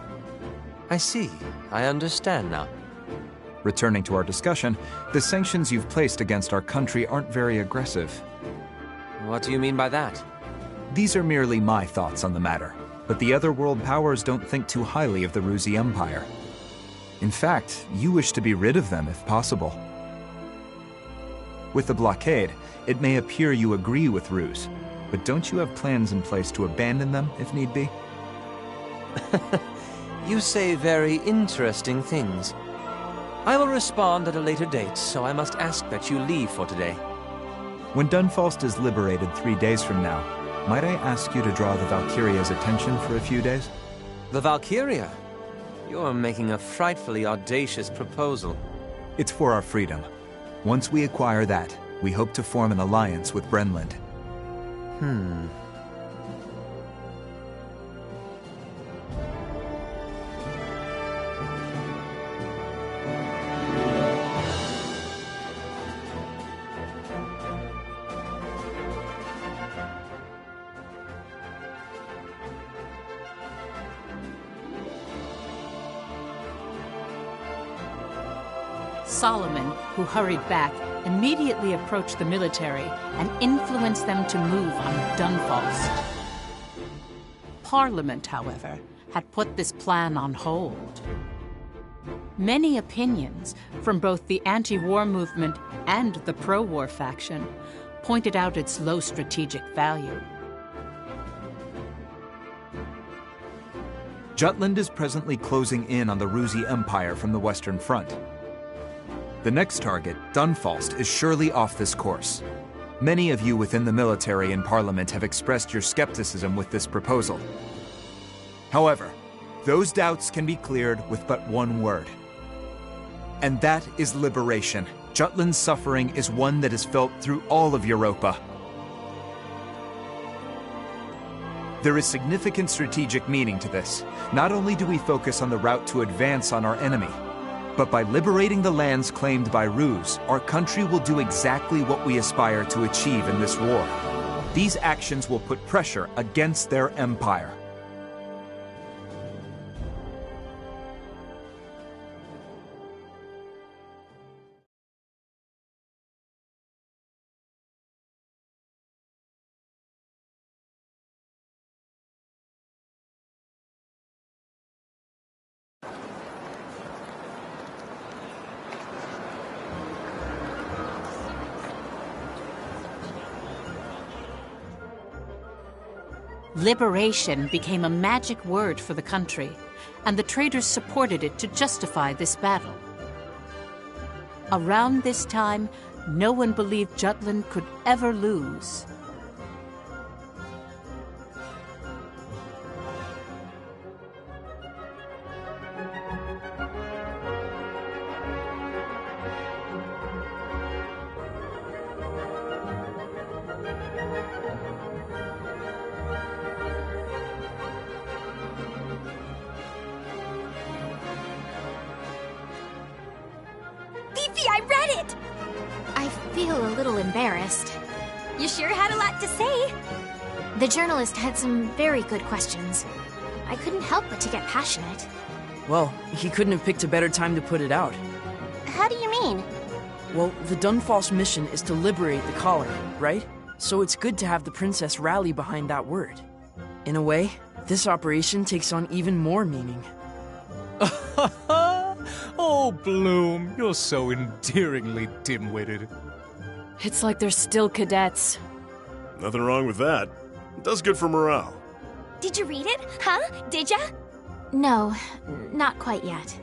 [SPEAKER 6] I see. I understand now.
[SPEAKER 2] Returning to our discussion, the sanctions you've placed against our country aren't very aggressive.
[SPEAKER 6] What do you mean by that?
[SPEAKER 2] These are merely my thoughts on the matter, but the other world powers don't think too highly of the Ruzi Empire. In fact, you wish to be rid of them if possible. With the blockade, it may appear you agree with Ruse, but don't you have plans in place to abandon them if need be?
[SPEAKER 6] You say very interesting things. I will respond at a later date, so I must ask that you leave for today.
[SPEAKER 2] When Dunfalst is liberated 3 days from now, might I ask you to draw the Valkyria's attention for a few days?
[SPEAKER 6] The Valkyria? You're making a frightfully audacious proposal.
[SPEAKER 2] It's for our freedom. Once we acquire that, we hope to form an alliance with Brenland.
[SPEAKER 1] Solomon, who hurried back, immediately approached the military and influenced them to move on Dunfalst. Parliament, however, had put this plan on hold. Many opinions, from both the anti-war movement and the pro-war faction, pointed out its low strategic value.
[SPEAKER 2] Jutland is presently closing in on the Ruzi Empire from the Western Front. The next target, Dunfalst, is surely off this course. Many of you within the military and Parliament have expressed your skepticism with this proposal. However, those doubts can be cleared with but one word. And that is liberation. Jutland's suffering is one that is felt through all of Europa. There is significant strategic meaning to this. Not only do we focus on the route to advance on our enemy, but by liberating the lands claimed by Ruse, our country will do exactly what we aspire to achieve in this war. These actions will put pressure against their empire.
[SPEAKER 1] Liberation became a magic word for the country, and the traders supported it to justify this battle. Around this time, no one believed Jutland could ever lose.
[SPEAKER 13] I read it!
[SPEAKER 16] I feel a little embarrassed.
[SPEAKER 13] You sure had a lot to say.
[SPEAKER 16] The journalist had some very good questions. I couldn't help but to get passionate.
[SPEAKER 6] Well, he couldn't have picked a better time to put it out.
[SPEAKER 13] How do you mean?
[SPEAKER 6] Well, the Dunfalst mission is to liberate the colony, right? So it's good to have the princess rally behind that word. In a way, this operation takes on even more meaning.
[SPEAKER 21] Oh, Bloom, you're so endearingly dim-witted.
[SPEAKER 15] It's like they're still cadets.
[SPEAKER 10] Nothing wrong with that. It does good for morale.
[SPEAKER 13] Did you read it? Huh? Did ya?
[SPEAKER 16] No, not quite yet.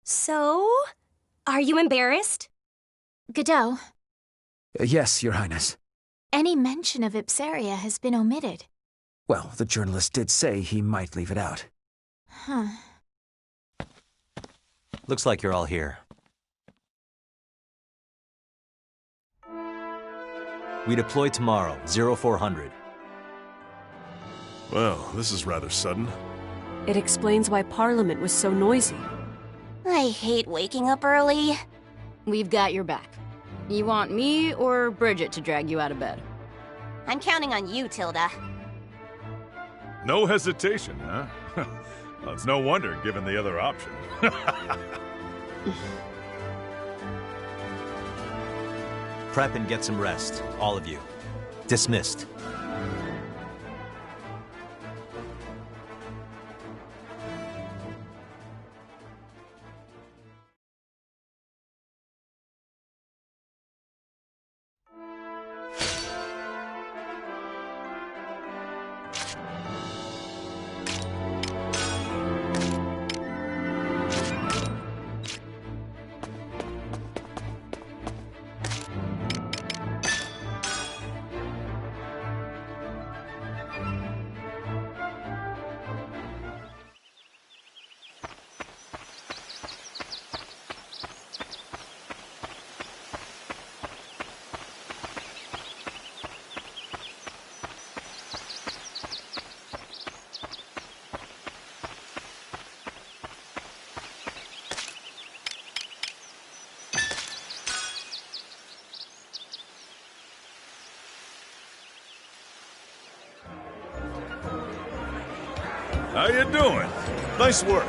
[SPEAKER 13] So, are you embarrassed?
[SPEAKER 16] Godot?
[SPEAKER 4] Yes, Your Highness.
[SPEAKER 16] Any mention of Ipsaria has been omitted.
[SPEAKER 4] Well, the journalist did say he might leave it out.
[SPEAKER 16] Huh.
[SPEAKER 3] Looks like you're all here. We deploy tomorrow, 0400.
[SPEAKER 10] Well, this is rather sudden.
[SPEAKER 15] It explains why Parliament was so noisy.
[SPEAKER 13] I hate waking up early.
[SPEAKER 22] We've got your back. You want me or Bridget to drag you out of bed?
[SPEAKER 13] I'm counting on you, Tilda.
[SPEAKER 10] No hesitation, huh? Well, it's no wonder, given the other option.
[SPEAKER 3] Prep and get some rest, all of you. Dismissed.
[SPEAKER 10] How you doing? Nice work.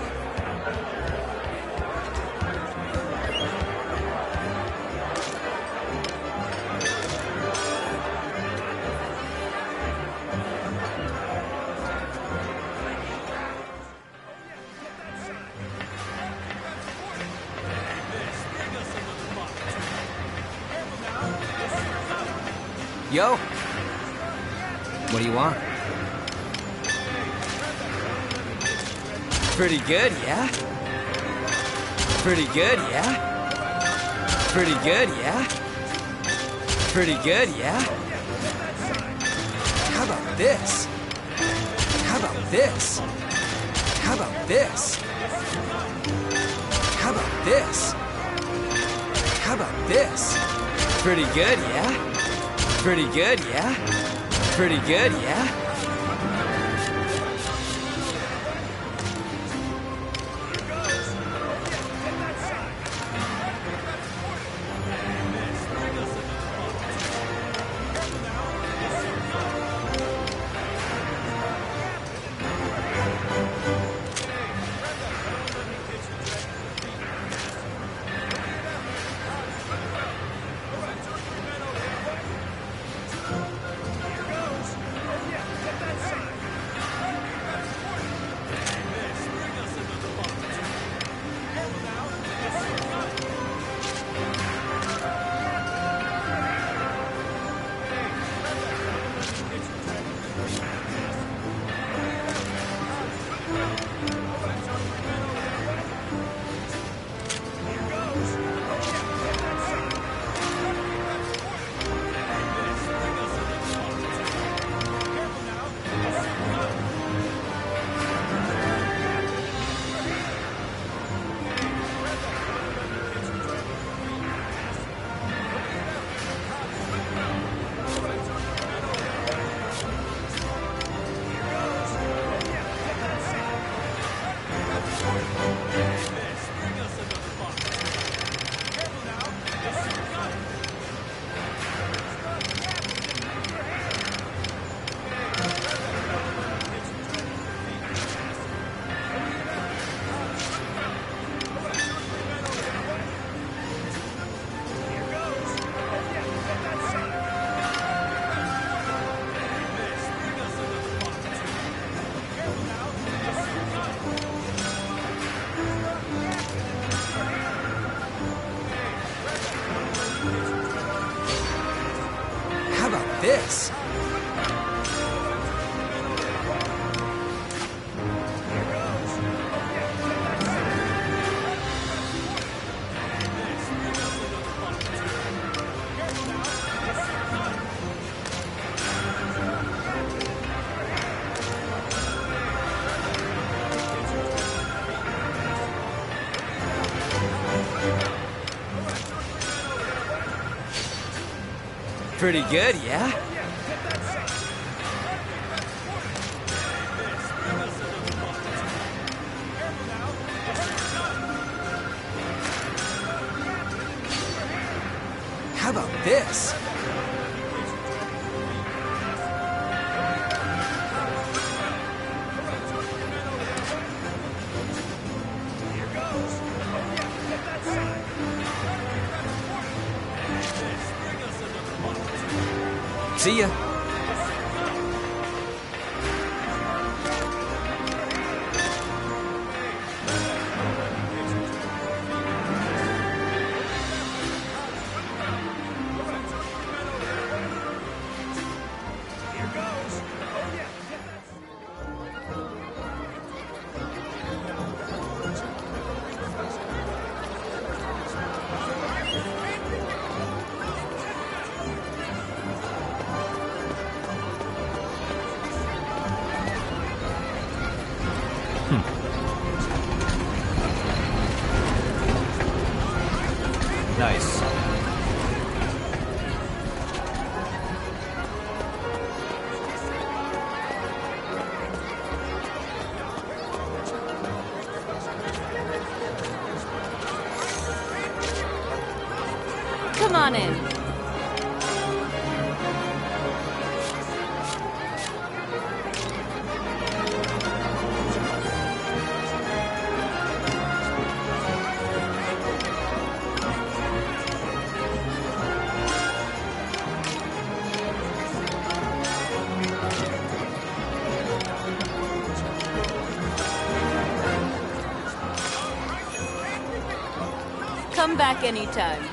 [SPEAKER 6] Yo! What do you want? Pretty good, yeah? Pretty good, yeah? Pretty good, yeah? Pretty good, yeah? How about this? How about this? How about this? How about this? How about this? Pretty good, yeah? Pretty good, yeah? Pretty good, yeah? This. Pretty good, yeah? How about this? See ya.
[SPEAKER 3] Nice.
[SPEAKER 22] Come on in. Come back anytime.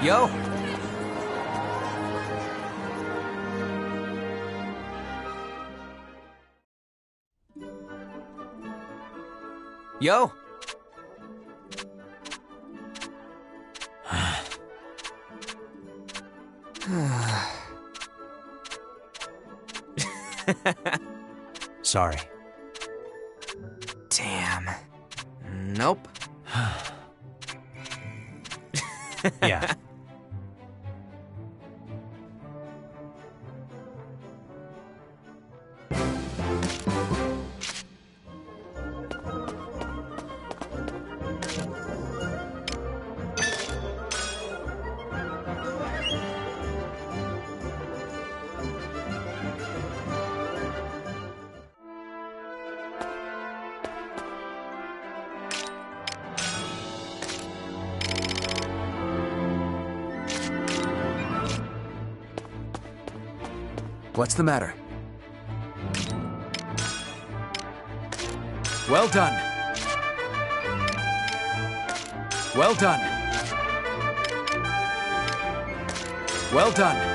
[SPEAKER 6] Yo! Yo!
[SPEAKER 3] Sorry.
[SPEAKER 6] Damn. Nope.
[SPEAKER 3] Yeah.
[SPEAKER 4] What's the matter? Well done. Well done. Well done.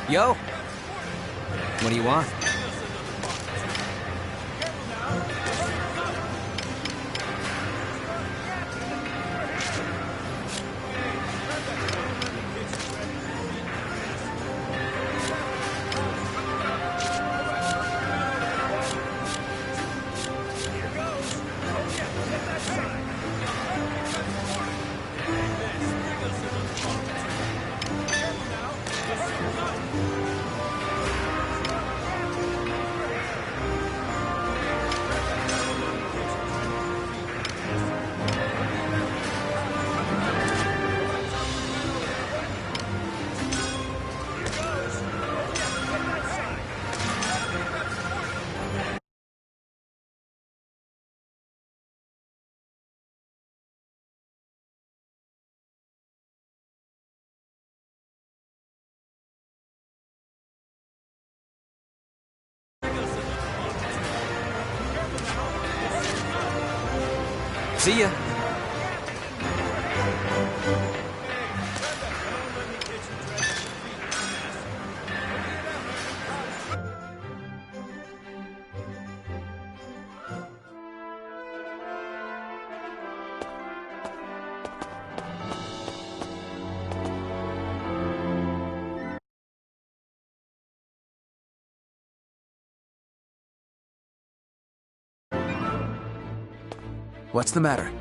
[SPEAKER 6] Yo! What do you want? See ya.
[SPEAKER 4] What's the matter?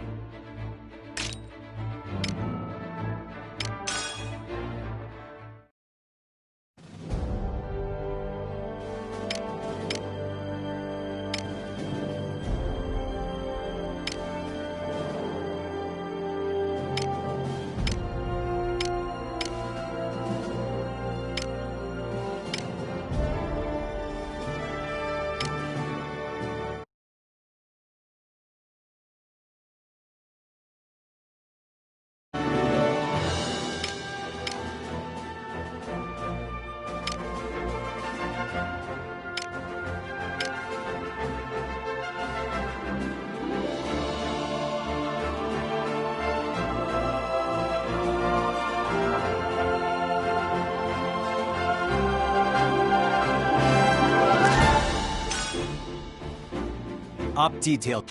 [SPEAKER 3] Op detail.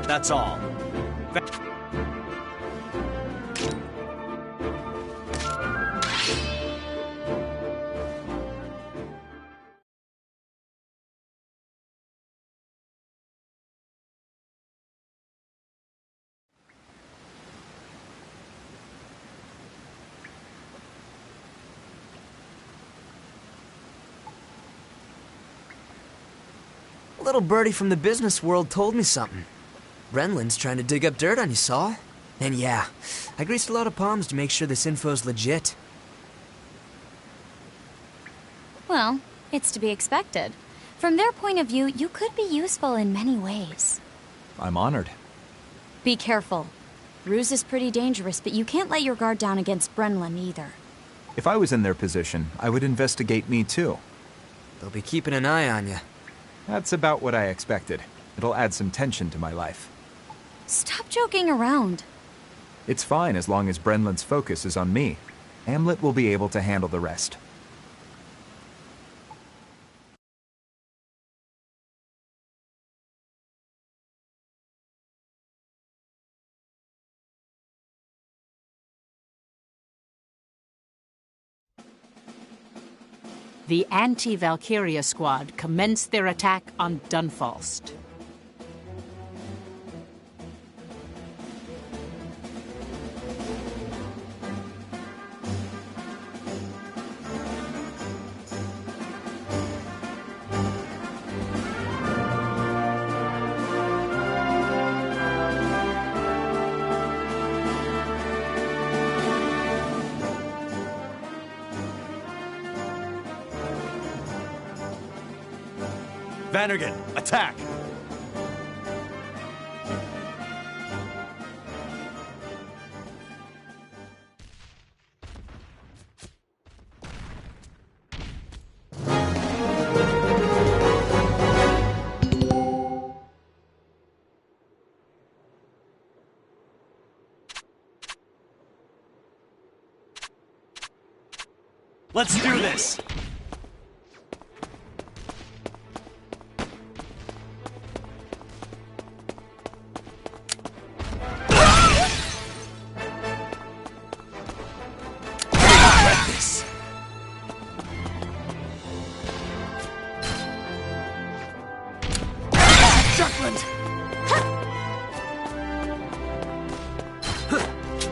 [SPEAKER 20] that's all.
[SPEAKER 6] A little birdie from the business world told me something. Brenlin's trying to dig up dirt on you, Saul. And yeah, I greased a lot of palms to make sure this info's legit.
[SPEAKER 5] Well, it's to be expected. From their point of view, you could be useful in many ways.
[SPEAKER 2] I'm honored.
[SPEAKER 5] Be careful. Ruse is pretty dangerous, but you can't let your guard down against Brenlin either.
[SPEAKER 2] If I was in their position, I would investigate me too.
[SPEAKER 6] They'll be keeping an eye on you.
[SPEAKER 2] That's about what I expected. It'll add some tension to my life.
[SPEAKER 5] Stop joking around.
[SPEAKER 2] It's fine as long as Brenlin's focus is on me. Hamlet will be able to handle the rest.
[SPEAKER 1] The anti-Valkyria squad commenced their attack on Dunfalst.
[SPEAKER 20] Vannergan, attack! Let's do this!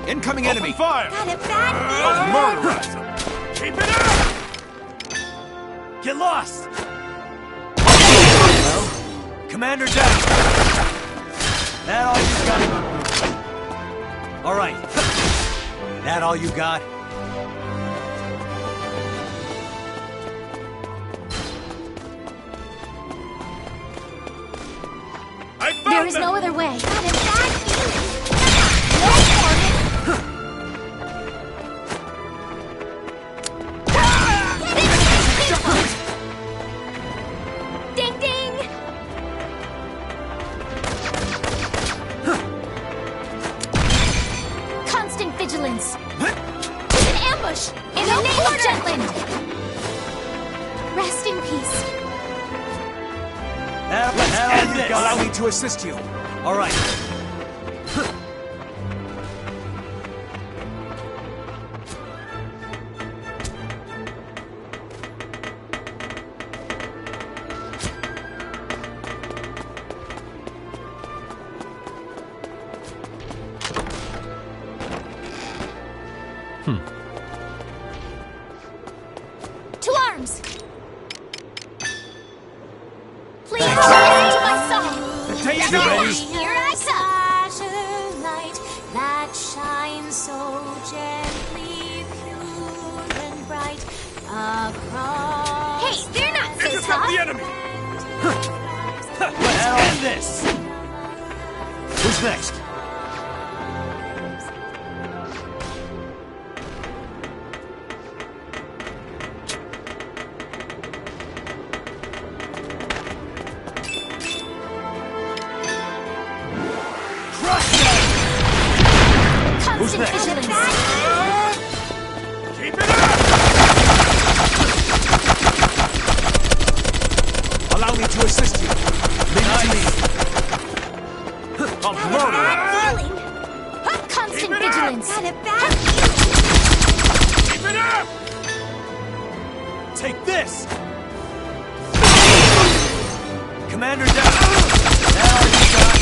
[SPEAKER 2] Incoming enemy!
[SPEAKER 20] Fire!
[SPEAKER 13] Got it bad.
[SPEAKER 20] I'll murderize them! Keep it up! Get lost! Well, Commander down! That all you got? All right. That all you got?
[SPEAKER 16] There is no other way.
[SPEAKER 13] Got it bad.
[SPEAKER 16] Ding ding! Constant vigilance. It's an ambush! In the name of Jutland! Rest in peace.
[SPEAKER 4] Allow me to assist you.
[SPEAKER 20] All right.
[SPEAKER 16] To arms! Please listen to my song!
[SPEAKER 20] Take it ready.
[SPEAKER 16] Here I come!
[SPEAKER 13] Light that shines so gently, pure and bright across.
[SPEAKER 16] Hey, they're not so
[SPEAKER 20] Intercept
[SPEAKER 16] tough!
[SPEAKER 20] the enemy! Let's end this! Who's next?
[SPEAKER 16] Constant vigilance!
[SPEAKER 20] Keep it up!
[SPEAKER 4] Allow me to assist you. Leave it to me.
[SPEAKER 20] I'll Take this! Commander down! Now you got...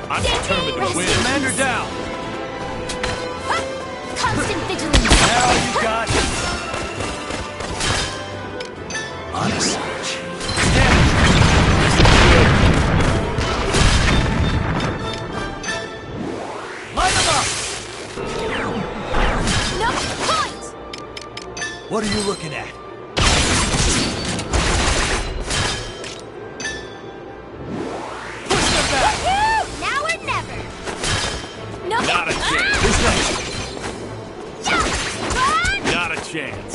[SPEAKER 14] I'm determined to win.
[SPEAKER 20] Commander down!
[SPEAKER 16] Constant vigilance!
[SPEAKER 20] Now you got...
[SPEAKER 4] Honest.
[SPEAKER 20] Light them up!
[SPEAKER 16] No point!
[SPEAKER 20] What are you looking at? Push them back!
[SPEAKER 16] Now or never! No!
[SPEAKER 14] Not a chance.
[SPEAKER 20] Who's next?
[SPEAKER 14] Not a chance.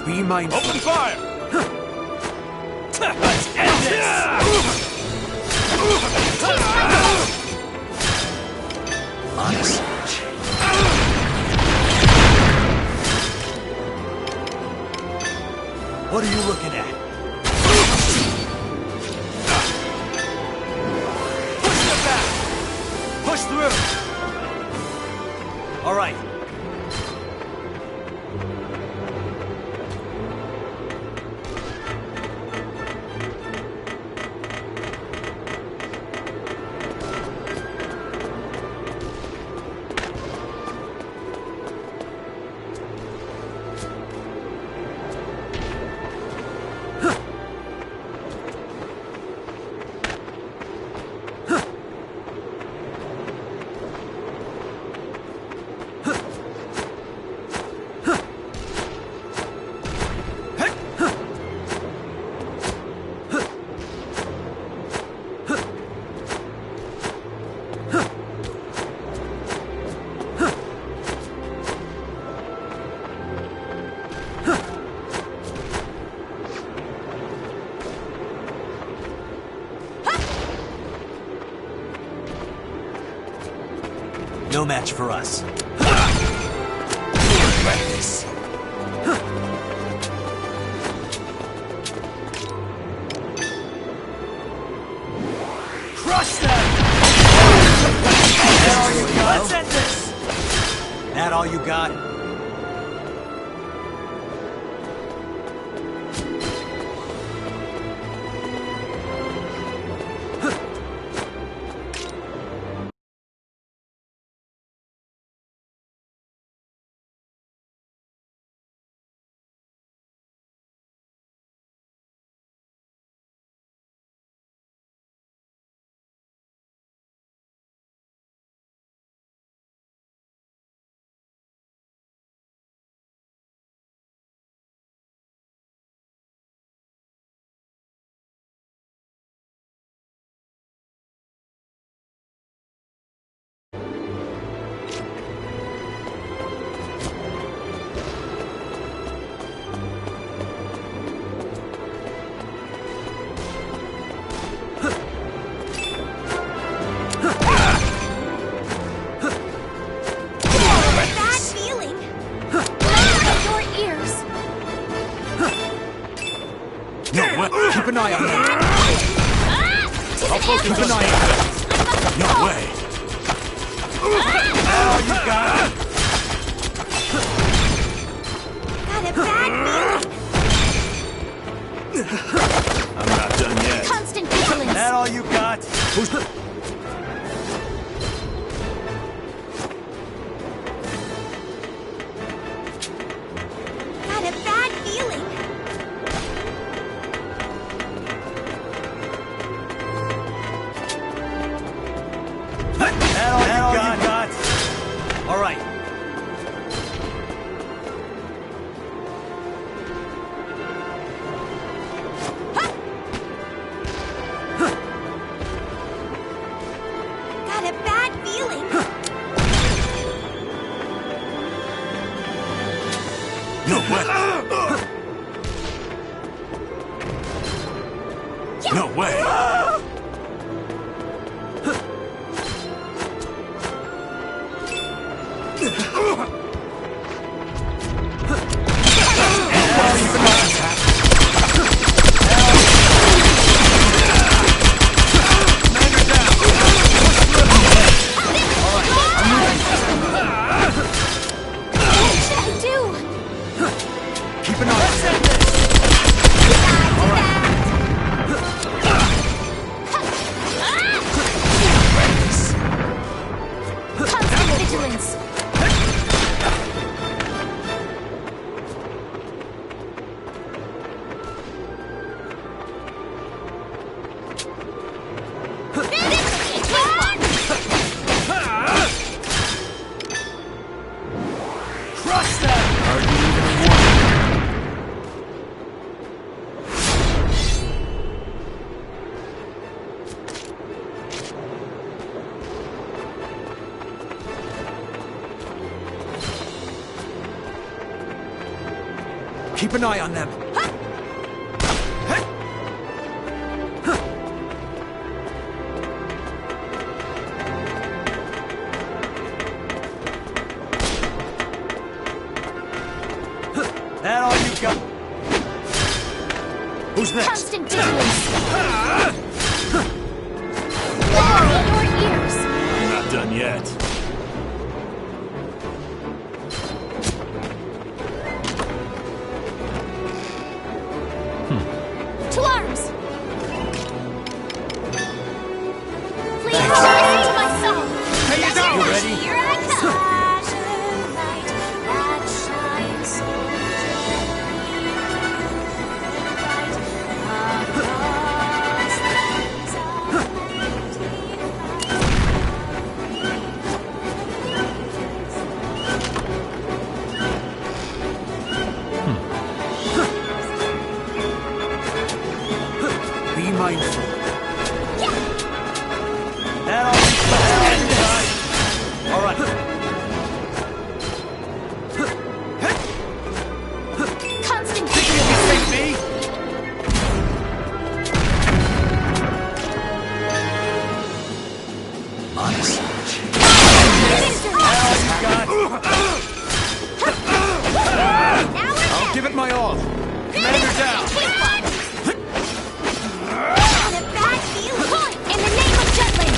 [SPEAKER 4] Be mindful.
[SPEAKER 14] Open fire!
[SPEAKER 20] Let's end this!
[SPEAKER 4] Honest.
[SPEAKER 20] What are you looking at? Push them back! Push through! All right. No match for us.
[SPEAKER 4] Regret this.
[SPEAKER 20] Crush them! That all you got? Let's end this! That all you got?
[SPEAKER 4] Keep an eye on them.
[SPEAKER 14] I'll focus
[SPEAKER 4] Keep an eye on them.
[SPEAKER 14] No way.
[SPEAKER 20] Now you got it.
[SPEAKER 13] Got a bad feeling.
[SPEAKER 14] I'm not done yet.
[SPEAKER 16] Constant vigilance.
[SPEAKER 20] That all you got?
[SPEAKER 4] Who's the...
[SPEAKER 13] Got a bad feeling.
[SPEAKER 20] That all you got?
[SPEAKER 14] No way! No way!
[SPEAKER 4] Keep an eye on them.
[SPEAKER 16] Constant vigilance.
[SPEAKER 4] Crush them! Hardly even a warning. Keep an eye on them.
[SPEAKER 20] That all you got? Who's next?
[SPEAKER 16] Constant vigilance. Roar in your ears.
[SPEAKER 14] I'm not done yet.
[SPEAKER 16] To arms. Please listen to my song.
[SPEAKER 20] Take it down! You ready?
[SPEAKER 16] Here I come.
[SPEAKER 4] Be mindful.
[SPEAKER 20] That all you got? All right.
[SPEAKER 16] Constant
[SPEAKER 20] Think you can save me?
[SPEAKER 4] Honest.
[SPEAKER 20] I'll give it my all. Commander down.
[SPEAKER 16] In the name of Jutland.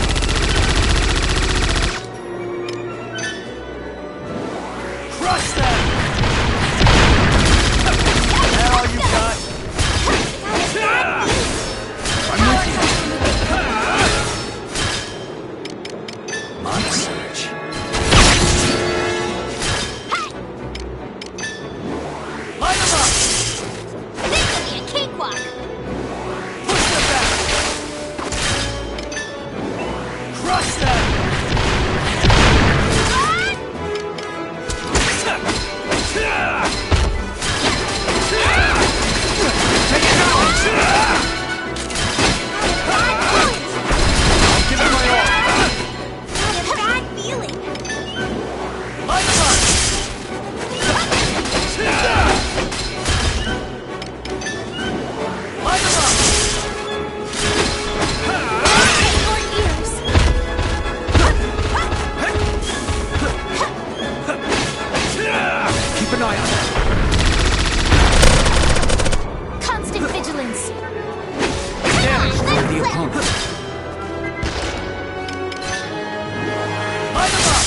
[SPEAKER 20] Crush them! That all you got?
[SPEAKER 4] I'm with you. On the search.
[SPEAKER 20] Light 'em up!
[SPEAKER 16] This will be a cakewalk.
[SPEAKER 20] Push them back! Crush them! Take it down! I'll give it my all.
[SPEAKER 16] Not a bad feeling.
[SPEAKER 20] Light 'em up! Light 'em up!
[SPEAKER 16] In your ears.
[SPEAKER 4] Keep an eye on them.
[SPEAKER 16] Constant vigilance.
[SPEAKER 4] For the opponent.
[SPEAKER 20] Light 'em up!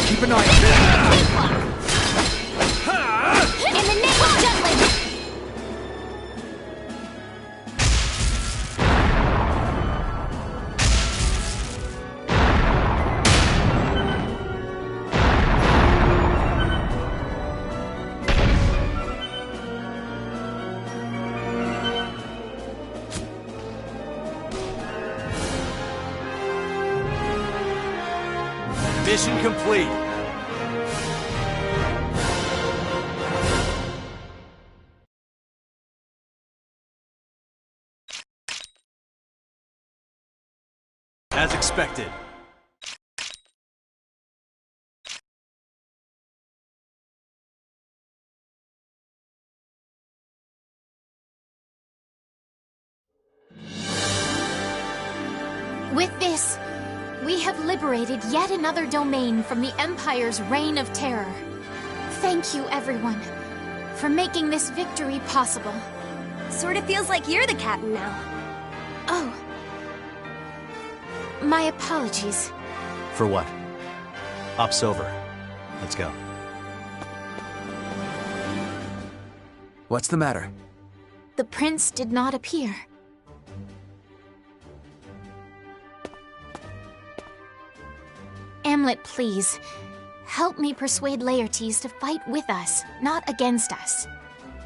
[SPEAKER 4] Keep an eye on them.
[SPEAKER 16] In the name of Jutland.
[SPEAKER 20] Mission complete. As expected.
[SPEAKER 16] With this, we have liberated yet another domain from the Empire's reign of terror. Thank you, everyone, for making this victory possible.
[SPEAKER 13] Sort of feels like you're the captain now.
[SPEAKER 16] Oh. My apologies.
[SPEAKER 3] For what? Up's over. Let's go.
[SPEAKER 4] What's the matter?
[SPEAKER 16] The prince did not appear. Amlet, please. Help me persuade Laertes to fight with us, not against us.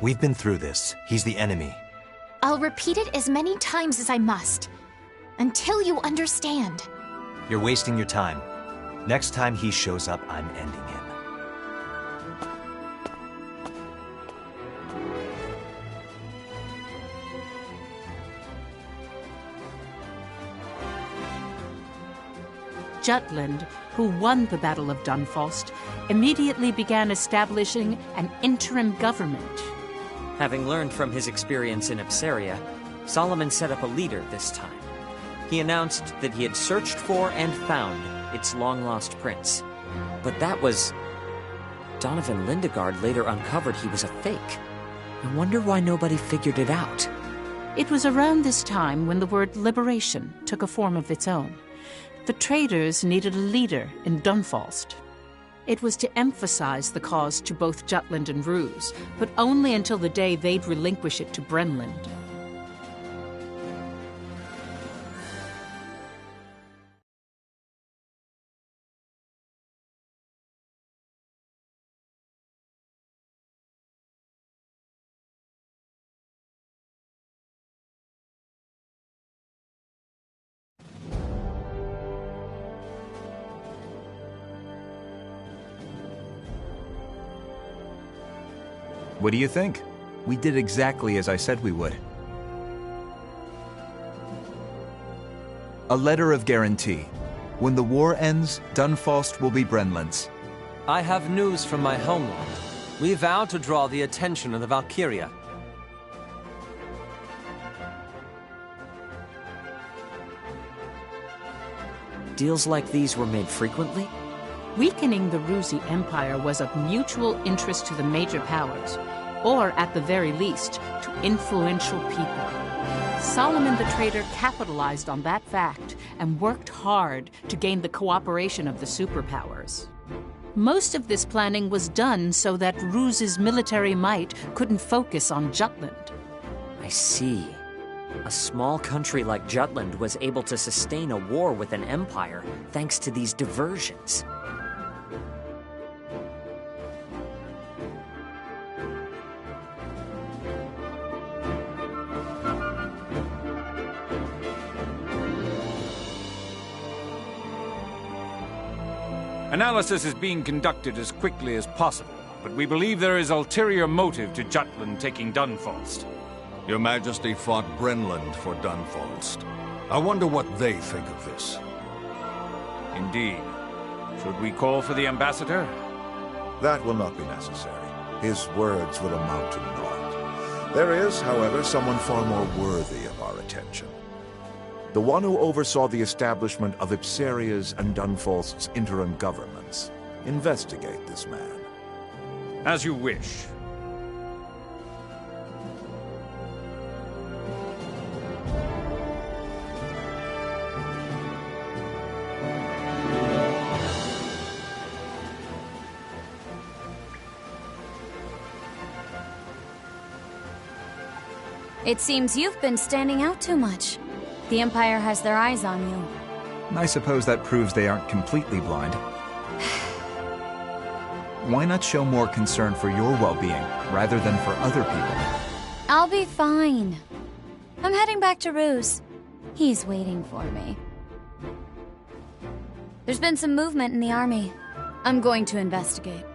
[SPEAKER 3] We've been through this. He's the enemy.
[SPEAKER 16] I'll repeat it as many times as I must, until you understand.
[SPEAKER 3] You're wasting your time. Next time he shows up, I'm ending him.
[SPEAKER 1] Jutland, who won the Battle of Dunfalst, immediately began establishing an interim government.
[SPEAKER 7] Having learned from his experience in Ipsaria, Solomon set up a leader this time. He announced that he had searched for and found its long-lost prince. But that was... Donovan Lindegard later uncovered he was a fake. I wonder why nobody figured it out.
[SPEAKER 1] It was around this time when the word liberation took a form of its own. The traders needed a leader in Dunfalst. It was to emphasize the cause to both Jutland and Ruse, but only until the day they'd relinquish it to Brenland.
[SPEAKER 2] What do you think? We did exactly as I said we would. A letter of guarantee. When the war ends, Dunfalst will be Brenland's.
[SPEAKER 12] I have news from my homeland. We vow to draw the attention of the Valkyria.
[SPEAKER 7] Deals like these were made frequently?
[SPEAKER 1] Weakening the Rusi Empire was of mutual interest to the major powers, or at the very least, to influential people. Solomon the Trader capitalized on that fact and worked hard to gain the cooperation of the superpowers. Most of this planning was done so that Ruse's military might couldn't focus on Jutland.
[SPEAKER 7] I see. A small country like Jutland was able to sustain a war with an empire thanks to these diversions.
[SPEAKER 11] Analysis is being conducted as quickly as possible, but we believe there is ulterior motive to Jutland taking Dunfalst.
[SPEAKER 18] Your Majesty fought Brenland for Dunfalst. I wonder what they think of this.
[SPEAKER 11] Indeed. Should we call for the ambassador?
[SPEAKER 9] That will not be necessary. His words will amount to naught. There is, however, someone far more worthy of our attention. The one who oversaw the establishment of Ipsaria's and Dunfalst's interim governments. Investigate this man.
[SPEAKER 11] As you wish.
[SPEAKER 5] It seems you've been standing out too much. The Empire has their eyes on you.
[SPEAKER 2] I suppose that proves they aren't completely blind. Why not show more concern for your well-being, rather than for other people?
[SPEAKER 5] I'll be fine. I'm heading back to Ruse. He's waiting for me. There's been some movement in the army. I'm going to investigate.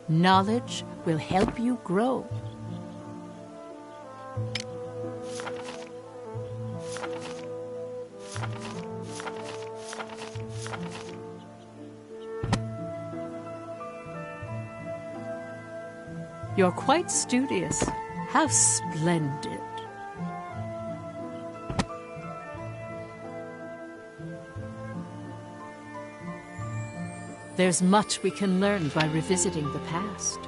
[SPEAKER 1] Knowledge will help you grow. You're quite studious. How splendid. There's much we can learn by revisiting the past.